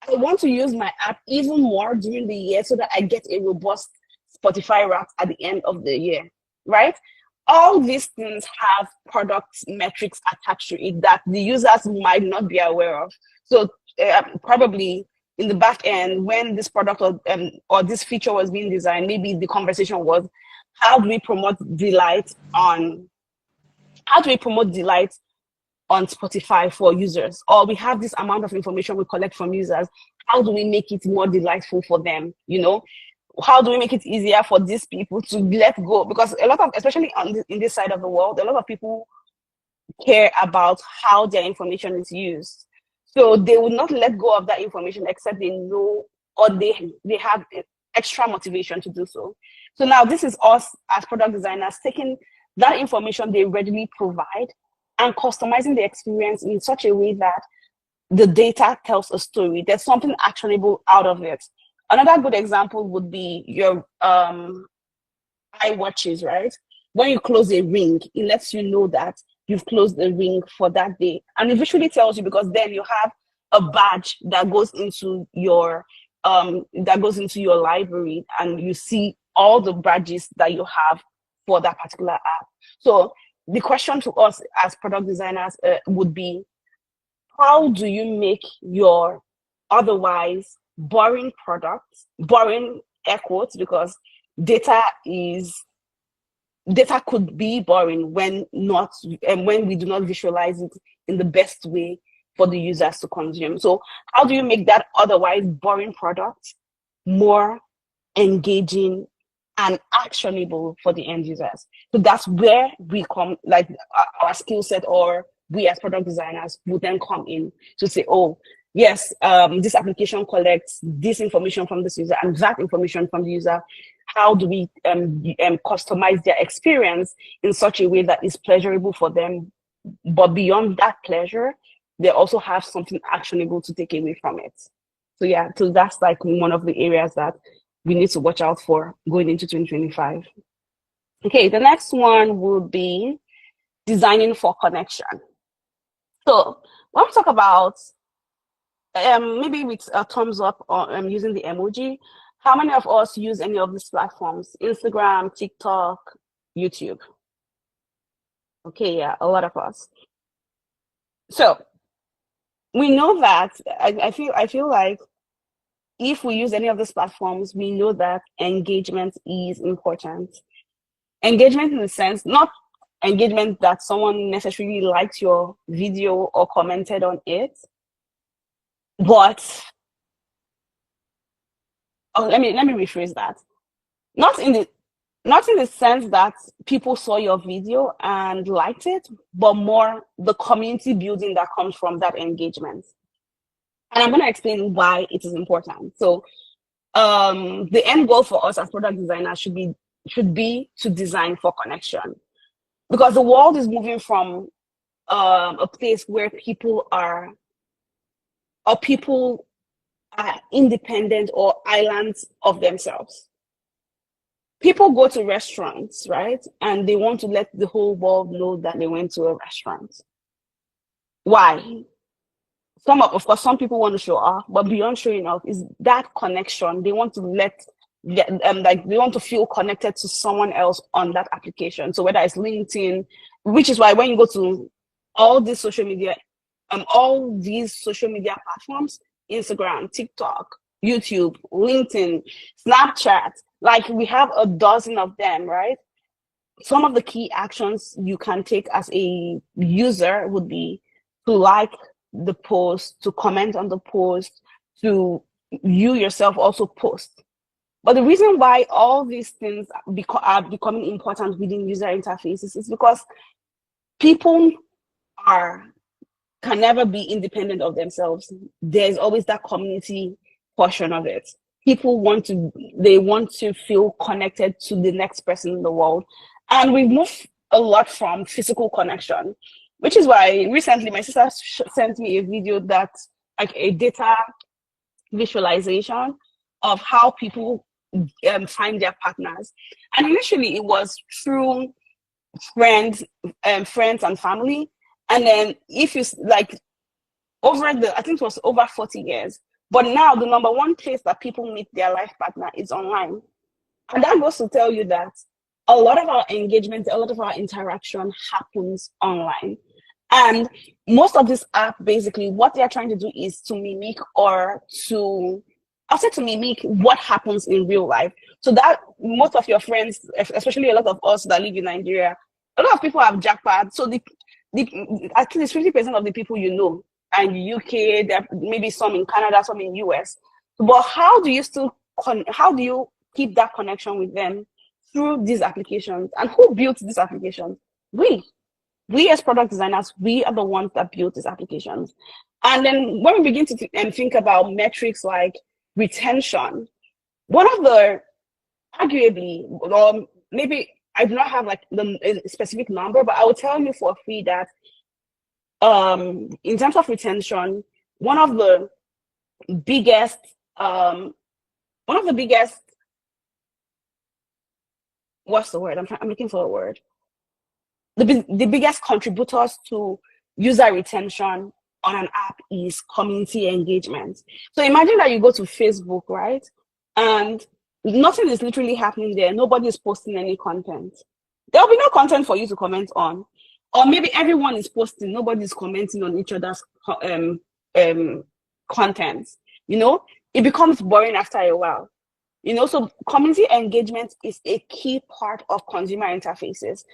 I want to use my app even more during the year so that I get a robust Spotify Wrapped at the end of the year, right? All these things have product metrics attached to it that the users might not be aware of. So probably in the back end, when this product or this feature was being designed, maybe the conversation was, how do we promote delight on Spotify for users? Or we have this amount of information we collect from users. How do we make it more delightful for them? You know, how do we make it easier for these people to let go? Because a lot of, especially in this side of the world, a lot of people care about how their information is used. So they will not let go of that information except they know, or they have extra motivation to do so. So now this is us as product designers taking that information they readily provide and customizing the experience in such a way that the data tells a story. There's something actionable out of it. Another good example would be your iWatches, right? When you close a ring, it lets you know that you've closed the ring for that day. And it visually tells you, because then you have a badge that goes into your library, and you see all the badges that you have for that particular app. So the question to us as product designers would be, how do you make your otherwise boring products, boring air quotes, because data could be boring when we do not visualize it in the best way for the users to consume. So how do you make that otherwise boring product more engaging and actionable for the end users? So that's where we come, like our skill set, or we as product designers would then come in to say, oh, yes, this application collects this information from this user and that information from the user. How do we customize their experience in such a way that is pleasurable for them, but beyond that pleasure, they also have something actionable to take away from it? So yeah, so that's like one of the areas that we need to watch out for going into 2025. Okay, the next one would be designing for connection. So when we talk about, maybe with a thumbs up or using the emoji, how many of us use any of these platforms? Instagram, TikTok, YouTube? Okay, yeah, a lot of us. So we know that, I feel like if we use any of these platforms, we know that engagement is important. Engagement in the sense, not engagement that someone necessarily liked your video or commented on it, but let me rephrase that. Not in the sense that people saw your video and liked it, but more the community building that comes from that engagement. And I'm going to explain why it is important. So the end goal for us as product designers should be to design for connection, because the world is moving from a place where people are independent or islands of themselves. People go to restaurants, right? And they want to let the whole world know that they went to a restaurant. Why? Of course, some people want to show off, but beyond showing off is that connection. They want to they want to feel connected to someone else on that application. So whether it's LinkedIn, which is why when you go to all these social media platforms, Instagram, TikTok, YouTube, LinkedIn, Snapchat, like we have a dozen of them, right? Some of the key actions you can take as a user would be to like the post, to comment on the post, to you yourself also post. But the reason why all these things are becoming important within user interfaces is because people can never be independent of themselves. There's always that community portion of it. People want to feel connected to the next person in the world. And we've moved a lot from physical connection, which is why recently my sister sent me a video that's like a data visualization of how people find their partners. And initially it was through friends and family. And then if you like I think it was over 40 years. But now the number one place that people meet their life partner is online. And that goes to tell you that a lot of our engagement, a lot of our interaction happens online. And most of this app, basically, what they're trying to do is to mimic what happens in real life. So that most of your friends, especially a lot of us that live in Nigeria, a lot of people have jackpot. So at least 50% of the people you know, and UK, there maybe some in Canada, some in US. But how do you keep that connection with them through these applications? And who built these applications? We as product designers, we are the ones that built these applications. And then when we begin to think about metrics like retention, one of the arguably, or maybe I do not have like a specific number, but I will tell you for free that in terms of retention, one of the biggest what's the word? I'm looking for a word. The biggest contributors to user retention on an app is community engagement. So imagine that you go to Facebook, right? And nothing is literally happening there. Nobody is posting any content. There will be no content for you to comment on. Or maybe everyone is posting, nobody's commenting on each other's content. It becomes boring after a while. So community engagement is a key part of consumer interfaces.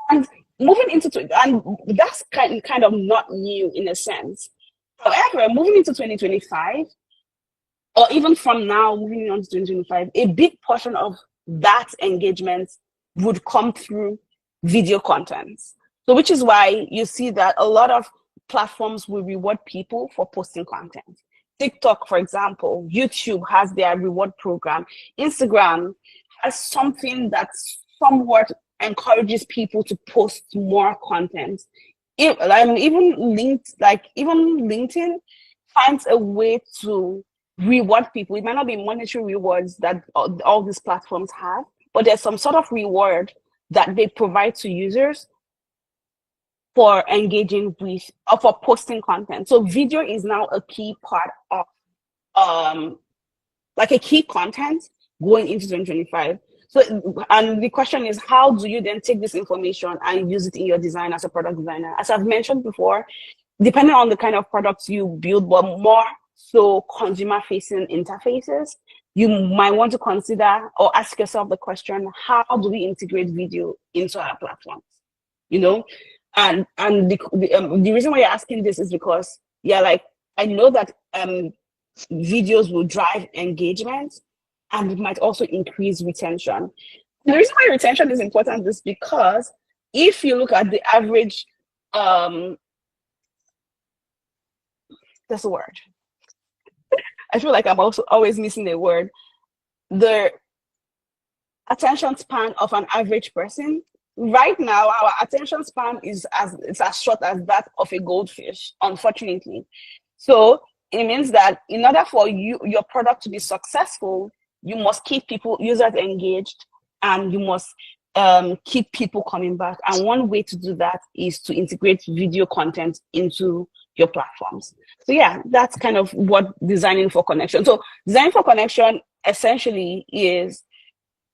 And that's kind of not new in a sense. However, moving into 2025, or even from now moving on to 2025, a big portion of that engagement would come through video content. So which is why you see that a lot of platforms will reward people for posting content. TikTok, for example, YouTube has their reward program. Instagram has something that somewhat encourages people to post more content. Even LinkedIn finds a way to reward people. It might not be monetary rewards that all these platforms have, but there's some sort of reward that they provide to users for engaging with or for posting content. So video is now a key part of like a key content going into 2025. So, and the question is, how do you then take this information and use it in your design as a product designer? As I've mentioned before, depending on the kind of products you build, but more so consumer-facing interfaces, you might want to consider or ask yourself the question, how do we integrate video into our platforms? You know, and the reason why you're asking this is because, yeah, like, I know that videos will drive engagement and it might also increase retention. The reason why retention is important is because if you look at the average, that's a word. I feel like I'm also always missing a word. The attention span of an average person. Right now, our attention span is as short as that of a goldfish, unfortunately. So it means that in order for your product to be successful, you must keep users engaged, and you must keep people coming back. And one way to do that is to integrate video content into your platforms. So yeah, that's kind of what designing for connection. So designing for connection essentially is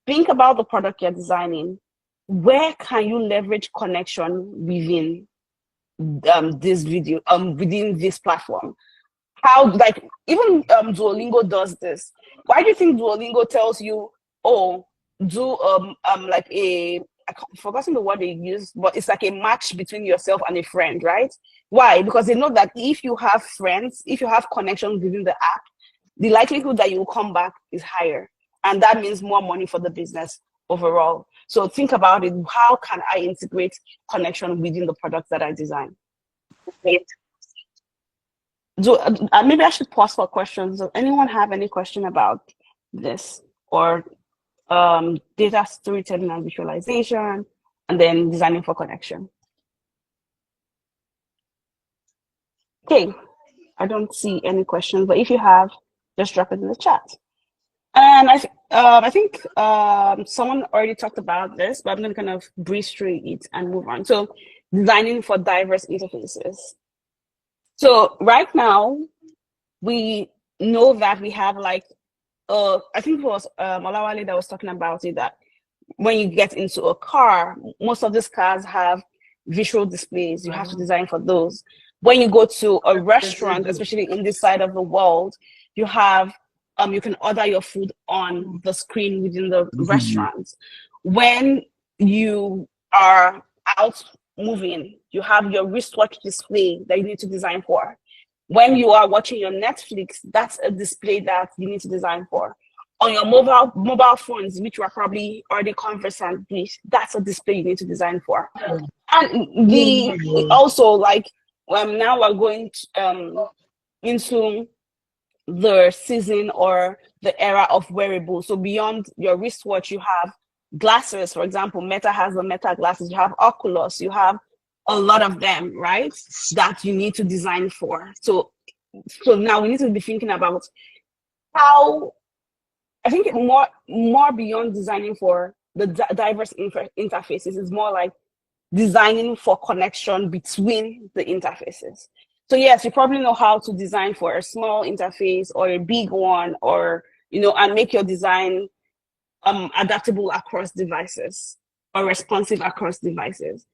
think about the product you're designing. Where can you leverage connection within this video, within this platform? How, like, even Duolingo does this. Why do you think Duolingo tells you, oh, do like I've forgotten the word they use, but it's like a match between yourself and a friend, right? Why? Because they know that if you have friends, if you have connections within the app, the likelihood that you will come back is higher. And that means more money for the business overall. So think about it. How can I integrate connection within the products that I design? So maybe I should pause for questions. Does anyone have any question about this, or data storytelling and visualization, and then designing for connection? Okay, I don't see any questions, but if you have, just drop it in the chat. And I think someone already talked about this, but I'm going to kind of breeze through it and move on. So designing for diverse interfaces. So right now, we know that we have like, I think it was Olawale that was talking about it, that when you get into a car, most of these cars have visual displays. You have to design for those. When you go to a restaurant, especially in this side of the world, you have, you can order your food on the screen within the restaurant. When you are out moving, you have your wristwatch display that you need to design for. When you are watching your Netflix, that's a display that you need to design for. On your mobile phones, which you are probably already conversant with, that's a display you need to design for. And also, like, now we're going into the season or the era of wearables. So beyond your wristwatch, you have glasses. For example, Meta has the Meta glasses. You have Oculus. You have a lot of them, right? That you need to design for. So now we need to be thinking about how, I think more beyond designing for the diverse interfaces is more like designing for connection between the interfaces. So yes, you probably know how to design for a small interface or a big one, or, you know, and make your design adaptable across devices or responsive across devices.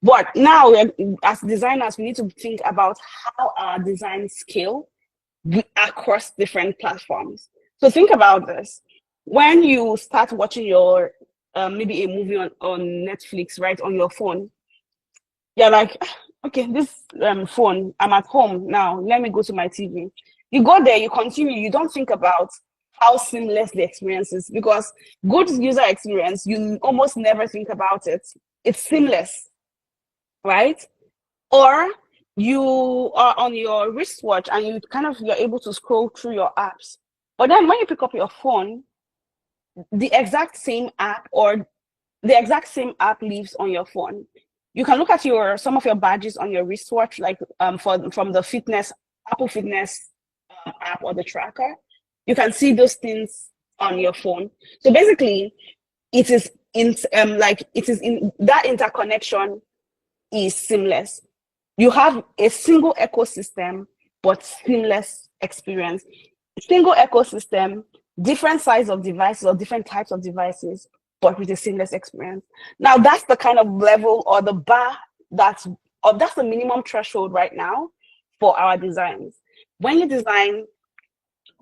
But now, as designers, we need to think about how our design scale across different platforms. So think about this. When you start watching your, maybe a movie on Netflix, right, on your phone, you're like, okay, this phone, I'm at home now, let me go to my TV. You go there, you continue, you don't think about how seamless the experience is, because good user experience, you almost never think about it. It's seamless, right? Or you are on your wristwatch and you're able to scroll through your apps. But then when you pick up your phone, the exact same app lives on your phone. You can look at some of your badges on your wristwatch, like from the Apple Fitness app or the tracker. you can see those things on your phone. So basically, it is in that interconnection is seamless. You have a single ecosystem, but seamless experience. Single ecosystem, different size of devices or different types of devices, but with a seamless experience. Now that's the kind of level or the bar that's the minimum threshold right now for our designs. When you design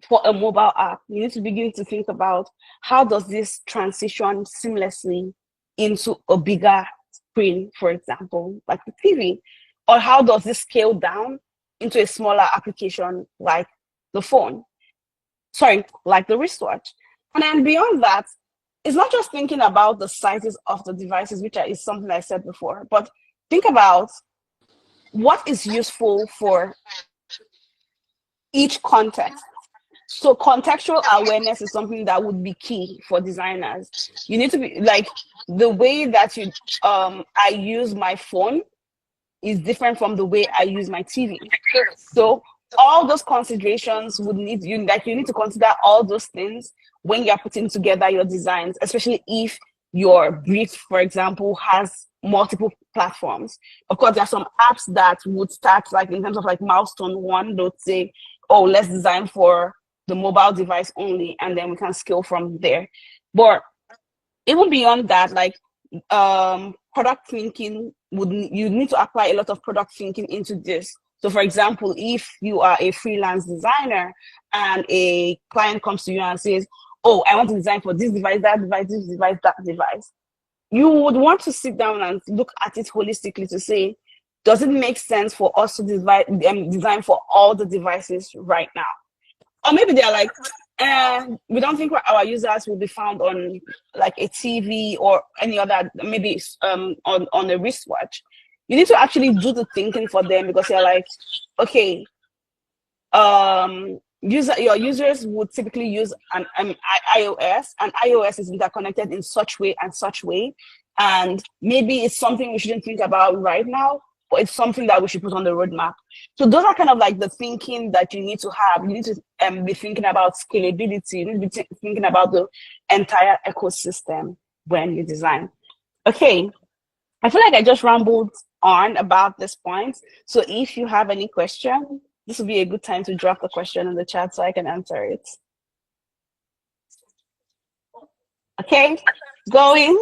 for a mobile app, you need to begin to think about how does this transition seamlessly into a bigger screen, for example, like the TV, or how does this scale down into a smaller application like the phone, like the wristwatch. And then beyond that, it's not just thinking about the sizes of the devices, which is something I said before, but think about what is useful for each context. So contextual awareness is something that would be key for designers. You need to be like, the way that I use my phone is different from the way I use my TV. So all those considerations you need to consider all those things when you're putting together your designs, especially if your brief, for example, has multiple platforms. Of course, there are some apps that would start like in terms of like milestone 1, they'll say, oh, let's design for the mobile device only, and then we can scale from there. But even beyond that, like product thinking, you need to apply a lot of product thinking into this. So for example, if you are a freelance designer and a client comes to you and says, oh, I want to design for this device, that device, this device, that device, you would want to sit down and look at it holistically to say, does it make sense for us to design for all the devices right now? Or maybe they're like, we don't think our users will be found on like a TV or any other, maybe on a wristwatch. You need to actually do the thinking for them, because you're like, okay, your users would typically use an iOS, and iOS is interconnected in such way and such way, and maybe it's something we shouldn't think about right now, but it's something that we should put on the roadmap. So those are kind of like the thinking that you need to have. You need to be thinking about scalability. You need to be thinking about the entire ecosystem when you design. Okay, I feel like I just rambled on about this point. So if you have any question, this will be a good time to drop the question in the chat so I can answer it. Okay, gone.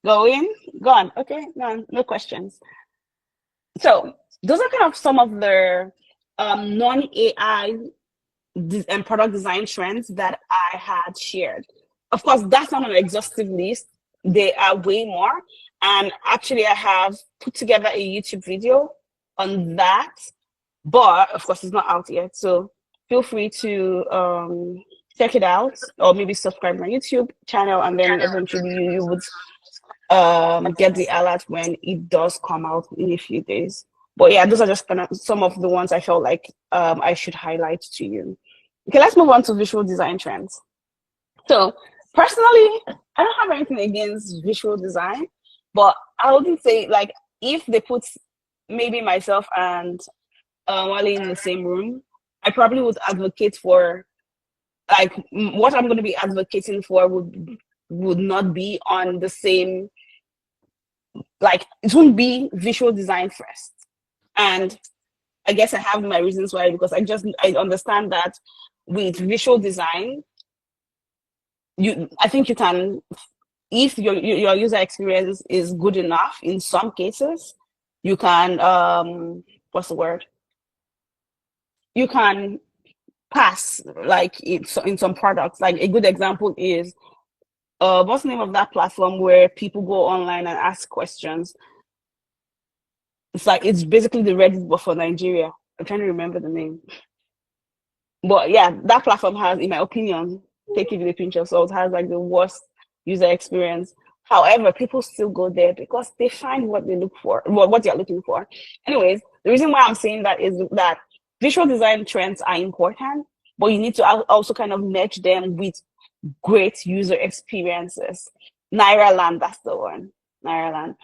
Okay, no questions. So those are kind of some of the non-AI and product design trends that I had shared. Of course, that's not an exhaustive list. There are way more. And actually, I have put together a YouTube video on that, but of course, it's not out yet. So feel free to check it out, or maybe subscribe to my YouTube channel, and then eventually you would get the alert when it does come out in a few days. But yeah, those are just kind of some of the ones I felt like I should highlight to you. Okay, let's move on to visual design trends. So personally, I don't have anything against visual design, but I wouldn't say, like, if they put maybe myself and Wally in the same room, I probably would advocate for, like, what I'm going to be advocating for would not be on the same, like, it wouldn't be visual design first. And I guess I have my reasons why, because I understand that with visual design, I think you can, if your user experience is good enough, in some cases, you can, what's the word? You can pass, like, in some products. Like, a good example is, what's the name of that platform where people go online and ask questions? It's basically the Reddit, but for Nigeria. I'm trying to remember the name. But yeah, that platform has, in my opinion, take it with a pinch of salt, has like the worst user experience. However, people still go there because they find what they look for, what they're looking for. Anyways, the reason why I'm saying that is that visual design trends are important, but you need to also kind of match them with great user experiences. Nairaland, that's the one. Nairaland.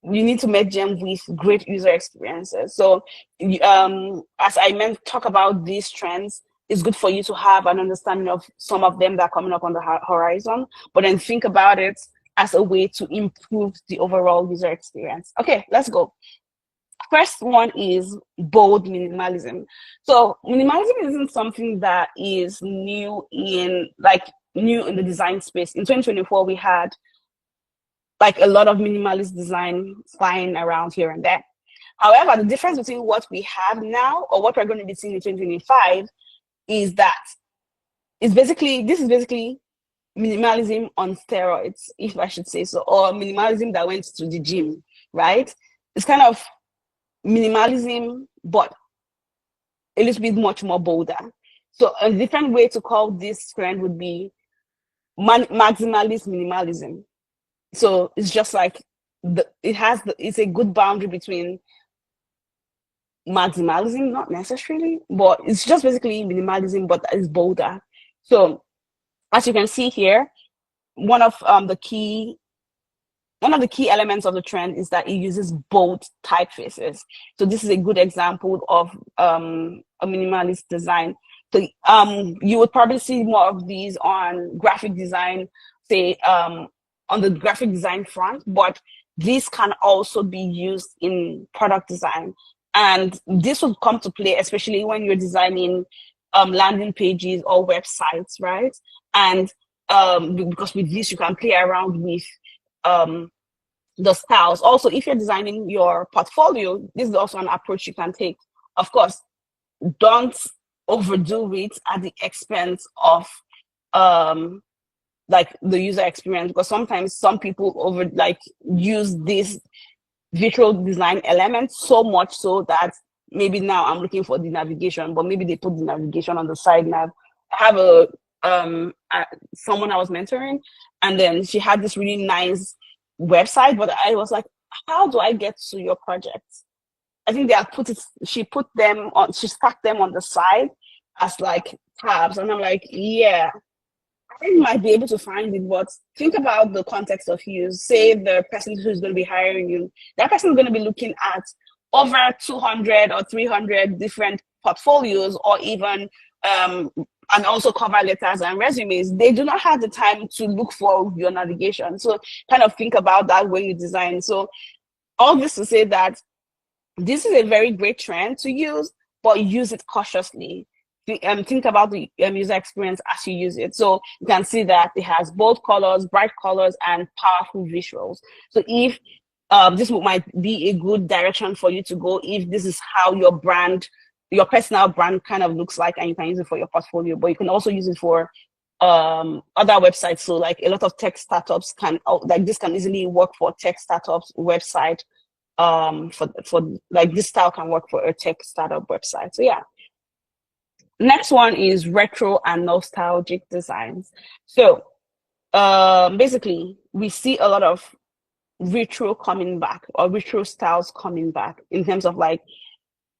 You need to match them with great user experiences. So, as I talk about these trends, it's good for you to have an understanding of some of them that are coming up on the horizon, but then think about it as a way to improve the overall user experience. Okay, let's go. First one is bold minimalism. So minimalism isn't something that is new in the design space. In 2024, we had like a lot of minimalist design flying around here and there. However, the difference between what we have now or what we're going to be seeing in 2025 is that this is basically minimalism on steroids, if I should say so, or minimalism that went to the gym, right? It's kind of minimalism, but a little bit much more bolder. So a different way to call this trend would be maximalist minimalism. So it's just like it's a good boundary between maximalism, not necessarily, but it's just basically minimalism, but it's bolder. So as you can see here, one of the key elements of the trend is that it uses bold typefaces. So this is a good example of a minimalist design. So you would probably see more of these on graphic design, say on the graphic design front, but this can also be used in product design. And this will come to play, especially when you're designing landing pages or websites, right? And because with this, you can play around with the styles. Also, if you're designing your portfolio, this is also an approach you can take. Of course, don't overdo it at the expense of like the user experience, because sometimes some people use this visual design element so much so that maybe now I'm looking for the navigation, but maybe they put the navigation on the side nav. I have someone I was mentoring, and then she had this really nice website, but I was like, how do I get to your project? I think she stacked them on the side as like tabs, and I'm like, yeah, I might be able to find it, but think about the context of use. Say the person who's going to be hiring you, that person is going to be looking at over 200 or 300 different portfolios, or even and also cover letters and resumes. They do not have the time to look for your navigation. So kind of think about that when you design. So all this to say that this is a very great trend to use, but use it cautiously. Think about the user experience as you use it. So you can see that it has bold colors, bright colors, and powerful visuals. So if this might be a good direction for you to go, if this is how your personal brand kind of looks like, and you can use it for your portfolio, but you can also use it for other websites. So like a lot of tech startups this can easily work for tech startups website. For like this style can work for a tech startup website. So yeah. Next one is retro and nostalgic designs. So basically, we see a lot of retro coming back, or retro styles coming back in terms of like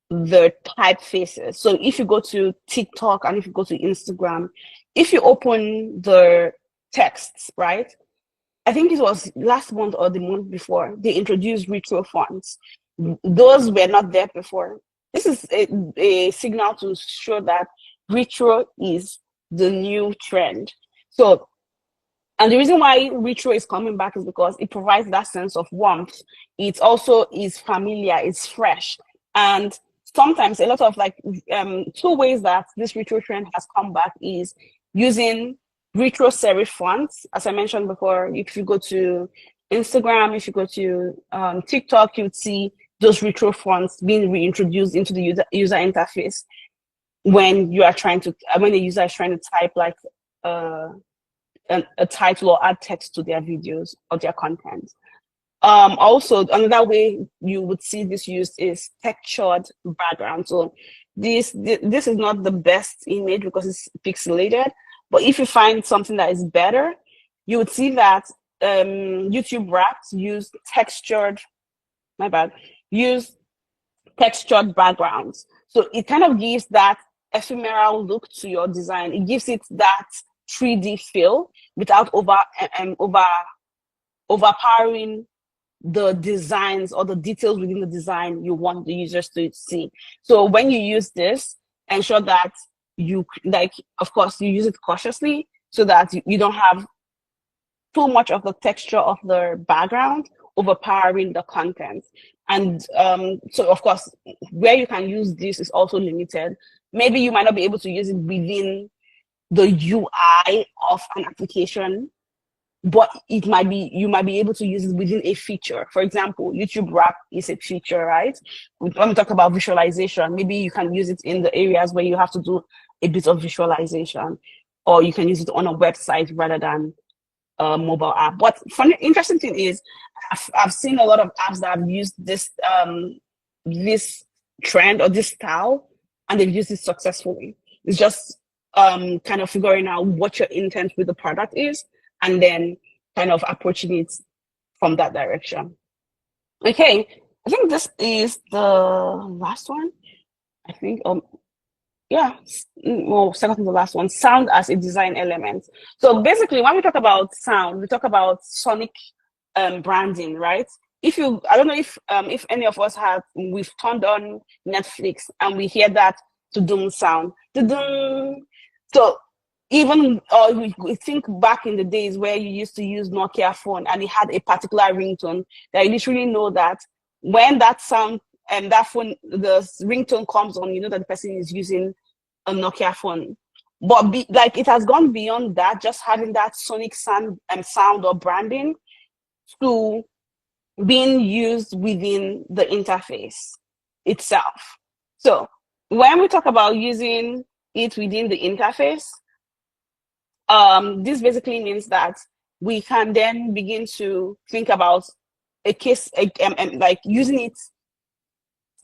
the typefaces. So if you go to TikTok and if you go to Instagram, if you open the texts, right? I think it was last month or the month before, they introduced retro fonts. Those were not there before. This is a signal to show that retro is the new trend. So, and the reason why retro is coming back is because it provides that sense of warmth. It also is familiar, it's fresh. And sometimes a lot of two ways that this retro trend has come back is using retro serif fonts. As I mentioned before, if you go to Instagram, if you go to TikTok, you'd see those retro fonts being reintroduced into the user interface when the user is trying to type like a title or add text to their videos or their content. Also, another way you would see this used is textured background. So this is not the best image because it's pixelated, but if you find something that is better, you would see that YouTube Wrapped use textured backgrounds. So it kind of gives that ephemeral look to your design. It gives it that 3D feel without overpowering the designs or the details within the design you want the users to see. So when you use this, ensure that you like, of course, you use it cautiously so that you don't have too much of the texture of the background overpowering the content. And so, of course, where you can use this is also limited. Maybe you might not be able to use it within the UI of an application, but it might be, you might be able to use it within a feature. For example, YouTube Wrap is a feature, right? When we talk about visualization, maybe you can use it in the areas where you have to do a bit of visualization, or you can use it on a website rather than a mobile app. But funny, interesting thing is, I've seen a lot of apps that have used this this trend or this style, and they've used it successfully. It's just kind of figuring out what your intent with the product is, and then kind of approaching it from that direction. Okay, I think this is the last one. I think, yeah, well, second to the last one, sound as a design element. So basically, when we talk about sound, we talk about sonic branding, right? If you, I don't know if any of us we've turned on Netflix and we hear that to-dum sound, to-dum. So even we think back in the days where you used to use Nokia phone and it had a particular ringtone, that you literally know that when that sound and that phone, the ringtone comes on, you know that the person is using a Nokia phone. But like, it has gone beyond that, just having that sonic sound or branding to being used within the interface itself. So when we talk about using it within the interface, this basically means that we can then begin to think about a case, like using it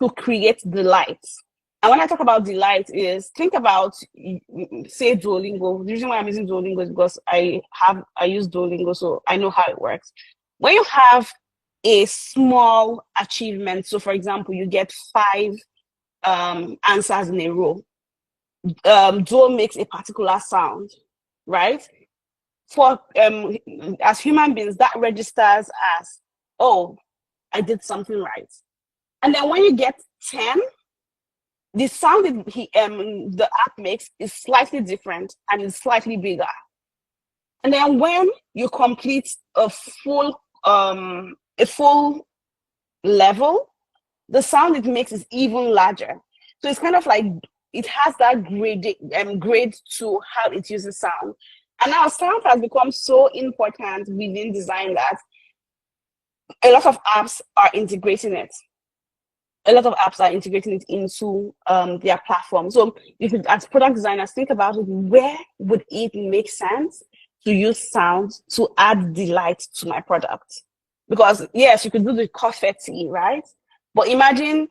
to create delight. And when I talk about delight is, think about, say, Duolingo. The reason why I'm using Duolingo is because I use Duolingo, so I know how it works. When you have a small achievement, so for example, you get 5 answers in a row, Duo makes a particular sound, right? For as human beings, that registers as, oh, I did something right. And then when you get 10, the sound the app makes is slightly different and is slightly bigger. And then when you complete a full level, the sound it makes is even larger. So it's kind of like, it has that grade to how it uses sound. And now sound has become so important within design that a lot of apps are integrating it. A lot of apps are integrating it into their platform. So if you, as product designers, think about it, where would it make sense to use sound to add delight to my product? Because yes, you could do the confetti, right? But imagine,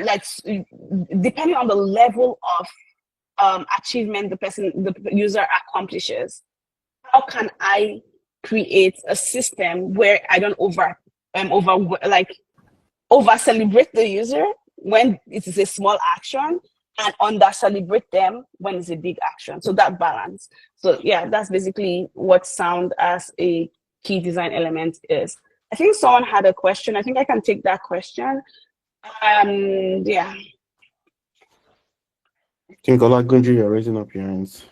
like, depending on the level of achievement the user accomplishes, how can I create a system where I don't over celebrate the user when it is a small action and under celebrate them when it's a big action? So that balance. So yeah, that's basically what sound as a key design element is. I think someone had a question. I think I can take that question. Yeah. I think Olagunju, you're raising up your hands.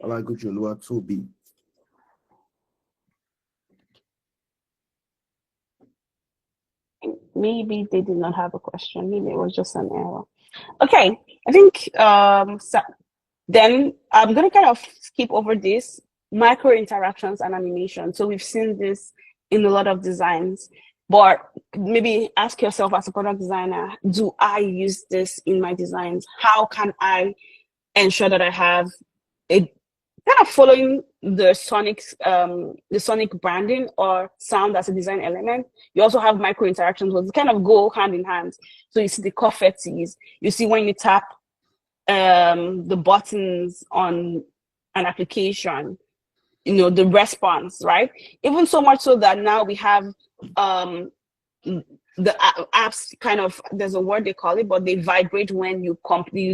Olagunju Oluwatobi. Maybe they did not have a question. Maybe it was just an error. Okay, I think so then I'm going to kind of skip over this micro interactions and animation. So we've seen this in a lot of designs, but maybe ask yourself as a product designer, do I use this in my designs? How can I ensure that I have a kind of following the sonic branding or sound as a design element? You also have micro interactions, which kind of go hand in hand. So you see the confettis, you see when you tap the buttons on an application, you know, the response, right? Even so much so that now we have the apps kind of, there's a word they call it, but they vibrate when you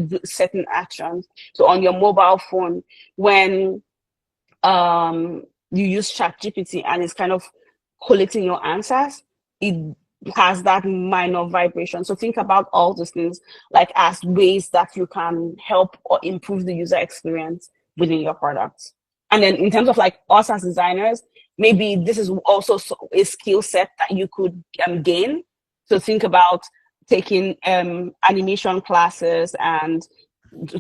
do certain actions. So on your mobile phone, when you use ChatGPT and it's kind of collecting your answers, it has that minor vibration. So think about all those things like as ways that you can help or improve the user experience within your product. And then in terms of like us as designers, maybe this is also a skill set that you could gain. So think about taking animation classes, and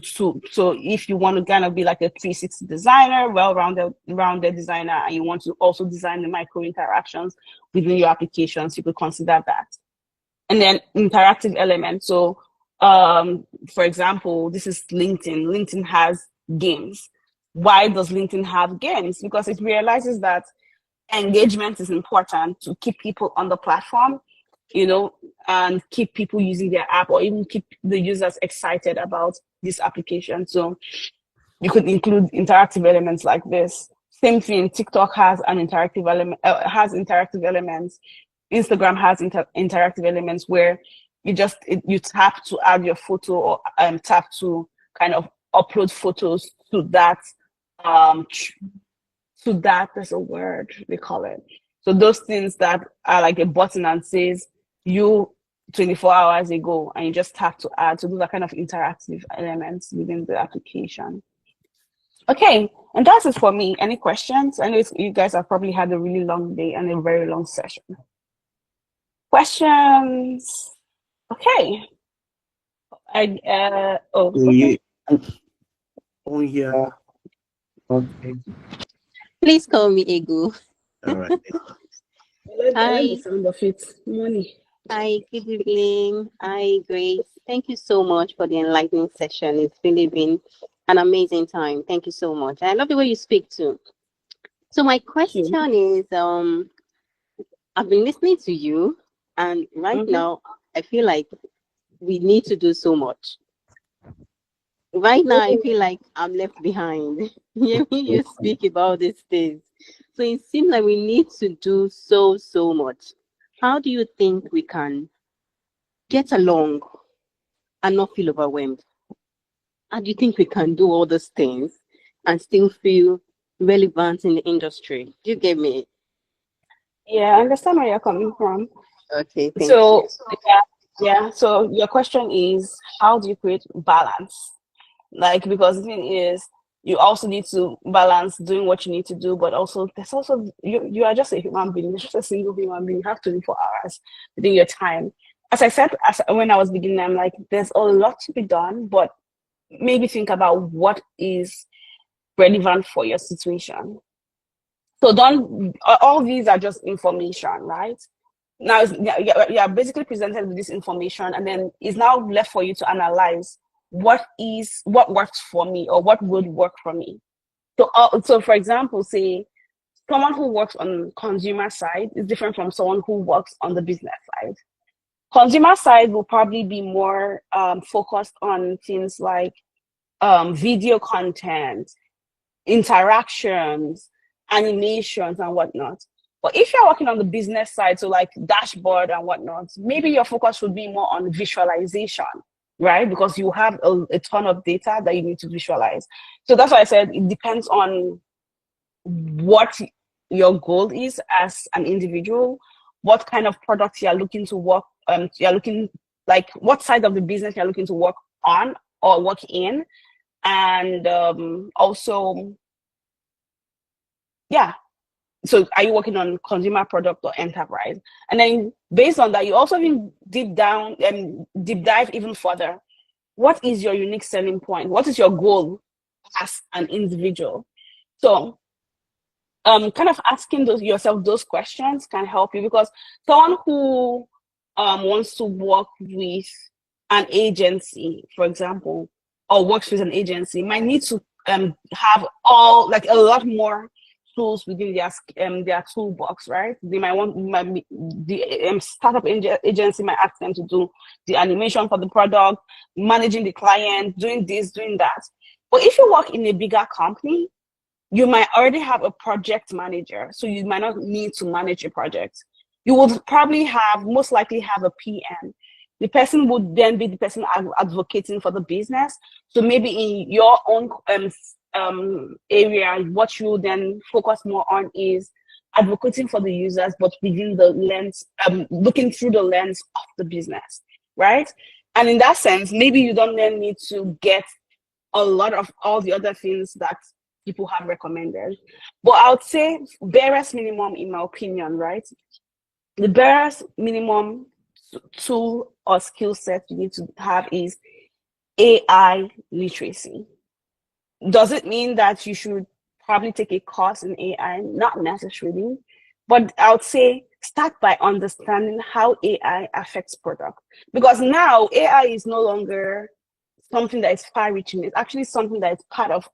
so if you want to kind of be like a 360 designer, rounded designer, and you want to also design the micro interactions within your applications, you could consider that. And then interactive elements. So for example, this is LinkedIn. LinkedIn has games. Why does LinkedIn have games? Because it realizes that engagement is important to keep people on the platform, you know, and keep people using their app, or even keep the users excited about this application. So you could include interactive elements like this. Same thing, TikTok has an interactive element, interactive elements. Instagram has interactive elements where you tap to add your photo, or tap to kind of upload photos to that. There's a word they call it. So those things that are like a button and says you 24 hours ago, and you just tap to add. So those are kind of interactive elements within the application. Okay, and that's it for me. Any questions? I know you guys have probably had a really long day and a very long session. Questions? Okay. Okay. Oh yeah. Okay. Please call me Egu. All right. I like the sound of it. Money. Hi, good evening. Hi, Grace. Thank you so much for the enlightening session. It's really been an amazing time. Thank you so much. I love the way you speak too. So my question is, I've been listening to you, and right now I feel like we need to do so much. Right now I feel like I'm left behind. Hearing you speak about these things. So it seems like we need to do so much. How do you think we can get along and not feel overwhelmed? How do you think we can do all those things and still feel relevant in the industry? Do you get me? Yeah, I understand where you're coming from. Okay, thank you. Yeah. So your question is, how do you create balance? Like, because the thing is, you also need to balance doing what you need to do, but also there's also you are just a human being. You're just a single human being. You have 24 hours within your time. As I said, when I was beginning, I'm like, there's a lot to be done, but maybe think about what is relevant for your situation. So all these are just information, right? Now you're basically presented with this information, and then it's now left for you to analyze what works for me, or what would work for me. So for example, say someone who works on consumer side is different from someone who works on the business side. Consumer side will probably be more focused on things like video content, interactions, animations, and whatnot. But if you're working on the business side, so like dashboard and whatnot, maybe your focus would be more on visualization, right? Because you have a ton of data that you need to visualize. So that's why I said it depends on what your goal is as an individual, what kind of product you're looking to work, like what side of the business you're looking to work on or work in. And also, yeah. So are you working on consumer product or enterprise? And then based on that, you also even deep dive even further. What is your unique selling point? What is your goal as an individual? So kind of asking yourself those questions can help you, because someone who wants to work with an agency, for example, or works with an agency, might need to have a lot more tools within their toolbox, right? They the startup agency might ask them to do the animation for the product, managing the client, doing this, doing that. But if you work in a bigger company, you might already have a project manager, so you might not need to manage a project. You would probably most likely have a PM. The person would then be the person advocating for the business. So maybe in your own area, what you then focus more on is advocating for the users, but within the lens, looking through the lens of the business, right? And in that sense, maybe you don't then need to get a lot of all the other things that people have recommended. But I would say barest minimum, in my opinion, right? The barest minimum tool or skill set you need to have is AI literacy. Does it mean that you should probably take a course in AI? Not necessarily, but I would say start by understanding how AI affects product. Because now AI is no longer something that is far-reaching. It's actually something that is part of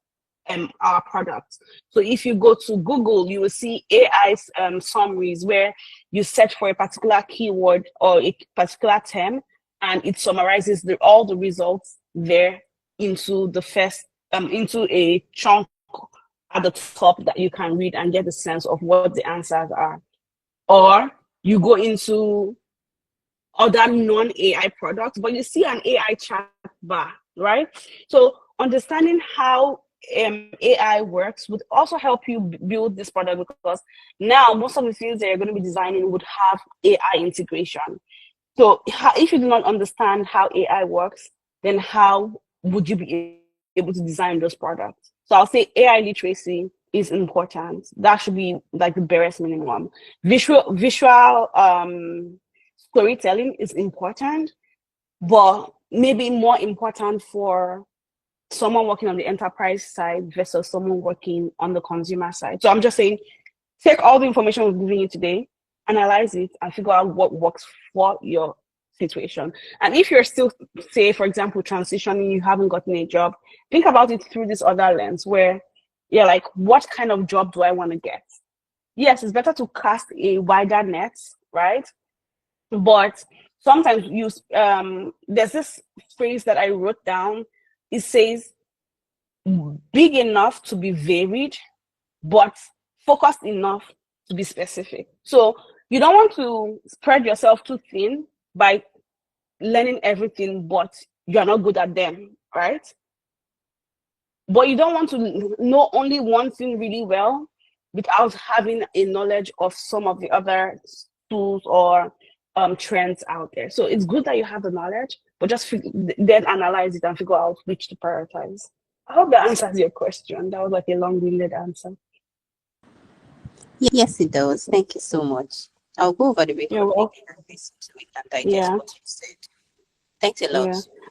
our product. So if you go to Google, you will see AI summaries where you search for a particular keyword or a particular term, and it summarizes all the results there into the first into a chunk at the top that you can read and get a sense of what the answers are. Or you go into other non-AI products, but you see an AI chat bar, right? So understanding how AI works would also help you build this product, because now most of the things that you're going to be designing would have AI integration. So if you do not understand how AI works, then how would you be able to design those products? So I'll say AI literacy is important. That should be like the barest minimum. Visual storytelling is important, but maybe more important for someone working on the enterprise side versus someone working on the consumer side. So I'm just saying, take all the information we're giving you today, analyze it, and figure out what works for your situation. And if you're still, say, for example, transitioning, you haven't gotten a job, think about it through this other lens where you're like, what kind of job do I want to get? Yes, it's better to cast a wider net, right? But sometimes there's this phrase that I wrote down. It says, big enough to be varied, but focused enough to be specific. So you don't want to spread yourself too thin by learning everything, but you're not good at them, right? But you don't want to know only one thing really well without having a knowledge of some of the other tools or trends out there. So it's good that you have the knowledge, but just then analyze it and figure out which to prioritize. I hope that answers your question. That was like a long-winded answer. Yes, it does. Thank you so much. I'll go over the recording and listen to it and digest what you said. Thanks a lot.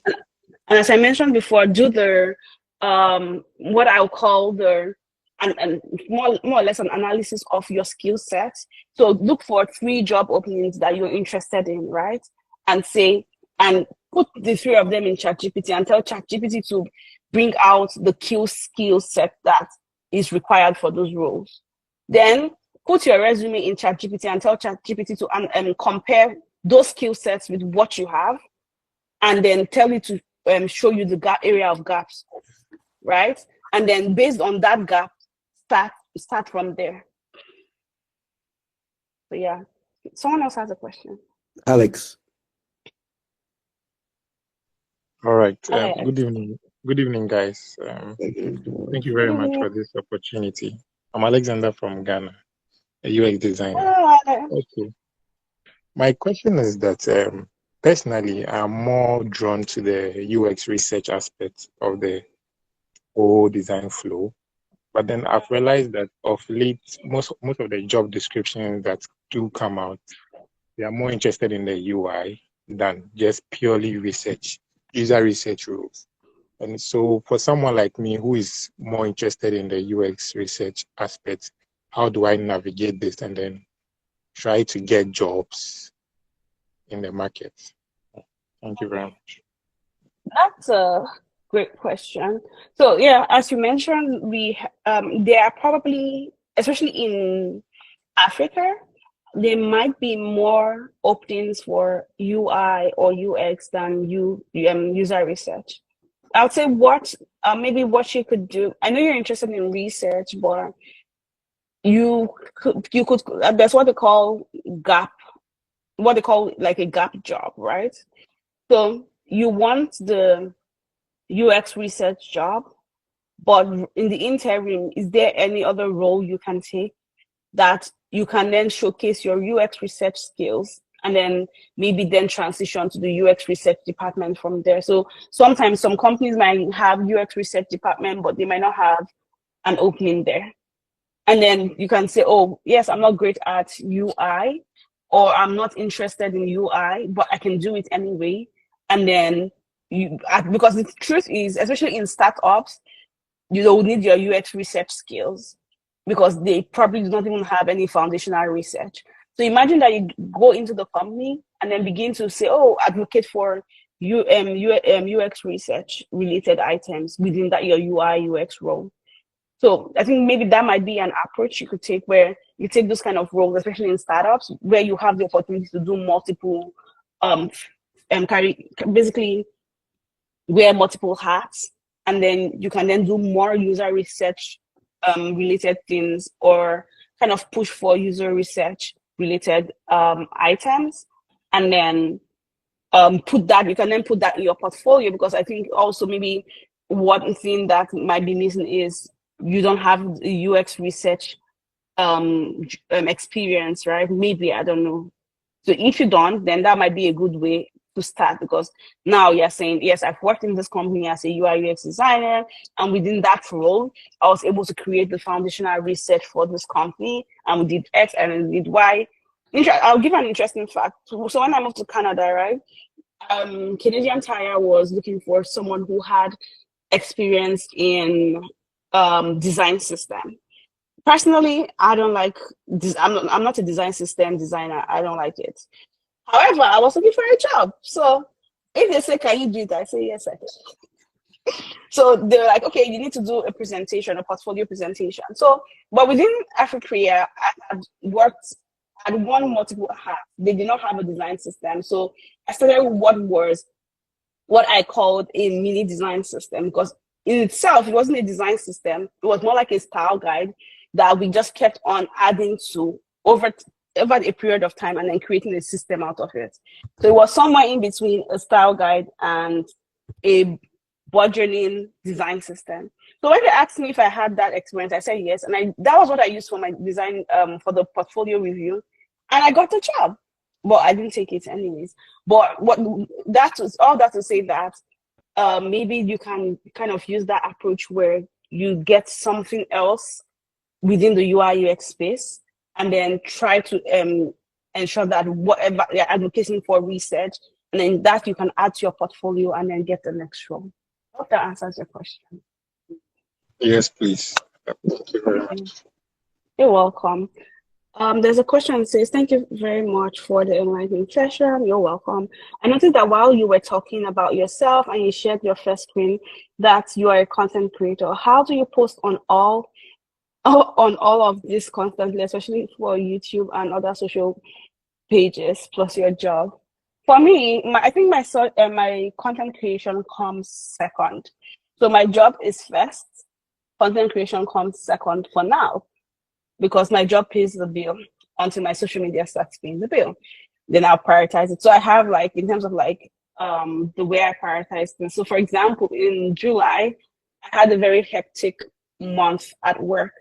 Yeah. And as I mentioned before, do the what I'll call the and more or less an analysis of your skill set. So look for 3 job openings that you're interested in, right? And put the 3 of them in ChatGPT and tell ChatGPT to bring out the key skill set that is required for those roles. Then put your resume in ChatGPT and tell ChatGPT to compare those skill sets with what you have, and then tell it to show you the area of gaps, right? And then based on that gap, start from there. So yeah, someone else has a question. Alex. All right. Good evening. Good evening, guys. Thank you very much for this opportunity. I'm Alexander from Ghana, a UX designer. Okay. My question is that personally, I'm more drawn to the UX research aspect of the whole design flow. But then I've realized that of late, most of the job descriptions that do come out, they are more interested in the UI than just purely user research roles. And so for someone like me who is more interested in the UX research aspect, how do I navigate this and then try to get jobs in the market? Thank you very much. That's a great question. So yeah, as you mentioned, there are probably, especially in Africa, there might be more openings for UI or UX than user research. I would say maybe what you could do. I know you're interested in research, but you could that's what they call like a gap job, right? So you want the UX research job, but in the interim, is there any other role you can take that you can then showcase your UX research skills and then maybe then transition to the UX research department from there. So sometimes some companies might have UX research department, but they might not have an opening there. And then you can say, oh, yes, I'm not great at UI, or I'm not interested in UI, but I can do it anyway. And then because the truth is, especially in startups, you will need your UX research skills because they probably do not even have any foundational research. So imagine that you go into the company and then begin to say, oh, advocate for UX research related items within that your UI UX role. So I think maybe that might be an approach you could take, where you take those kind of roles, especially in startups, where you have the opportunity to do multiple, basically wear multiple hats, and then you can then do more user research related things, or kind of push for user research related items, and then you can then put that in your portfolio. Because I think also maybe one thing that might be missing is you don't have UX research experience, right? Maybe, I don't know. So if you don't, then that might be a good way to start, because now you're saying, yes, I've worked in this company as a UI UX designer, and within that role, I was able to create the foundational research for this company, and we did X and we did Y. I'll give an interesting fact. So when I moved to Canada, right, Canadian Tire was looking for someone who had experience in design system. Personally, I don't like this. I'm not a design system designer. I don't like it. However, I was looking for a job. So if they say, can you do it? I say, yes, I can. So they're like, okay, you need to do a presentation, a portfolio presentation. So, but within Africa, I had won multiple hats. They did not have a design system. So I started with what I called a mini design system, because in itself, it wasn't a design system. It was more like a style guide that we just kept on adding to over a period of time, and then creating a system out of it. So it was somewhere in between a style guide and a burgeoning design system. So when they asked me if I had that experience, I said yes, and that was what I used for my design for the portfolio review, and I got the job. But I didn't take it anyways. But all that to say that maybe you can kind of use that approach where you get something else within the UI UX space, and then try to ensure that whatever you're advocating for research, and then that you can add to your portfolio and then get the next role. I hope that answers your question. Yes, please. Thank you very much. You're welcome. There's a question that says, thank you very much for the enlightening session. You're welcome. I noticed that while you were talking about yourself and you shared your first screen, that you are a content creator. How do you post on all of this constantly, especially for YouTube and other social pages, plus your job? For me, I think my content creation comes second. So my job is first, content creation comes second for now, because my job pays the bill until my social media starts paying the bill. Then I'll prioritize it. So I have in terms of the way I prioritize things. So for example, in July, I had a very hectic month at work.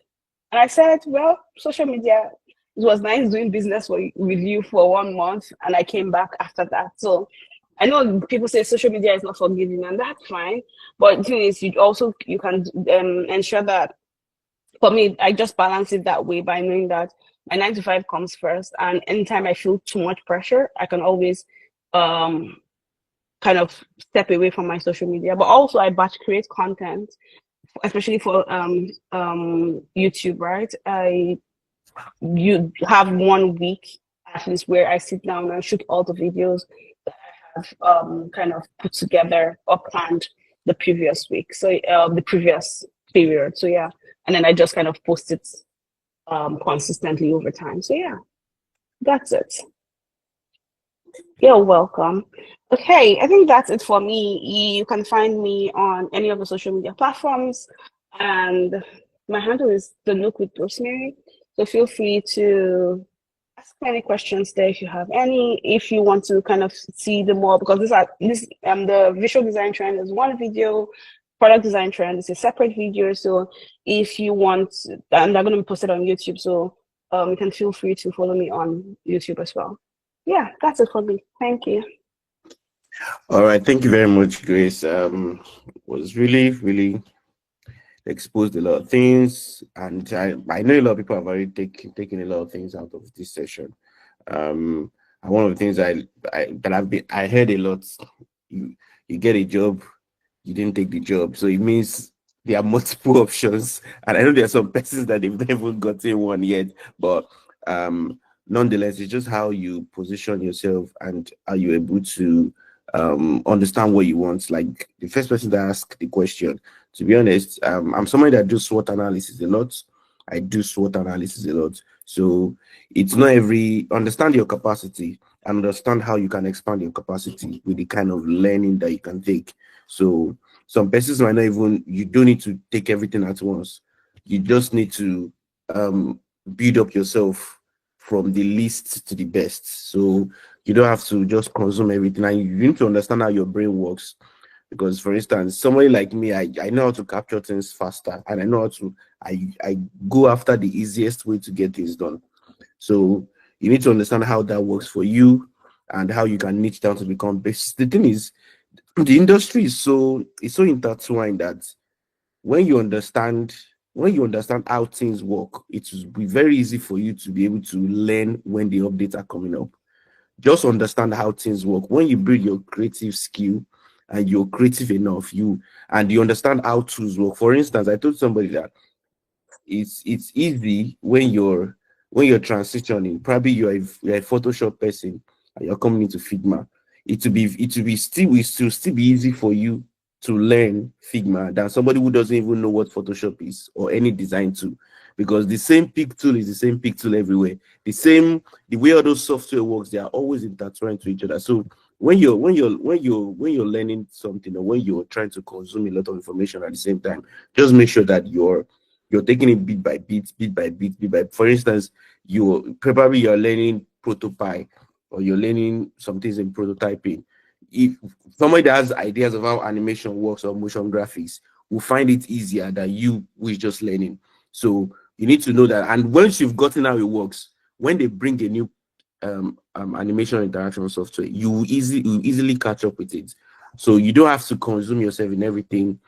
And I said, well, social media, it was nice doing business with you for 1 month, and I came back after that. So I know people say social media is not forgiving, and that's fine. But the thing is, you can ensure that, for me, I just balance it that way by knowing that my 9 to 5 comes first, and anytime I feel too much pressure, I can always kind of step away from my social media. But also I batch create content, especially for YouTube, right? You have 1 week at least where I sit down and shoot all the videos that I have kind of put together or planned the previous week. So the previous period. So yeah. And then I just kind of post it consistently over time. So yeah, that's it. You're welcome. Okay, I think that's it for me. You can find me on any of the social media platforms, and my handle is The Nook with Rosemary. So feel free to ask any questions there if you have any. If you want to kind of see the more, because the visual design trend is 1 video, product design trend is a separate video. So if you want, and I'm going to post it on YouTube. So you can feel free to follow me on YouTube as well. Yeah, that's it for me. Thank you. All right, thank you very much, Grace. Was really exposed a lot of things, and I know a lot of people have already taken a lot of things out of this session. And one of the things I heard a lot, you get a job, you didn't take the job, so it means there are multiple options, and I know there are some persons that they've never gotten one yet, but nonetheless, it's just how you position yourself and how you're able to understand what you want. Like the first person to ask the question, to be honest, I'm somebody that does SWOT analysis a lot. I do SWOT analysis a lot. So it's not understand your capacity and understand how you can expand your capacity with the kind of learning that you can take. So some persons might not even, you don't need to take everything at once. You just need to build up yourself from the least to the best. So you don't have to just consume everything, and you need to understand how your brain works. Because for instance, somebody like me, I know how to capture things faster, and I know how to I go after the easiest way to get things done. So you need to understand how that works for you and how you can niche down to become best. The thing is, the industry is so intertwined that when you understand how things work, it will be very easy for you to be able to learn when the updates are coming up. Just understand how things work. When you build your creative skill and you're creative enough, you understand how tools work. For instance, I told somebody that it's easy when you're transitioning. Probably you're a Photoshop person and you're coming into Figma. It will still be easy for you to learn Figma than somebody who doesn't even know what Photoshop is or any design tool, because the same pick tool is the same pick tool everywhere. The way all those software works, they are always intertwined to each other. So when you're learning something, or when you're trying to consume a lot of information at the same time, just make sure that you're taking it bit by bit, bit by bit, bit by. For instance, you're learning prototype, or you're learning some things in prototyping. If somebody that has ideas of how animation works or motion graphics will find it easier than you who is just learning. So you need to know that. And once you've gotten how it works, when they bring a new animation interaction software, you will easily catch up with it. So you don't have to consume yourself in everything.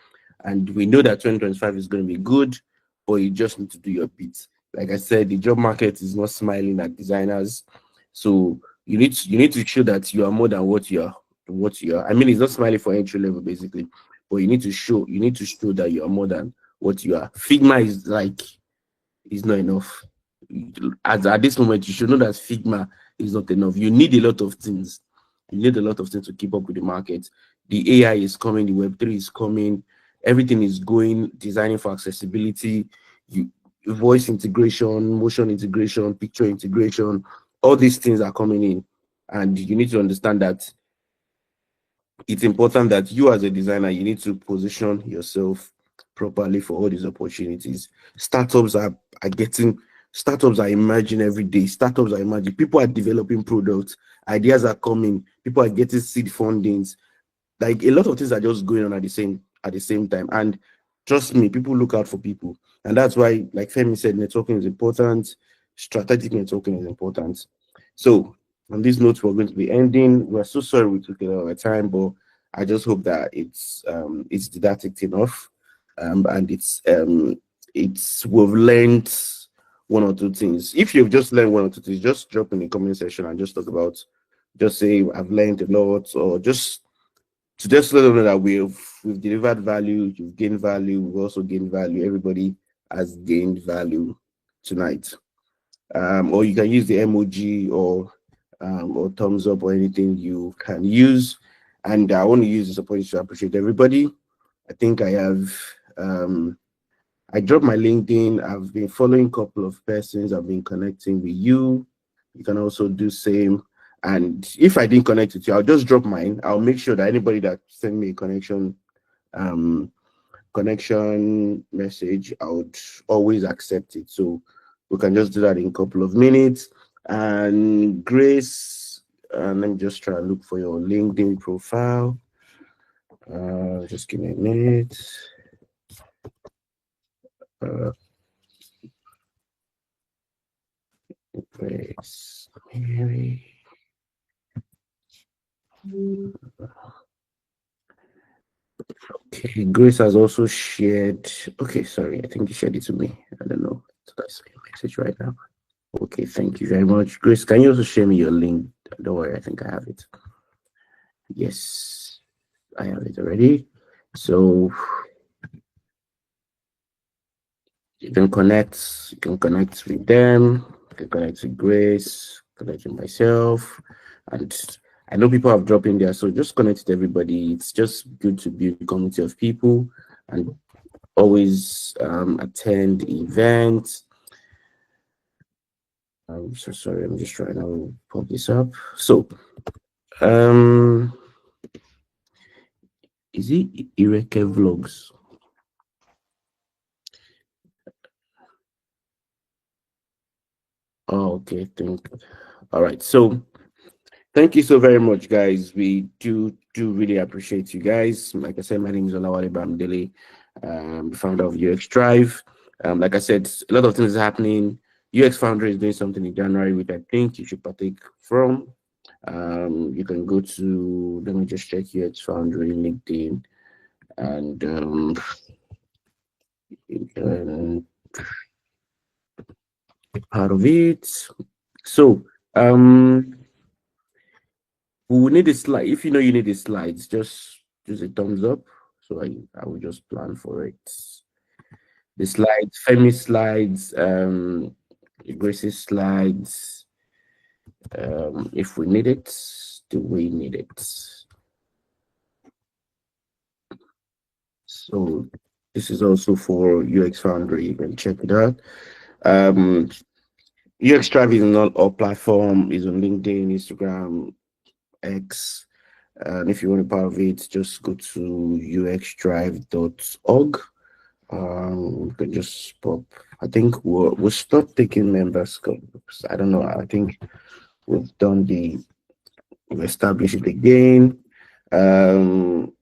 And we know that 2025 is going to be good, but you just need to do your bit. Like I said, the job market is not smiling at designers. So you need to show that you are more than what you are. I mean, it's not smiling for entry level basically, but you need to show that you are more than what you are. Figma is not enough. At this moment, you should know that Figma is not enough. You need a lot of things. You need a lot of things to keep up with the market. The AI is coming, the Web3 is coming, everything is going, designing for accessibility, voice integration, motion integration, picture integration, all these things are coming in. And you need to understand that it's important that you as a designer, you need to position yourself properly for all these opportunities. Startups are emerging every day. Startups are emerging. People are developing products. Ideas are coming. People are getting seed fundings. Like a lot of things are just going on at the same time. And trust me, people look out for people. And that's why, like Femi said, networking is important. Strategic networking is important. So on these notes, we're going to be ending. We're so sorry we took a lot of our time, but I just hope that it's didactic enough, and we've learned one or two things. If you've just learned one or two things, just drop in the comment section and just talk about. Just say I've learned a lot, or just let them know that we've delivered value. You've gained value. We've also gained value. Everybody has gained value tonight. Or you can use the emoji or thumbs up or anything you can use. And I want to use this opportunity to appreciate everybody. I think I have I dropped my LinkedIn. I've been following a couple of persons. I've been connecting with you. You can also do same. And if I didn't connect with you, I'll just drop mine. I'll make sure that anybody that send me a connection message, I would always accept it. So we can just do that in a couple of minutes. And Grace, let me just try and look for your LinkedIn profile. Just give me a minute. Grace Mary. Okay, Grace has also shared. Okay, sorry, I think you shared it to me. I don't know. So that's your message right now. Okay, thank you very much. Grace, can you also share me your link? Don't worry, I think I have it. Yes, I have it already. So you can connect with them, you can connect with Grace, connect with myself, and I know people have dropped in there, so just connect with everybody. It's just good to build a community of people and always attend events. I'm so sorry, I'm just trying to pop this up. So is it Ireke Vlogs? Oh, okay, all right. So thank you so very much, guys. We do really appreciate you guys. Like I said, my name is Olawale Bamdele, founder of UX Drive. Like I said, a lot of things are happening. UX Foundry is doing something in January, which I think you should partake from. You can go to, let me just check UX Foundry LinkedIn, and you can be part of it. So we will need a slide. If you know you need the slides, just a thumbs up. So I will just plan for it. The slides, Femi slides, Grace's slides. If we need it, do we need it? So this is also for UX Foundry. You can check it out. UX Drive is on all platform. Is on LinkedIn, Instagram, X. And if you want to part of it, just go to uxdrive.org. You can just pop. I think we'll stop taking members. I don't know. I think we've established it again. And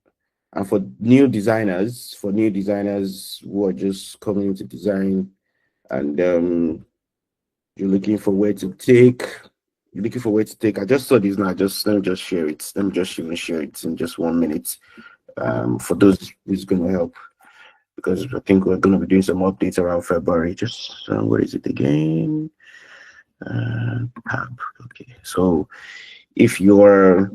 for new designers who are just coming into design, and you're looking for where to take. I just saw this now. Let me just share it. Let me just even share it in just 1 minute. For those who's going to help, because I think we're going to be doing some updates around February. Just where is it again? Okay. So if you're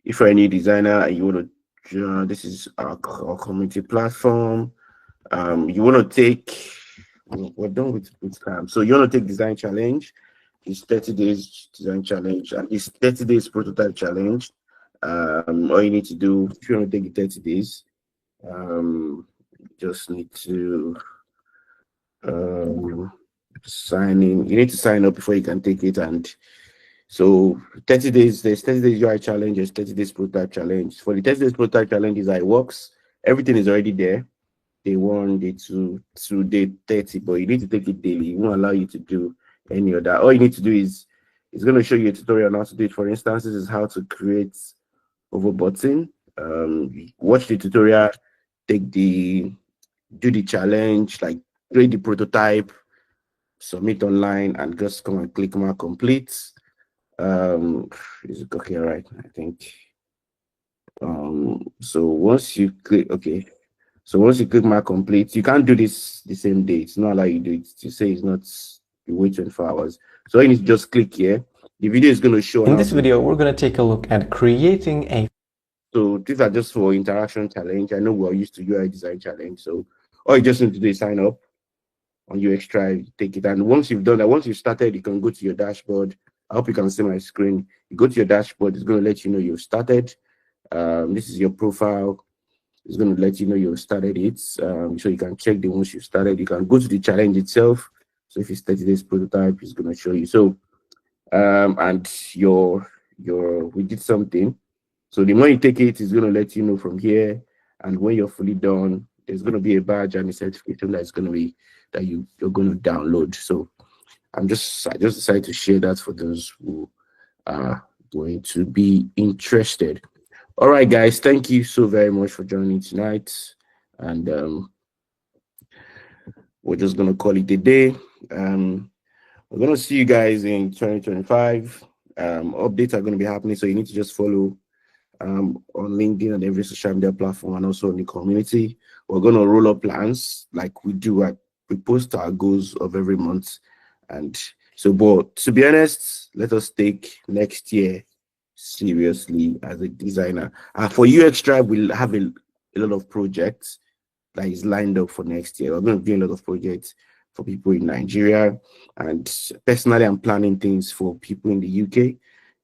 a new designer and you want to, this is our community platform. You want to take. We're done with bootcamp. So you want to take design challenge. It's 30 days design challenge and it's 30 days prototype challenge. All you need to do if you want to take the 30 days, just need to sign in. You need to sign up before you can take it. And so 30 days, there's 30 days UI challenge, there's 30 days prototype challenge. For the 30 days prototype challenge is how it works. Everything is already there. Day 1, day 2, to day 30, but you need to take it daily. It won't allow you to do any of that. All you need to do is it's going to show you a tutorial on how to do it. For instance, this is how to create over button. Watch the tutorial, do the challenge, like create the prototype, submit online, and just come and click mark complete. Is it okay? Right, I think. So once you click, okay. So once you click mark complete, you can't do this the same day. It's not like you do it. You say it's not, you wait 24 hours. So you need to just click here. The video is going to show. In this video, we're going to take a look at creating a. So these are just for interaction challenge. I know we're used to UI design challenge. So all you just need to do is sign up on UX Drive, take it. And once you've done that, once you've started, you can go to your dashboard. I hope you can see my screen. You go to your dashboard, it's going to let you know you've started. This is your profile. It's going to let you know you've started it. So you can check the ones you started. You can go to the challenge itself. So if it's 30 days prototype, it's going to show you. So and we did something. So the more you take it, it's going to let you know from here. And when you're fully done, there's going to be a badge and a certification that's going to be that you're going to download. So I just decided to share that for those who are going to be interested. All right, guys, thank you so very much for joining tonight. And we're just going to call it a day. We're going to see you guys in 2025. Updates are going to be happening, so you need to just follow on LinkedIn and every social media platform, and also in the community. We're going to roll up plans like we do we post our goals of every month. And so, but to be honest, let us take next year seriously as a designer. For UX Tribe, we'll have a lot of projects that is lined up for next year. We're going to do a lot of projects for people in Nigeria, and personally, I'm planning things for people in the UK.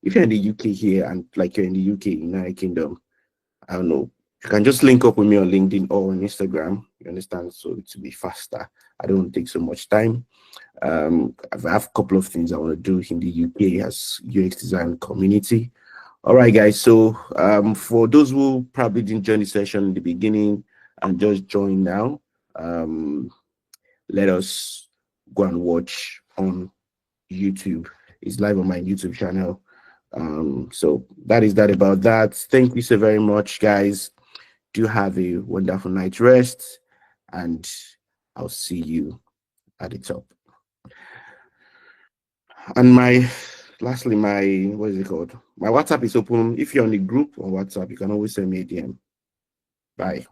If you're in the UK here and like you're in the UK, United Kingdom, I don't know, you can just link up with me on LinkedIn or on Instagram. You understand? So it will be faster. I don't take so much time. I have a couple of things I want to do in the UK as UX design community. All right, guys. So for those who probably didn't join the session in the beginning and just join now, let us go and watch on YouTube. It's live on my YouTube channel. So that is that about that. Thank you so very much, guys. Do have a wonderful night's rest, and I'll see you at the top. And lastly, what is it called? My WhatsApp is open. If you're on the group on WhatsApp, you can always send me a DM. Bye.